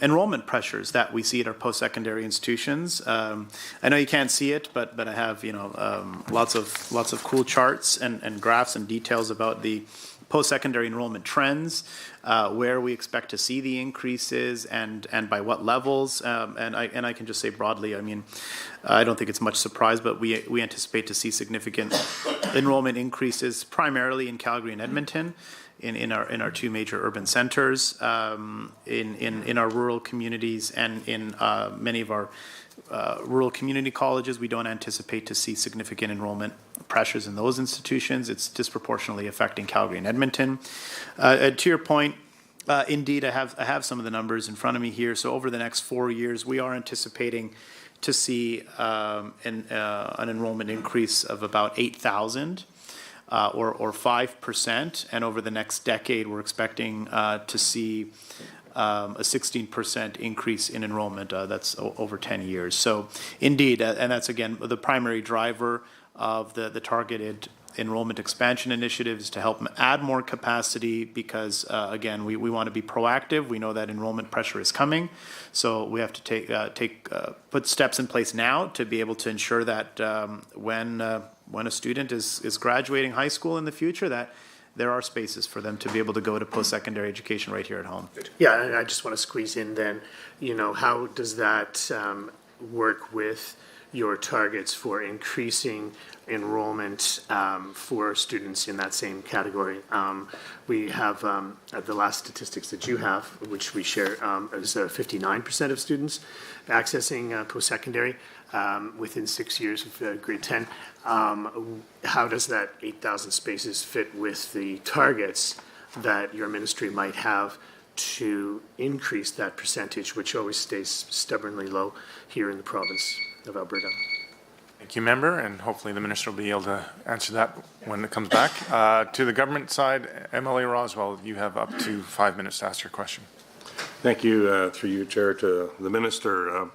enrollment pressures that we see at our post-secondary institutions. I know you can't see it, but I have lots of cool charts and graphs and details about the post-secondary enrollment trends, where we expect to see the increases and by what levels. And I can just say broadly, I mean, I don't think it's much surprise, but we anticipate to see significant enrollment increases primarily in Calgary and Edmonton, in our two major urban centers, in our rural communities, and in many of our rural community colleges. We don't anticipate to see significant enrollment pressures in those institutions. It's disproportionately affecting Calgary and Edmonton. To your point, indeed, I have some of the numbers in front of me here. So over the next 4 years, we are anticipating to see an enrollment increase of about 8,000. Or 5%, and over the next decade, we're expecting to see a 16% increase in enrollment. That's over 10 years. So, indeed, and that's again the primary driver of the targeted enrollment expansion initiatives to help add more capacity. Because again, we want to be proactive. We know that enrollment pressure is coming, so we have to put steps in place now to be able to ensure that when a student is graduating high school in the future, that there are spaces for them to be able to go to post-secondary education right here at home. Yeah, and I just want to squeeze in then, how does that work with your targets for increasing enrollment for students in that same category? We have the last statistics that you have, which we share, is 59% of students accessing post-secondary within 6 years of grade 10. How does that 8,000 spaces fit with the targets that your ministry might have to increase that percentage, which always stays stubbornly low here in the province of Alberta? Thank you, member, and hopefully the minister will be able to answer that when it comes back. To the government side, MLA Roswell, you have up to 5 minutes to ask your question. Thank you, through you, Chair, to the minister.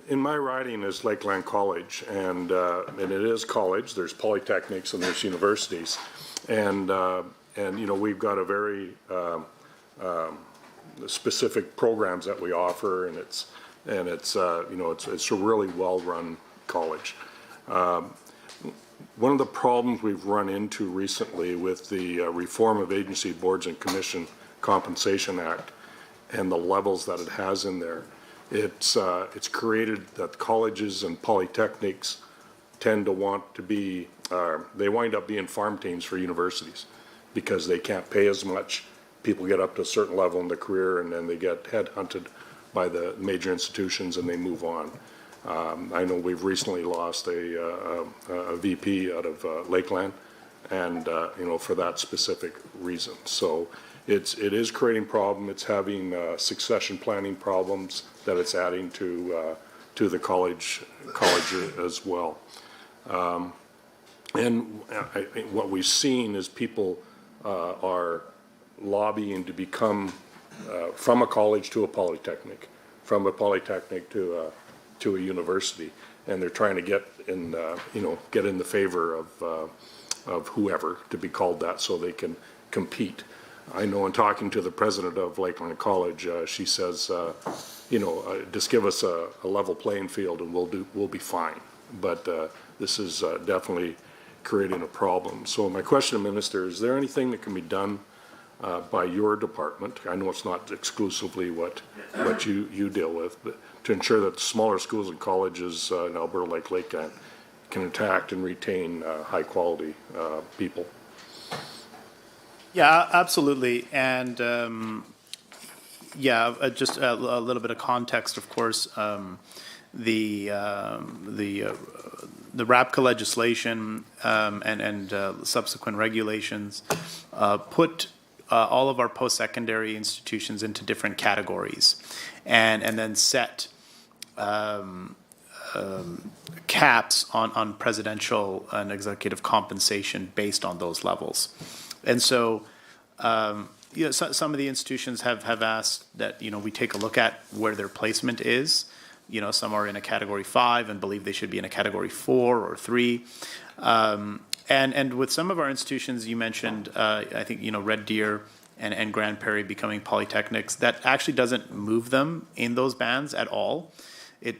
In my riding is Lakeland College, and it is college. There's polytechnics and there's universities, and we've got a very specific programs that we offer, and it's a really well-run college. One of the problems we've run into recently with the Reform of Agency Boards and Commission Compensation Act and the levels that it has in there, it's created that colleges and polytechnics tend to want to be, they wind up being farm teams for universities because they can't pay as much. People get up to a certain level in their career and then they get headhunted by the major institutions and they move on. I know we've recently lost a VP out of Lakeland, and for that specific reason. So it is creating problem. It's having succession planning problems that it's adding to the college as well. And what we've seen is people are lobbying to become from a college to a polytechnic, from a polytechnic to a university, and they're trying to get in the favor of whoever to be called that so they can compete. I know in talking to the president of Lakeland College, she says, just give us a level playing field and we'll be fine. But this is definitely creating a problem. So my question, Minister, is there anything that can be done by your department? I know it's not exclusively what you deal with, but to ensure that smaller schools and colleges in Alberta like Lakeland can attract and retain high quality people. Yeah, absolutely. And just a little bit of context, of course. The RAPCA legislation and subsequent regulations put all of our post-secondary institutions into different categories, and then set caps on presidential and executive compensation based on those levels. And so, some of the institutions have asked that we take a look at where their placement is. Some are in a category 5 and believe they should be in a category 4 or 3. And with some of our institutions, you mentioned, I think, Red Deer and Grand Prairie becoming polytechnics, that actually doesn't move them in those bands at all. It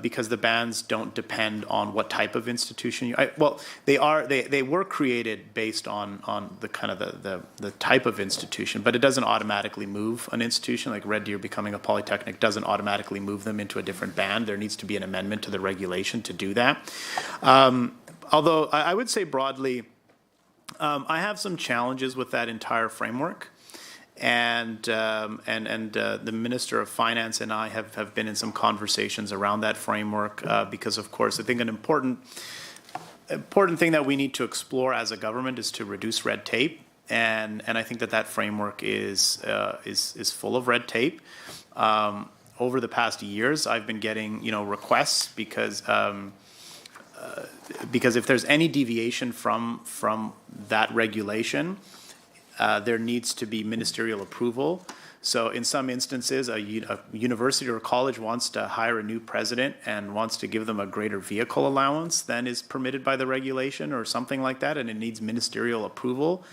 because the bands don't depend on what type of institution well, they were created based on the kind of the type of institution, but it doesn't automatically move an institution. Like Red Deer becoming a polytechnic doesn't automatically move them into a different band. There needs to be an amendment to the regulation to do that. Although I would say broadly, I have some challenges with that entire framework. And the Minister of Finance and I have been in some conversations around that framework because, of course, I think an important thing that we need to explore as a government is to reduce red tape, and I think that framework is full of red tape. Over the past years, I've been getting requests because if there's any deviation from that regulation, there needs to be ministerial approval. So in some instances, a university or a college wants to hire a new president and wants to give them a greater vehicle allowance than is permitted by the regulation or something like that, and it needs ministerial approval.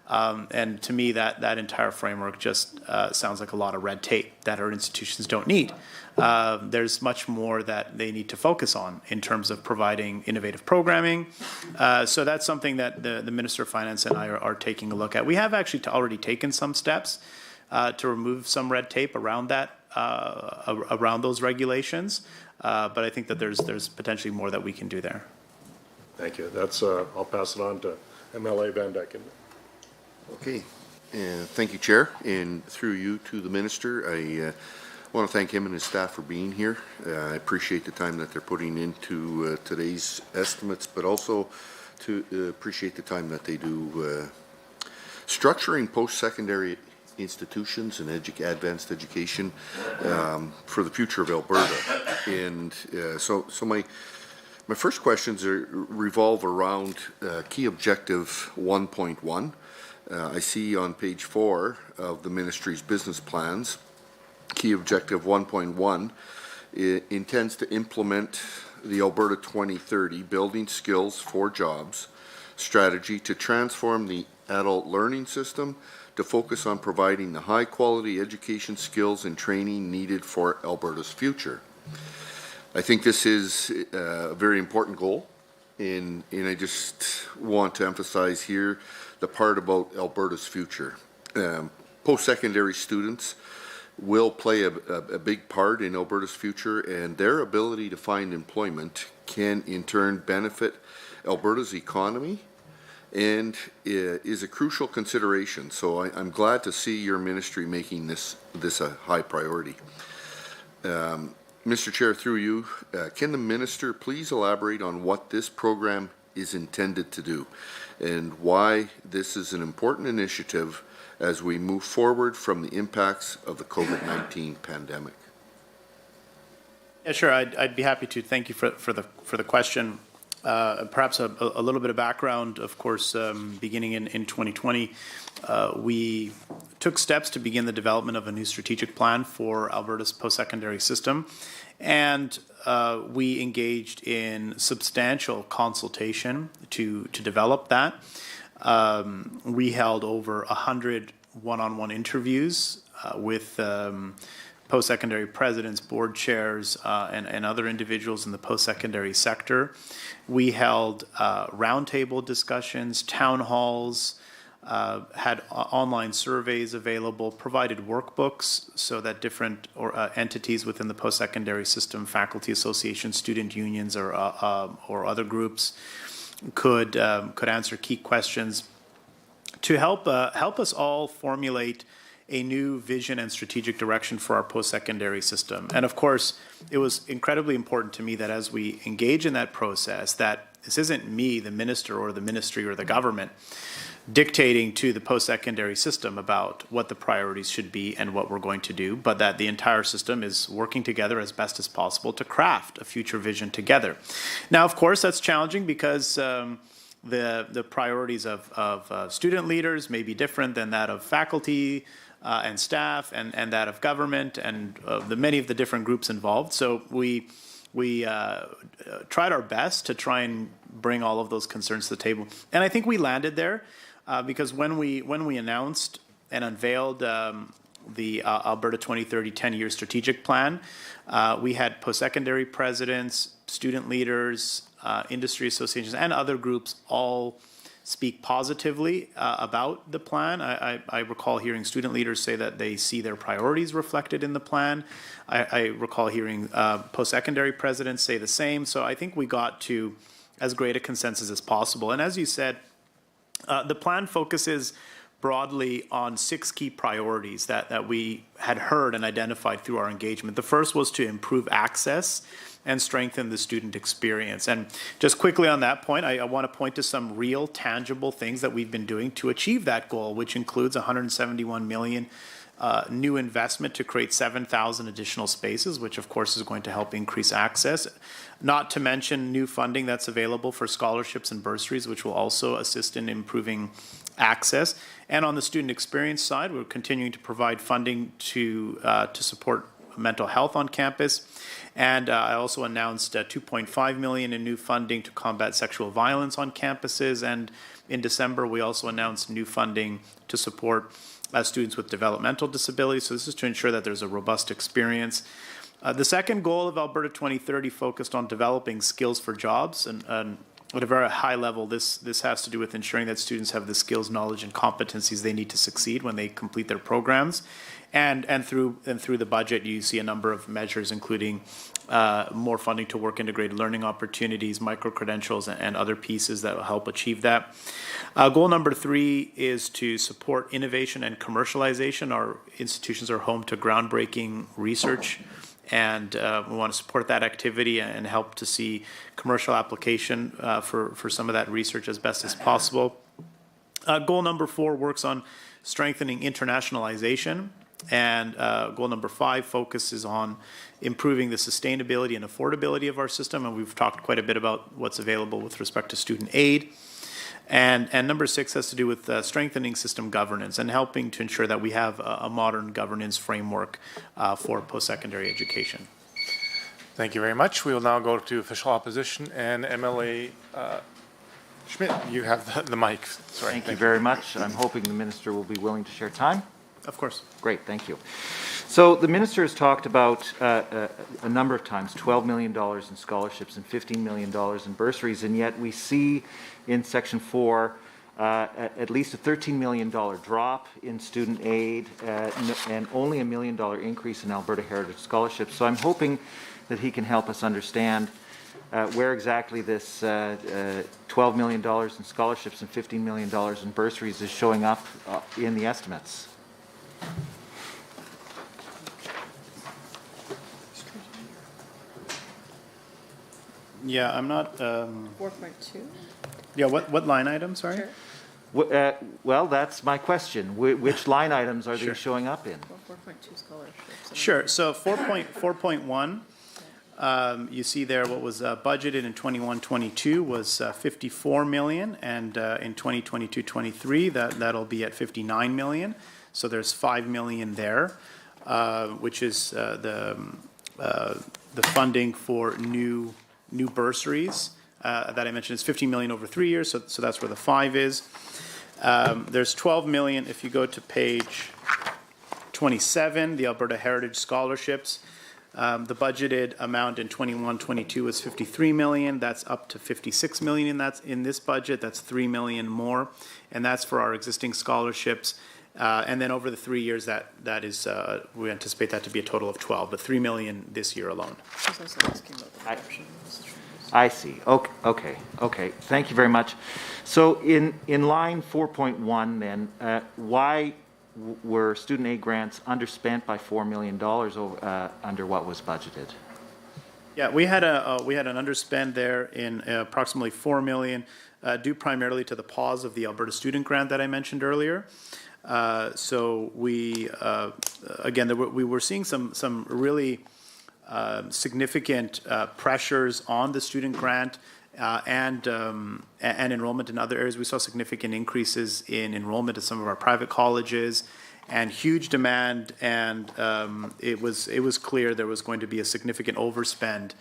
And to me, that entire framework just sounds like a lot of red tape that our institutions don't need. There's much more that they need to focus on in terms of providing innovative programming. So that's something that the Minister of Finance and I are taking a look at. We have actually already taken some steps to remove some red tape around that, around those regulations. But I think that there's potentially more that we can do there. Thank you. That's, I'll pass it on to MLA Van Dyken. Okay, thank you, Chair, and through you to the Minister. I want to thank him and his staff for being here. I appreciate the time that they're putting into today's estimates, but also to appreciate the time that they do structuring post-secondary institutions and advanced education for the future of Alberta. And so my first questions revolve around key objective 1.1. I see on page 4 of the ministry's business plans, key objective 1.1 intends to implement the Alberta 2030 Building Skills for Jobs strategy to transform the adult learning system to focus on providing the high-quality education skills and training needed for Alberta's future. I think this is a very important goal, and I just want to emphasize here the part about Alberta's future. Post-secondary students will play a big part in Alberta's future, and their ability to find employment can in turn benefit Alberta's economy and is a crucial consideration. So I'm glad to see your ministry making this a high priority. Mr. Chair, through you, can the Minister please elaborate on what this program is intended to do and why this is an important initiative as we move forward from the impacts of the COVID-19 pandemic? Yeah, sure. I'd be happy to. Thank you for the question. Perhaps a little bit of background. Of course, beginning in 2020, we took steps to begin the development of a new strategic plan for Alberta's post-secondary system, and we engaged in substantial consultation to develop that. We held over 100 one-on-one interviews with post-secondary presidents, board chairs, and other individuals in the post-secondary sector. We held roundtable discussions, town halls, had online surveys available, provided workbooks so that different entities within the post-secondary system, faculty associations, student unions, or other groups could answer key questions to help us all formulate a new vision and strategic direction for our post-secondary system. And of course, it was incredibly important to me that as we engage in that process, that this isn't me, the minister or the ministry or the government, dictating to the post-secondary system about what the priorities should be and what we're going to do, but that the entire system is working together as best as possible to craft a future vision together. Now, of course, that's challenging because the priorities of student leaders may be different than that of faculty and staff and that of government and many of the different groups involved. So we tried our best to try and bring all of those concerns to the table. And I think we landed there because when we announced and unveiled the Alberta 2030 10-year strategic plan. We had post-secondary presidents, student leaders, industry associations, and other groups all speak positively about the plan. I recall hearing student leaders say that they see their priorities reflected in the plan. I recall hearing post-secondary presidents say the same. So I think we got to as great a consensus as possible. And as you said, the plan focuses broadly on 6 key priorities that we had heard and identified through our engagement. The first was to improve access and strengthen the student experience. And just quickly on that point, I want to point to some real tangible things that we've been doing to achieve that goal, which includes $171 million new investment to create 7,000 additional spaces, which of course is going to help increase access. Not to mention new funding that's available for scholarships and bursaries, which will also assist in improving access. And on the student experience side, we're continuing to provide funding to support mental health on campus. And I also announced $2.5 million in new funding to combat sexual violence on campuses. And in December, we also announced new funding to support students with developmental disabilities. So this is to ensure that there's a robust experience. The second goal of Alberta 2030 focused on developing skills for jobs. And at a very high level, this has to do with ensuring that students have the skills, knowledge, and competencies they need to succeed when they complete their programs. And through the budget, you see a number of measures, including more funding to work integrated learning opportunities, micro-credentials, and other pieces that will help achieve that. Goal number 3 is to support innovation and commercialization. Our institutions are home to groundbreaking research, and we want to support that activity and help to see commercial application for some of that research as best as possible. Goal number 4 works on strengthening internationalization. And goal number 5 focuses on improving the sustainability and affordability of our system. And we've talked quite a bit about what's available with respect to student aid. And number 6 has to do with strengthening system governance and helping to ensure that we have a modern governance framework for post-secondary education. Thank you very much. We will now go to official opposition, and MLA Schmidt, you have the mic. Sorry. Thank you very much. I'm hoping the minister will be willing to share time. Of course. Great, thank you. So the minister has talked about a number of times $12 million in scholarships and $15 million in bursaries, and yet we see in Section 4 at least a $13 million drop in student aid and only $1 million increase in Alberta Heritage Scholarships. So I'm hoping that he can help us understand where exactly this $12 million in scholarships and $15 million in bursaries is showing up in the estimates. Yeah, I'm not. 4.2? Yeah, what line item, sorry? Sure. Well, that's my question. Which line items are they showing up in? Well, 4.2 scholarships. Sure. So 4.1, you see there what was budgeted in 21-22 was 54 million, and in 2022-23 that'll be at 59 million. So there's 5 million there, which is the funding for new bursaries that I mentioned. Is 15 million over 3 years, so that's where the 5 is. There's 12 million if you go to page 27, the Alberta Heritage Scholarships. The budgeted amount in 21-22 was 53 million. That's up to 56 million in this budget. That's 3 million more, and that's for our existing scholarships. And then over the 3 years, that is we anticipate that to be a total of 12, but 3 million this year alone. I see. Okay. Thank you very much. So in line 4.1, then, why were student aid grants underspent by $4 million under what was budgeted? Yeah, we had an underspend there in approximately $4 million, due primarily to the pause of the Alberta student grant that I mentioned earlier. So we we were seeing some really significant pressures on the student grant and enrollment in other areas. We saw significant increases in enrollment at some of our private colleges and huge demand, and it was clear there was going to be a significant overspend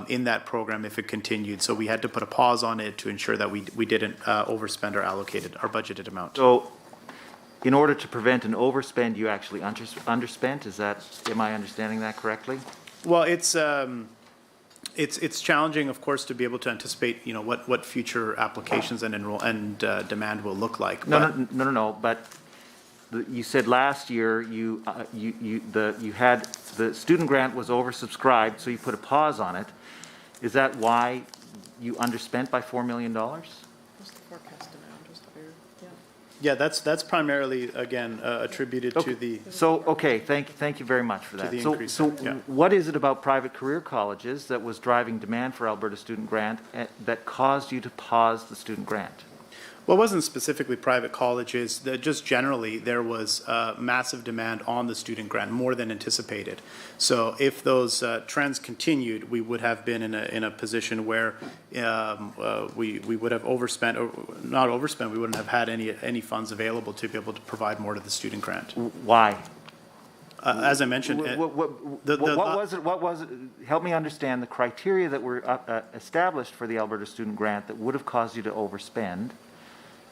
in that program if it continued. So we had to put a pause on it to ensure that we didn't overspend our budgeted amount. So in order to prevent an overspend, you actually underspent. Am I understanding that correctly? Well, it's challenging, of course, to be able to anticipate, what future applications and demand will look like. No. But you said last year you had the student grant was oversubscribed, so you put a pause on it. Is that why you underspent by $4 million? Yeah, that's primarily, again, attributed to the. So, okay, thank you very much for that. the So, increase, so yeah. what is it about private career colleges that was driving demand for Alberta Student Grant that caused you to pause the student grant? Well, it wasn't specifically private colleges. Just generally, there was massive demand on the student grant, more than anticipated. So if those trends continued, we would have been in a position where we would have overspent, or not overspent, we wouldn't have had any funds available to be able to provide more to the student grant. Why? As I mentioned, What was it? Help me understand the criteria that were established for the Alberta Student Grant that would have caused you to overspend.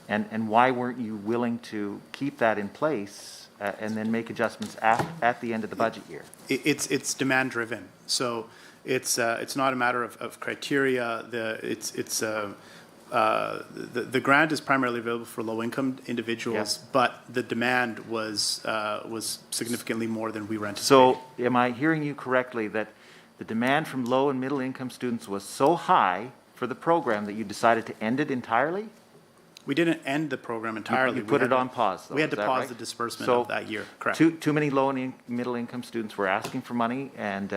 And why weren't you willing to keep that in place and then make adjustments at the end of the budget year? It's demand driven, so it's not a matter of criteria. The grant is primarily available for low income individuals, but the demand was significantly more than we were anticipating. So am I hearing you correctly that the demand from low and middle income students was so high for the program that you decided to end it entirely? We didn't end the program entirely. You put it on pause, though. We had to is that pause right? the disbursement So of that year, correct. Too many low and middle income students were asking for money, and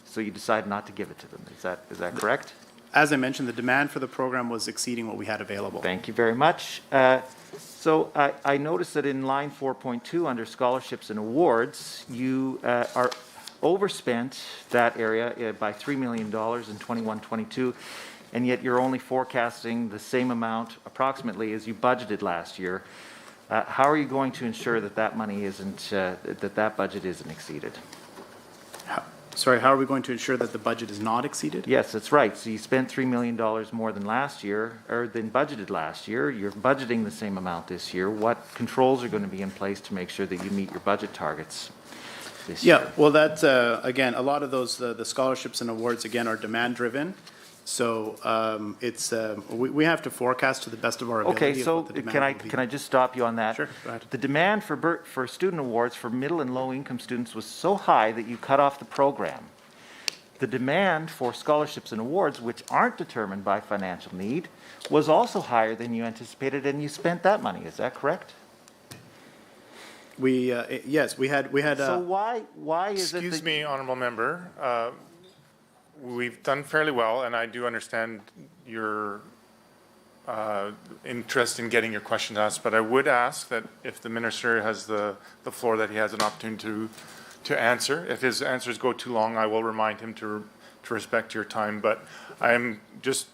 so you decided not to give it to them. Is that correct? As I mentioned, the demand for the program was exceeding what we had available. Thank you very much. So I noticed that in line 4.2 under scholarships and awards, you are overspent that area by $3 million in 21-22. And yet you're only forecasting the same amount approximately as you budgeted last year. How are you going to ensure that that money isn't, that budget isn't exceeded? Sorry, how are we going to ensure that the budget is not exceeded? Yes, that's right. So you spent $3 million more than last year, or than budgeted last year. You're budgeting the same amount this year. What controls are going to be in place to make sure that you meet your budget targets this year? Yeah, well, that's, again, a lot of those, the scholarships and awards, again, are demand driven. So we have to forecast to the best of our ability. Okay, so can I just stop you on that? Sure, go ahead. The demand for student awards for middle and low income students was so high that you cut off the program. The demand for scholarships and awards, which aren't determined by financial need, was also higher than you anticipated, and you spent that money. Is that correct? Yes, we had. So why is it? Excuse me, honourable member. We've done fairly well, and I do understand your interest in getting your questions asked, but I would ask that if the minister has the floor, that he has an opportunity to answer. If his answers go too long, I will remind him to respect your time, but I'm just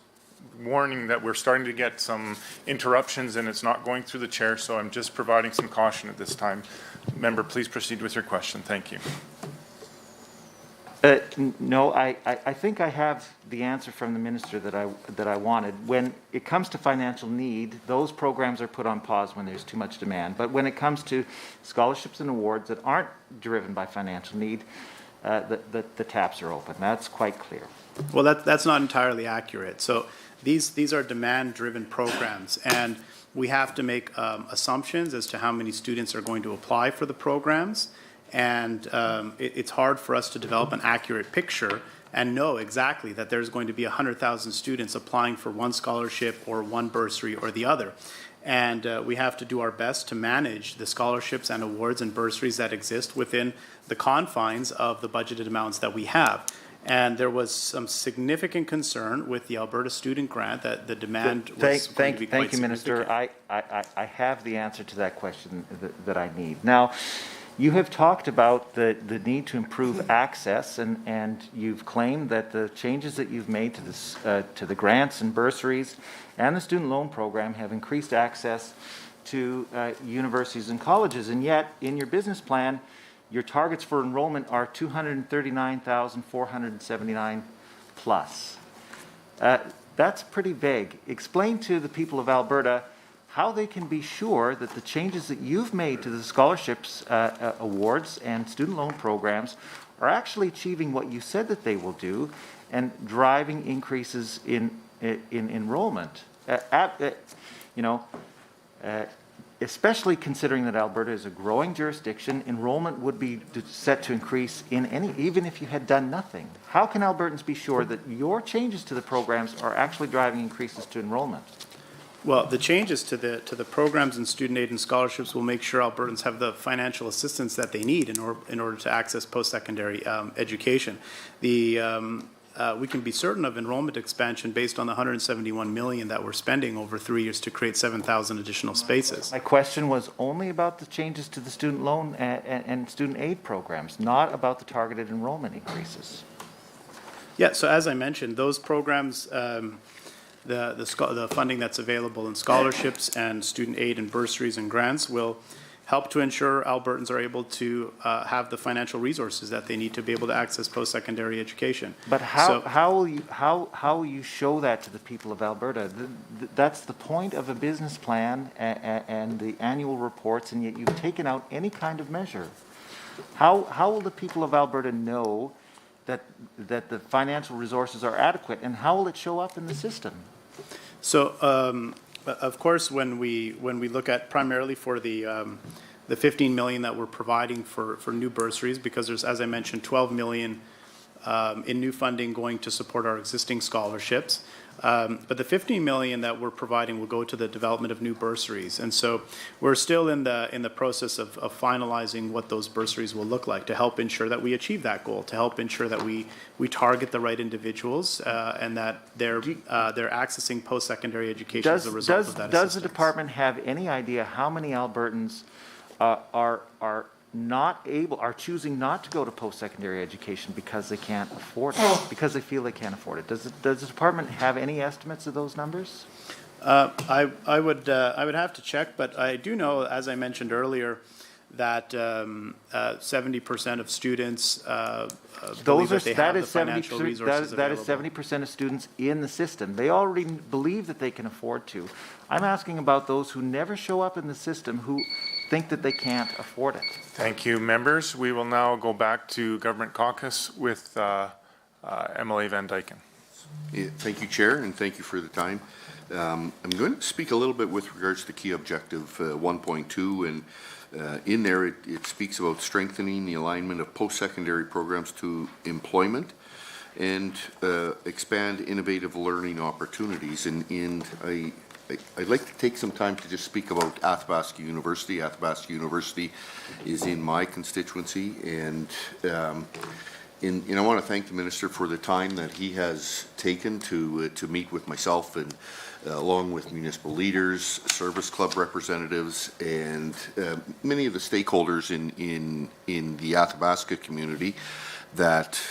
warning that we're starting to get some interruptions and it's not going through the chair, so I'm just providing some caution at this time. Member, please proceed with your question. Thank you. No, I think I have the answer from the minister that I wanted. When it comes to financial need, those programs are put on pause when there's too much demand. But when it comes to scholarships and awards that aren't driven by financial need, the taps are open. That's quite clear. Well, that's not entirely accurate. So these are demand-driven programs, and we have to make assumptions as to how many students are going to apply for the programs. And it's hard for us to develop an accurate picture and know exactly that there's going to be 100,000 students applying for one scholarship or one bursary or the other. And we have to do our best to manage the scholarships and awards and bursaries that exist within the confines of the budgeted amounts that we have. And there was some significant concern with the Alberta Student Grant that the demand was going to be quite Thank you, Minister. I have the answer to that question that I need. Now, you have talked about the need to improve access, and you've claimed that the changes that you've made to this to the grants and bursaries and the student loan program have increased access to universities and colleges. And yet, in your business plan, your targets for enrollment are 239,479 plus. That's pretty vague. Explain to the people of Alberta how they can be sure that the changes that you've made to the scholarships awards and student loan programs are actually achieving what you said that they will do and driving increases in enrollment. Especially considering that Alberta is a growing jurisdiction, enrollment would be set to increase even if you had done nothing. How can Albertans be sure that your changes to the programs are actually driving increases to enrollment? Well, the changes to the programs and student aid and scholarships will make sure Albertans have the financial assistance that they need in order to access post-secondary education. We can be certain of enrollment expansion based on the $171 million that we're spending over 3 years to create 7,000 additional spaces. My question was only about the changes to the student loan and student aid programs, not about the targeted enrollment increases. Yeah, so as I mentioned, those programs, the funding that's available in scholarships and student aid and bursaries and grants will help to ensure Albertans are able to have the financial resources that they need to be able to access post-secondary education. But how will you show that to the people of Alberta? That's the point of a business plan and the annual reports, and yet you've taken out any kind of measure. How will the people of Alberta know that the financial resources are adequate, and how will it show up in the system? So, of course, when we look at primarily for the $15 million that we're providing for new bursaries, because there's, as I mentioned, $12 million in new funding going to support our existing scholarships. But the $15 million that we're providing will go to the development of new bursaries. And so we're still in the process of finalizing what those bursaries will look like to help ensure that we achieve that goal, to help ensure that we target the right individuals and that they're accessing post-secondary education as a result of that assistance. Does the department have any idea how many Albertans are choosing not to go to post-secondary education because they can't afford it, because they feel they can't afford it? Does the department have any estimates of those numbers? I would have to check, but I do know, as I mentioned earlier, that 70% of students believe that they have the financial resources available. That is 70% of students in the system. They already believe that they can afford to. I'm asking about those who never show up in the system who think that they can't afford it. Thank you, members. We will now go back to Government Caucus with MLA Van Dyken. Yeah, thank you, Chair, and thank you for the time. I'm going to speak a little bit with regards to key objective 1.2, and in there it speaks about strengthening the alignment of post-secondary programs to employment and expand innovative learning opportunities. And I'd like to take some time to just speak about Athabasca University. Athabasca University is in my constituency, and I want to thank the Minister for the time that he has taken to meet with myself and along with municipal leaders, service club representatives, and many of the stakeholders in the Athabasca community that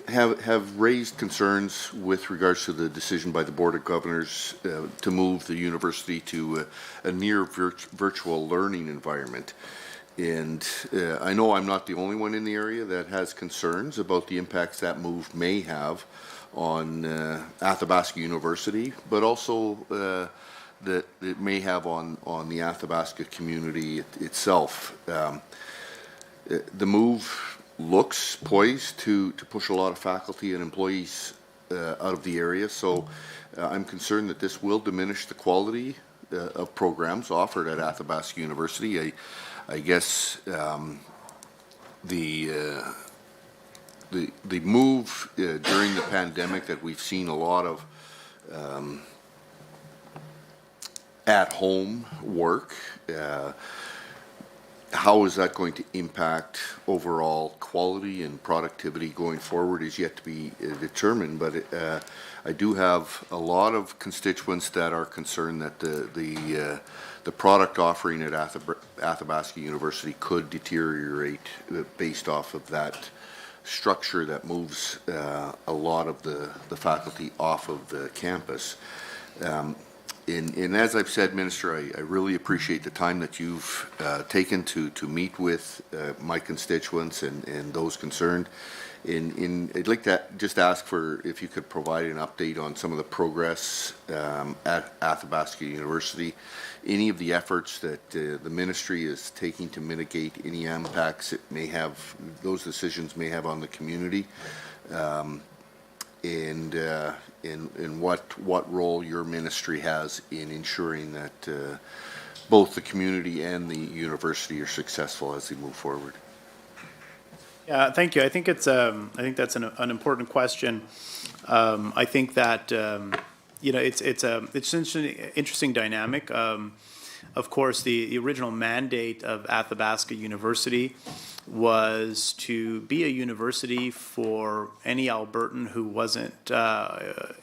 have raised concerns with regards to the decision by the Board of Governors to move the university to a near virtual learning environment. And I know I'm not the only one in the area that has concerns about the impacts that move may have on Athabasca University, but also that it may have on the Athabasca community itself. The move looks poised to push a lot of faculty and employees out of the area, so I'm concerned that this will diminish the quality of programs offered at Athabasca University. I guess the move during the pandemic that we've seen a lot of at-home work, how is that going to impact overall quality and productivity going forward is yet to be determined, but I do have a lot of constituents that are concerned that the product offering at Athabasca University could deteriorate based off of that structure that moves a lot of the faculty off of the campus. And as I've said, Minister, I really appreciate the time that you've taken to meet with my constituents and those concerned. I'd like to just ask for if you could provide an update on some of the progress at Athabasca University, any of the efforts that the ministry is taking to mitigate any impacts it may have, those decisions may have on the community, and what role your ministry has in ensuring that both the community and the university are successful as they move forward. Yeah, thank you. I think that's an important question. I think that it's an interesting dynamic. Of course, the original mandate of Athabasca University was to be a university for any Albertan who wasn't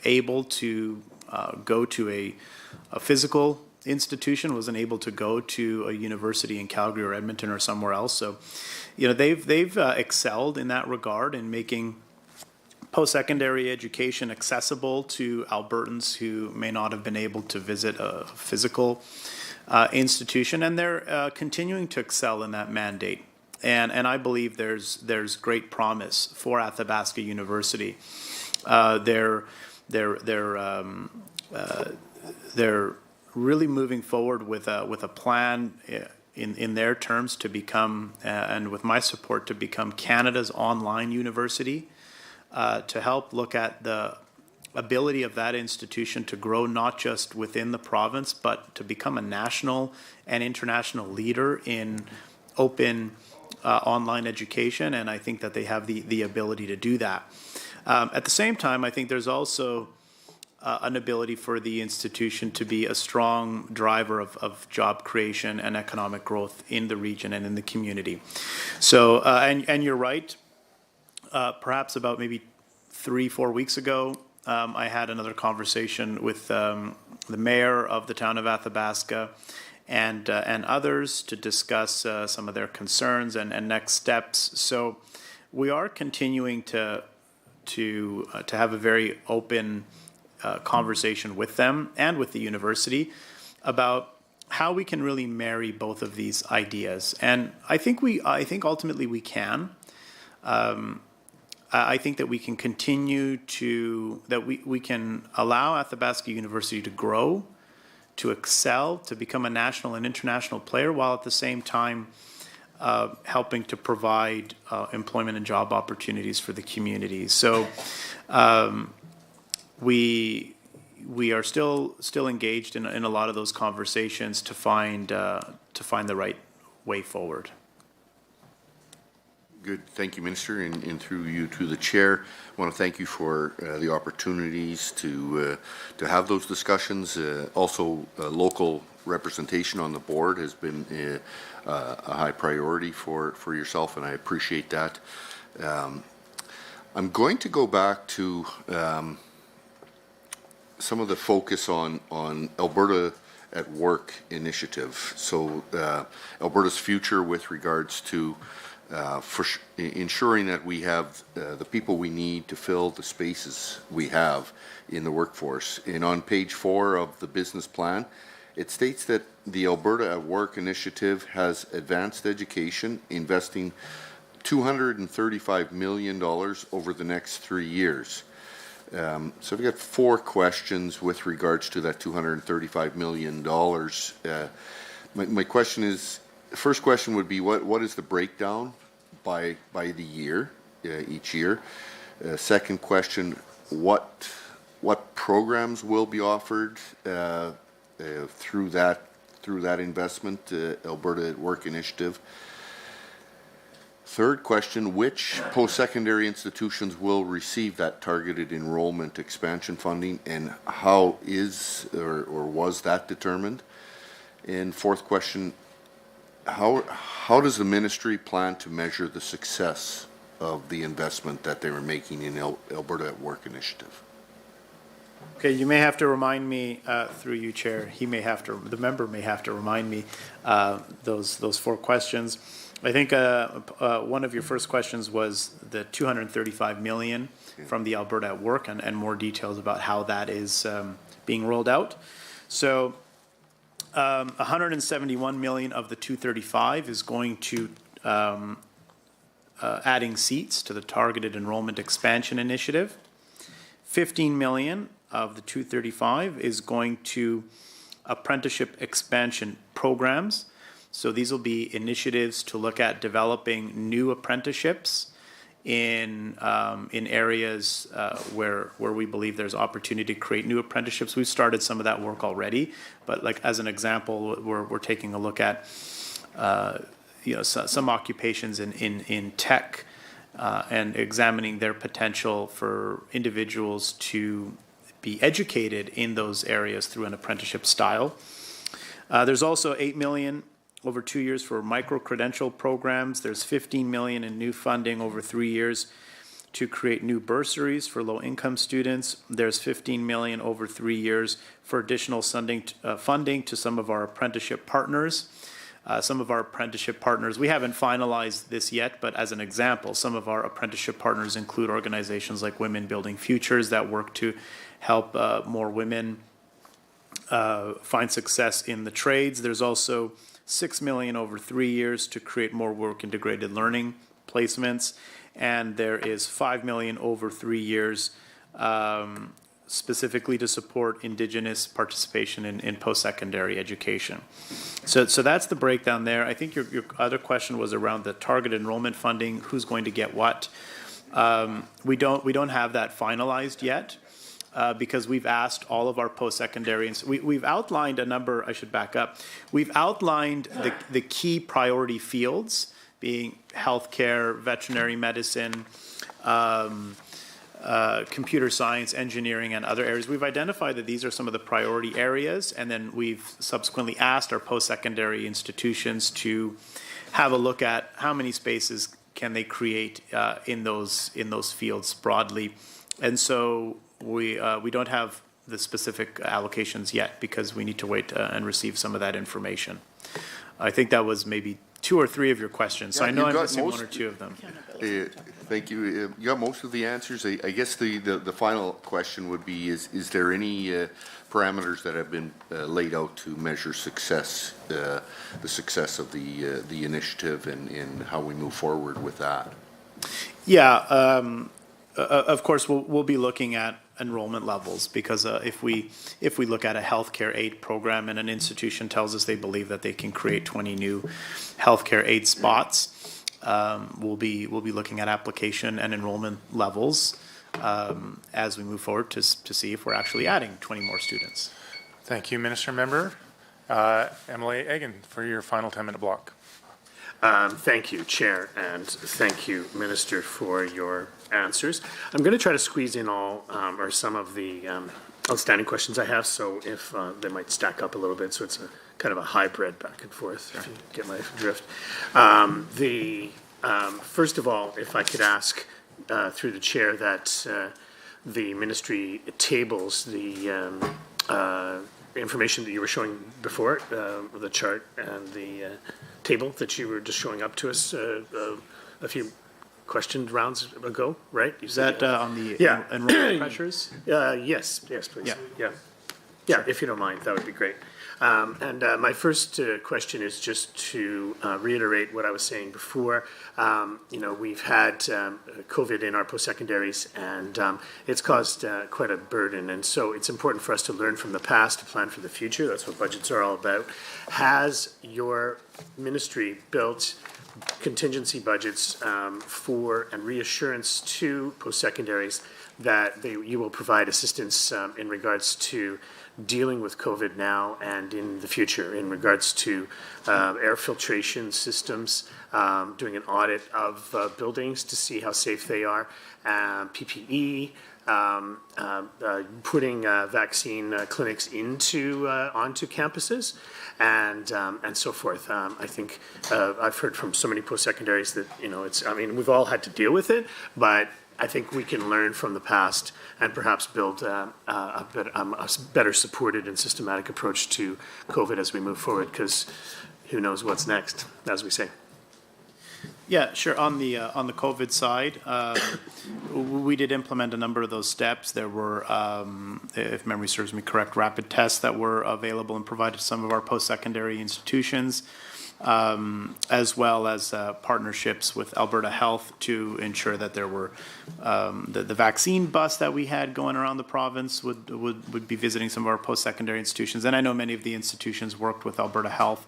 able to go to a physical institution, wasn't able to go to a university in Calgary or Edmonton or somewhere else. So, they've excelled in that regard in making post-secondary education accessible to Albertans who may not have been able to visit a physical institution, and they're continuing to excel in that mandate. And I believe there's great promise for Athabasca University. They're really moving forward with a plan in their terms to become, and with my support, to become Canada's online university, to help look at the ability of that institution to grow not just within the province, but to become a national and international leader in open online education, and I think that they have the ability to do that. At the same time, I think there's also an ability for the institution to be a strong driver of job creation and economic growth in the region and in the community. So, and you're right, perhaps about maybe 3-4 weeks ago, I had another conversation with the mayor of the town of Athabasca and others to discuss some of their concerns and next steps. So we are continuing to have a very open conversation with them and with the university about how we can really marry both of these ideas. And I think ultimately we can. I think that we can continue that we can allow Athabasca University to grow, to excel, to become a national and international player, while at the same time helping to provide employment and job opportunities for the community. So we are still engaged in a lot of those conversations to find the right way forward. Good. Thank you, Minister, and through you to the Chair. I want to thank you for the opportunities to have those discussions. Also, local representation on the board has been a high priority for yourself, and I appreciate that. I'm going to go back to some of the focus on Alberta at Work initiative. So Alberta's future with regards to ensuring that we have the people we need to fill the spaces we have in the workforce. And on page 4 of the business plan, it states that the Alberta at Work initiative has advanced education, investing $235 million over the next 3 years. So I've got 4 questions with regards to that $235 million. My question is, the first question would be, what is the breakdown by the year, each year? Second question, what programs will be offered through that investment, Alberta at Work initiative? Third question, which post-secondary institutions will receive that targeted enrollment expansion funding, and how is or was that determined? And fourth question, how does the ministry plan to measure the success of the investment that they were making in Alberta at Work initiative? Okay, you may have to remind me through you, Chair. The member may have to remind me those 4 questions. I think one of your first questions was the $235 million from the Alberta at Work, and more details about how that is being rolled out. So 171 million of the 235 is going to adding seats to the Targeted Enrollment Expansion Initiative. 15 million of the 235 is going to apprenticeship expansion programs. So these will be initiatives to look at developing new apprenticeships in areas where we believe there's opportunity to create new apprenticeships. We've started some of that work already, but like as an example, we're taking a look at some occupations in tech and examining their potential for individuals to be educated in those areas through an apprenticeship style. There's also 8 million over 2 years for micro-credential programs. There's 15 million in new funding over 3 years to create new bursaries for low-income students. There's 15 million over 3 years for additional funding to some of our apprenticeship partners. Some of our apprenticeship partners, we haven't finalized this yet, but as an example, some of our apprenticeship partners include organizations like Women Building Futures that work to help more women find success in the trades. There's also 6 million over 3 years to create more work-integrated learning placements, and there is 5 million over 3 years specifically to support Indigenous participation in post-secondary education. So that's the breakdown there. I think your other question was around the target enrollment funding, who's going to get what. We don't have that finalized yet. Because we've asked all of our post-secondary, we've outlined a number, I should back up. We've outlined the key priority fields, being healthcare, veterinary medicine, computer science, engineering, and other areas. We've identified that these are some of the priority areas, and then we've subsequently asked our post-secondary institutions to have a look at how many spaces can they create in those fields broadly. And so we don't have the specific allocations yet because we need to wait and receive some of that information. I think that was maybe 2 or 3 of your questions. So I know I'm missing 1 or 2 of them. Thank you. You got most of the answers. I guess the final question would be, is there any parameters that have been laid out to measure success, the success of the initiative and how we move forward with that? Yeah, of course, we'll be looking at enrollment levels because if we look at a healthcare aid program and an institution tells us they believe that they can create 20 new healthcare aid spots, we'll be looking at application and enrollment levels as we move forward to see if we're actually adding 20 more students. Thank you, Minister. Member Emily Egan, for your final 10-minute block. Thank you, Chair, and thank you, Minister, for your answers. I'm going to try to squeeze in all or some of the outstanding questions I have, so if they might stack up a little bit, so it's a kind of a hybrid back and forth, if you get my drift. First of all, if I could ask through the Chair that the Ministry tables the information that you were showing before, the chart and the table that you were just showing up to us a few question rounds ago, right? Is that on the enrollment pressures? Yes, please. Yeah, if you don't mind, that would be great. And my first question is just to reiterate what I was saying before. We've had COVID in our post-secondaries, and it's caused quite a burden. And so it's important for us to learn from the past to plan for the future. That's what budgets are all about. Has your ministry built contingency budgets for and reassurance to post-secondaries that you will provide assistance in regards to dealing with COVID now and in the future, in regards to air filtration systems, doing an audit of buildings to see how safe they are, PPE, putting vaccine clinics onto campuses, and so forth. I think I've heard from so many post-secondaries that we've all had to deal with it, but I think we can learn from the past and perhaps build a better supported and systematic approach to COVID as we move forward, because who knows what's next, as we say. Yeah, sure. On the COVID side, we did implement a number of those steps. There were, if memory serves me correct, rapid tests that were available and provided to some of our post-secondary institutions, as well as partnerships with Alberta Health to ensure that there were the vaccine bus that we had going around the province would be visiting some of our post-secondary institutions. And I know many of the institutions worked with Alberta Health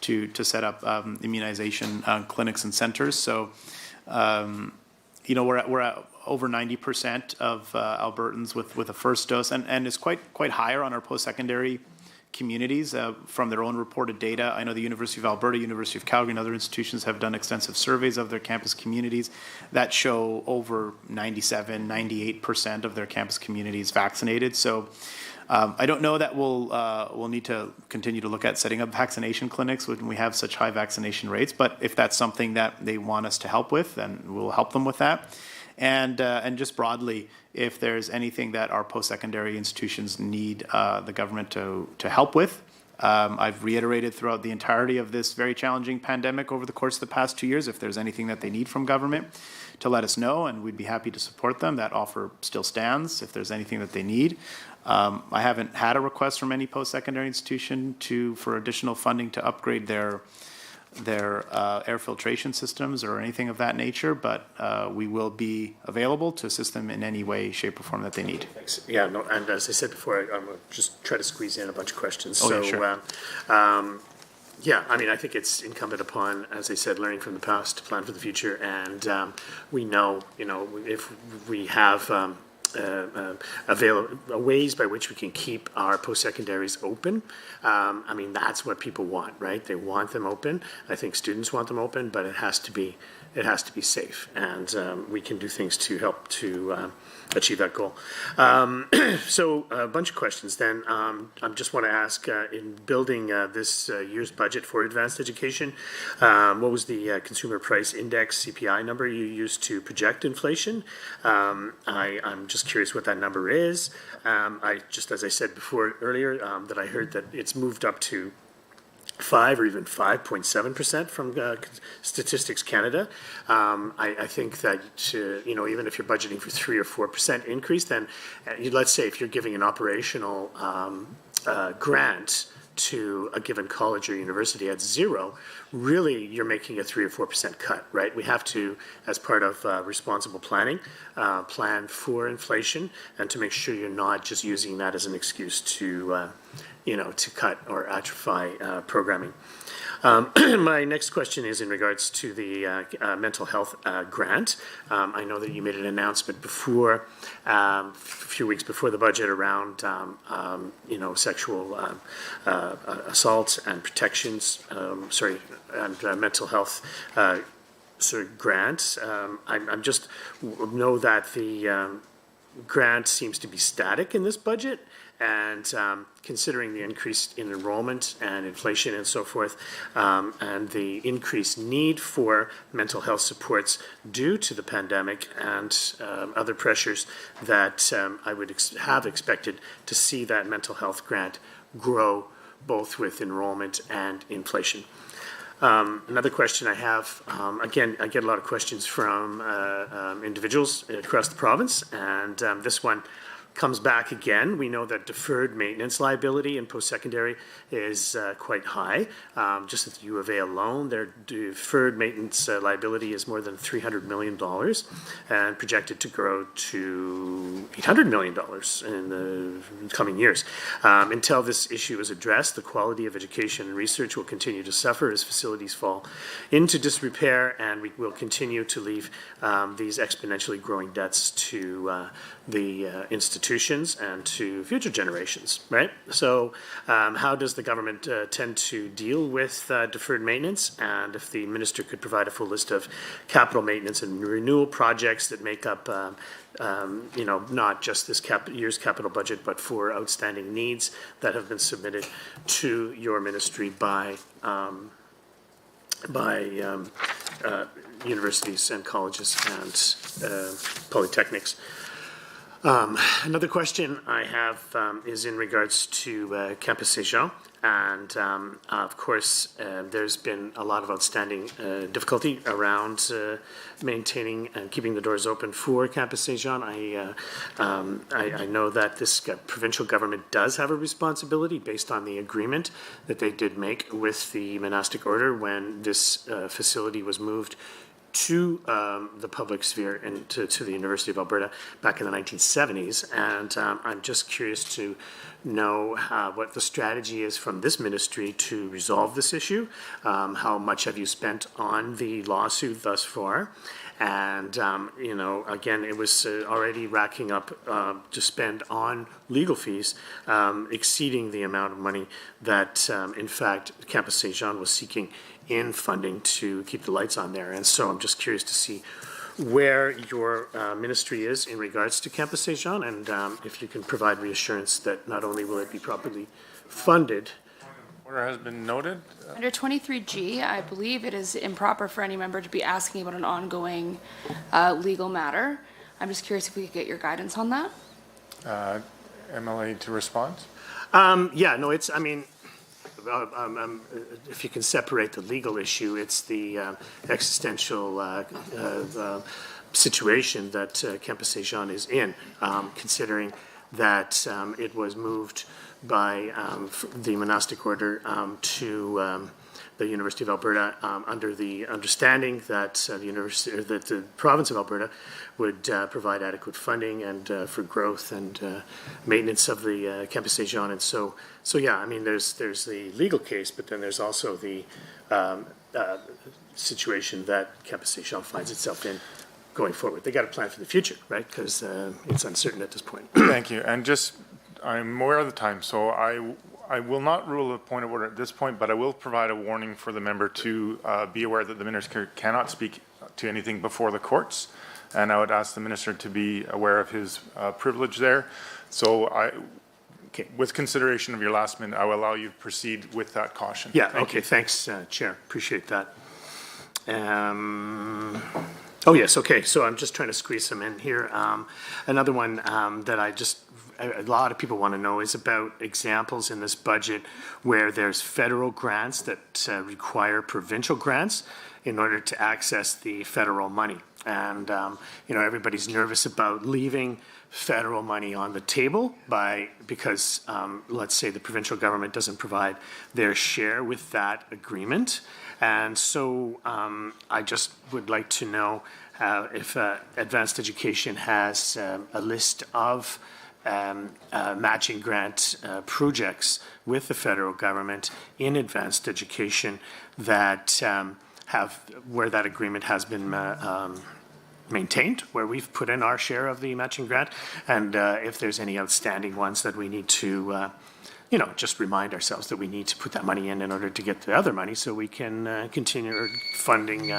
to set up immunization clinics and centers. So, we're at over 90% of Albertans with a first dose, and it's quite higher on our post-secondary communities from their own reported data. I know the University of Alberta, University of Calgary, and other institutions have done extensive surveys of their campus communities that show over 97, 98% of their campus communities vaccinated. So I don't know that we'll need to continue to look at setting up vaccination clinics when we have such high vaccination rates, but if that's something that they want us to help with, then we'll help them with that. And just broadly, if there's anything that our post-secondary institutions need the government to help with, I've reiterated throughout the entirety of this very challenging pandemic over the course of the past 2 years, if there's anything that they need from government, to let us know, and we'd be happy to support them. That offer still stands if there's anything that they need. I haven't had a request from any post-secondary institution for additional funding to upgrade their air filtration systems or anything of that nature, but we will be available to assist them in any way, shape, or form that they need. Thanks. Yeah, no, and as I said before, I'm going to just try to squeeze in a bunch of questions. Okay, sure. Yeah, I mean, I think it's incumbent upon, as I said, learning from the past to plan for the future, and we know, if we have ways by which we can keep our post-secondaries open. I mean, that's what people want, right? They want them open. I think students want them open, but it has to be safe, and we can do things to help to achieve that goal. So a bunch of questions then. I just want to ask, in building this year's budget for advanced education, what was the consumer price index CPI number you used to project inflation? I'm just curious what that number is. As I said before earlier, that I heard that it's moved up to 5 or even 5.7% from Statistics Canada. I think that, even if you're budgeting for 3 or 4% increase, then let's say if you're giving an operational grant to a given college or university at zero, really you're making a 3 or 4% cut, right? We have to, as part of responsible planning, plan for inflation and to make sure you're not just using that as an excuse to cut or atrophy programming. My next question is in regards to the mental health grant. I know that you made an announcement before, a few weeks before the budget around, sexual assault and protections, and mental health grants. I'm just know that the grant seems to be static in this budget. And considering the increase in enrollment and inflation and so forth, and the increased need for mental health supports due to the pandemic and other pressures, that I would have expected to see that mental health grant grow both with enrollment and inflation. Another question I have, again, I get a lot of questions from individuals across the province, and this one comes back again. We know that deferred maintenance liability in post-secondary is quite high. Just at the U of A alone, their deferred maintenance liability is more than $300 million and projected to grow to $800 million in the coming years. Until this issue is addressed, the quality of education and research will continue to suffer as facilities fall into disrepair, and we will continue to leave these exponentially growing debts to the institutions and to future generations, right? So how does the government tend to deal with deferred maintenance? And if the minister could provide a full list of capital maintenance and renewal projects that make up, not just this year's capital budget, but for outstanding needs that have been submitted to your ministry by universities and colleges and polytechnics. Another question I have is in regards to Campus Saint-Jean. And of course, there's been a lot of outstanding difficulty around maintaining and keeping the doors open for Campus Saint-Jean. I know that this provincial government does have a responsibility based on the agreement that they did make with the monastic order when this facility was moved to the public sphere and to the University of Alberta back in the 1970s. And I'm just curious to know what the strategy is from this ministry to resolve this issue. How much have you spent on the lawsuit thus far? And, you know, again, it was already racking up to spend on legal fees, exceeding the amount of money that, in fact, Campus Saint-Jean was seeking in funding to keep the lights on there. And so I'm just curious to see where your ministry is in regards to Campus Saint-Jean, and if you can provide reassurance that not only will it be properly funded. Order has been noted. Under 23G, I believe it is improper for any member to be asking about an ongoing legal matter. I'm just curious if we could get your guidance on that. MLA to respond. Yeah, no, it's, I mean, if you can separate the legal issue, it's the existential situation that Campus Saint-Jean is in, considering that it was moved by the monastic order to the University of Alberta under the understanding that the province of Alberta would provide adequate funding and for growth and maintenance of the Campus Saint-Jean. And so yeah, I mean, there's the legal case, but then there's also the situation that Campus Saint-Jean finds itself in going forward. They got to plan for the future, right? Because it's uncertain at this point. Thank you. And just, I'm aware of the time, so I will not rule a point of order at this point, but I will provide a warning for the member to be aware that the minister cannot speak to anything before the courts. And I would ask the minister to be aware of his privilege there. So with consideration of your last minute, I will allow you to proceed with that caution. Yeah, Thank okay, you. thanks, Chair. Appreciate that. Oh, yes, okay, so I'm just trying to squeeze some in here. Another one that a lot of people want to know is about examples in this budget where there's federal grants that require provincial grants in order to access the federal money. And, you know, everybody's nervous about leaving federal money on the table because let's say the provincial government doesn't provide their share with that agreement. And so I just would like to know if Advanced Education has a list of matching grant projects with the federal government in advanced education that where that agreement has been maintained, where we've put in our share of the matching grant, and if there's any outstanding ones that we need to you know, just remind ourselves that we need to put that money in order to get the other money so we can continue funding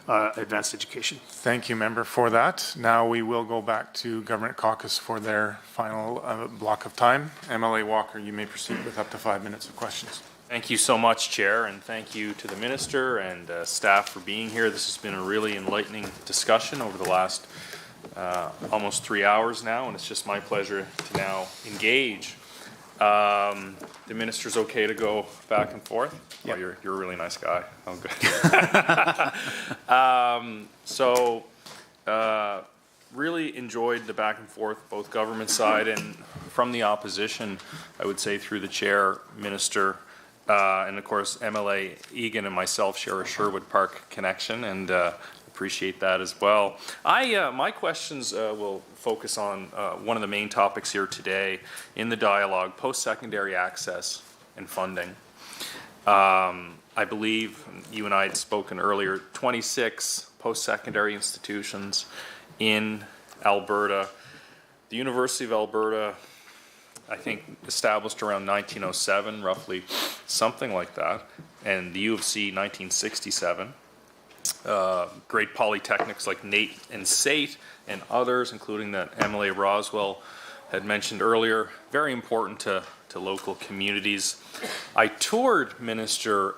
advanced education. Thank you, member, for that. Now we will go back to Government Caucus for their final block of time. MLA Walker, you may proceed with up to 5 minutes of questions. Thank you so much, Chair, and thank you to the Minister and staff for being here. This has been a really enlightening discussion over the last almost 3 hours now, and it's just my pleasure to now engage. The Minister's okay to go back and forth? Yeah. Oh, you're a really nice guy. Oh, good. Really enjoyed the back and forth, both government side and from the opposition, I would say through the Chair, Minister, and of course MLA Egan and myself share a Sherwood Park connection, and appreciate that as well. My questions will focus on one of the main topics here today in the dialogue, post-secondary access and funding. I believe you and I had spoken earlier, 26 post-secondary institutions in Alberta. The University of Alberta, I think, established around 1907, roughly, something like that, and the U of C 1967. Great polytechnics like NAIT and SAIT and others, including that MLA Roswell had mentioned earlier, very important to local communities. I toured, Minister,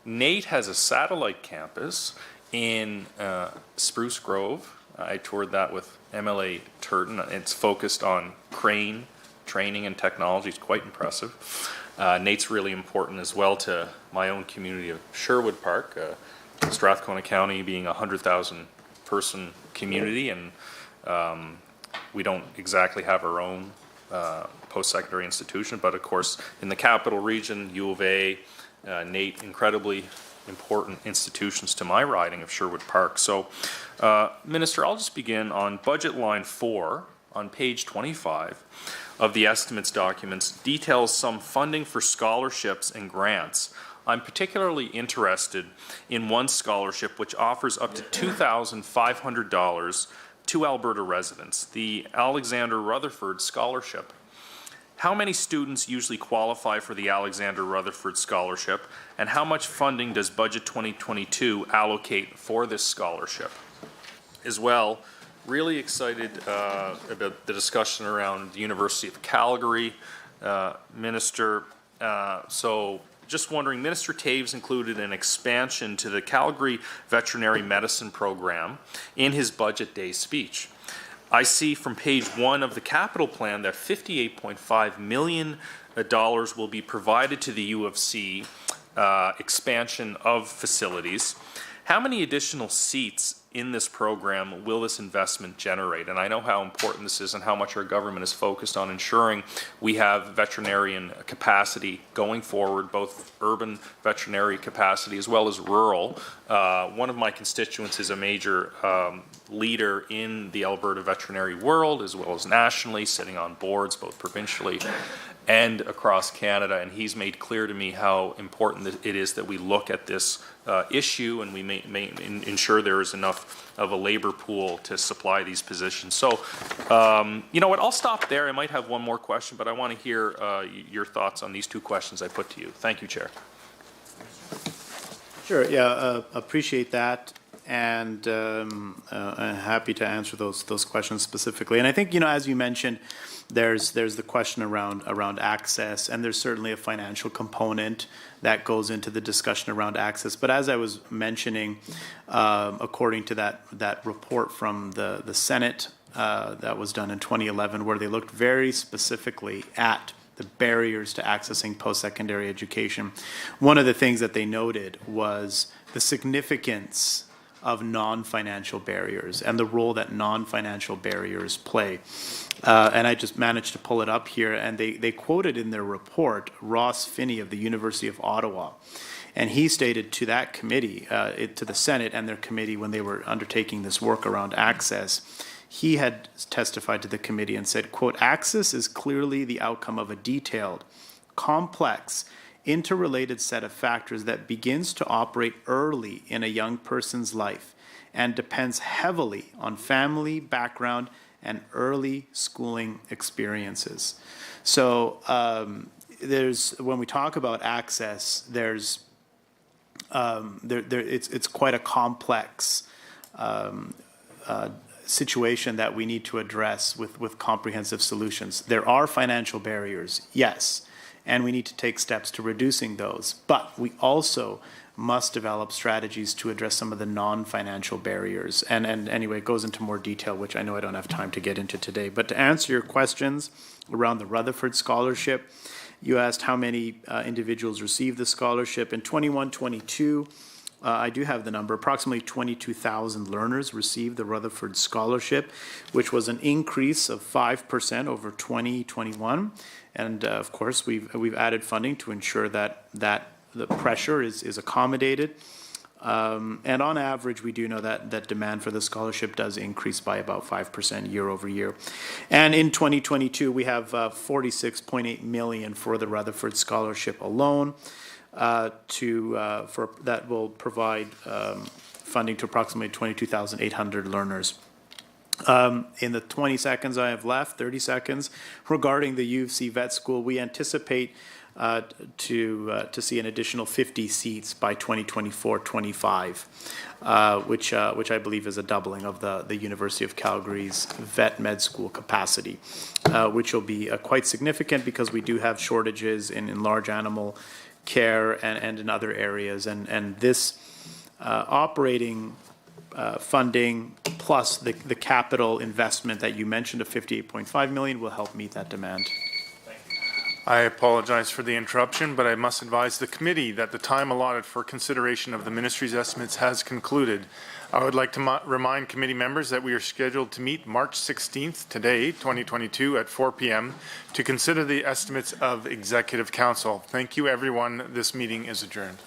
NAIT has a satellite campus in Spruce Grove. I toured that with MLA Turton. It's focused on crane training and technology. It's quite impressive. Nate's really important as well to my own community of Sherwood Park, Strathcona County being a 100,000 person community, and we don't exactly have our own post-secondary institution, but of course in the capital region, U of A, Nate, incredibly important institutions to my riding of Sherwood Park. So, Minister, I'll just begin on budget line 4 on page 25 of the estimates documents, details some funding for scholarships and grants. I'm particularly interested in one scholarship which offers up to $2,500 to Alberta residents, the Alexander Rutherford Scholarship. How many students usually qualify for the Alexander Rutherford Scholarship, and how much funding does Budget 2022 allocate for this scholarship? As well, really excited about the discussion around the University of Calgary, Minister. So just wondering, Minister Taves included an expansion to the Calgary Veterinary Medicine Program in his Budget Day speech. I see from page 1 of the capital plan that $58.5 million will be provided to the U of C expansion of facilities. How many additional seats in this program will this investment generate? And I know how important this is and how much our government is focused on ensuring we have veterinarian capacity going forward, both urban veterinary capacity as well as rural. One of my constituents is a major leader in the Alberta veterinary world as well as nationally, sitting on boards both provincially and across Canada, and he's made clear to me how important it is that we look at this issue and we may ensure there is enough of a labor pool to supply these positions. So, you know what, I'll stop there. I might have one more question, but I want to hear your thoughts on these two questions I put to you. Thank you, Chair. Sure, yeah, appreciate that, and I'm happy to answer those questions specifically. And I think, you know, as you mentioned, there's the question around access, and there's certainly a financial component that goes into the discussion around access. But as I was mentioning, according to that report from the Senate that was done in 2011, where they looked very specifically at the barriers to accessing post-secondary education, one of the things that they noted was the significance of non-financial barriers and the role that non-financial barriers play. And I just managed to pull it up here, and they quoted in their report Ross Finney of the University of Ottawa. And he stated to that committee, to the Senate and their committee when they were undertaking this work around access, he had testified to the committee and said, quote, "Access is clearly the outcome of a detailed, complex, interrelated set of factors that begins to operate early in a young person's life and depends heavily on family background and early schooling experiences." So when we talk about access, it's quite a complex situation that we need to address with comprehensive solutions. There are financial barriers, yes, and we need to take steps to reducing those. But we also must develop strategies to address some of the non-financial barriers. And anyway, it goes into more detail, which I know I don't have time to get into today. But to answer your questions around the Rutherford Scholarship, you asked how many individuals received the scholarship. In 21-22, I do have the number. Approximately 22,000 learners received the Rutherford Scholarship, which was an increase of 5% over 2021. And of course, we've added funding to ensure that the pressure is accommodated. And on average, we do know that demand for the scholarship does increase by about 5% year over year. And in 2022, we have $46.8 million for the Rutherford Scholarship alone. That will provide funding to approximately 22,800 learners. In the 20 seconds I have left, 30 seconds, regarding the U of C Vet School, we anticipate to see an additional 50 seats by 2024-25, which I believe is a doubling of the University of Calgary's vet med school capacity, which will be quite significant because we do have shortages in large animal care and in other areas. And this operating funding plus the capital investment that you mentioned of $58.5 million will help meet that demand. I apologize for the interruption, but I must advise the committee that the time allotted for consideration of the ministry's estimates has concluded. I would like to remind committee members that we are scheduled to meet March 16th, today, 2022, at 4 p.m. to consider the estimates of Executive Council. Thank you, everyone. This meeting is adjourned.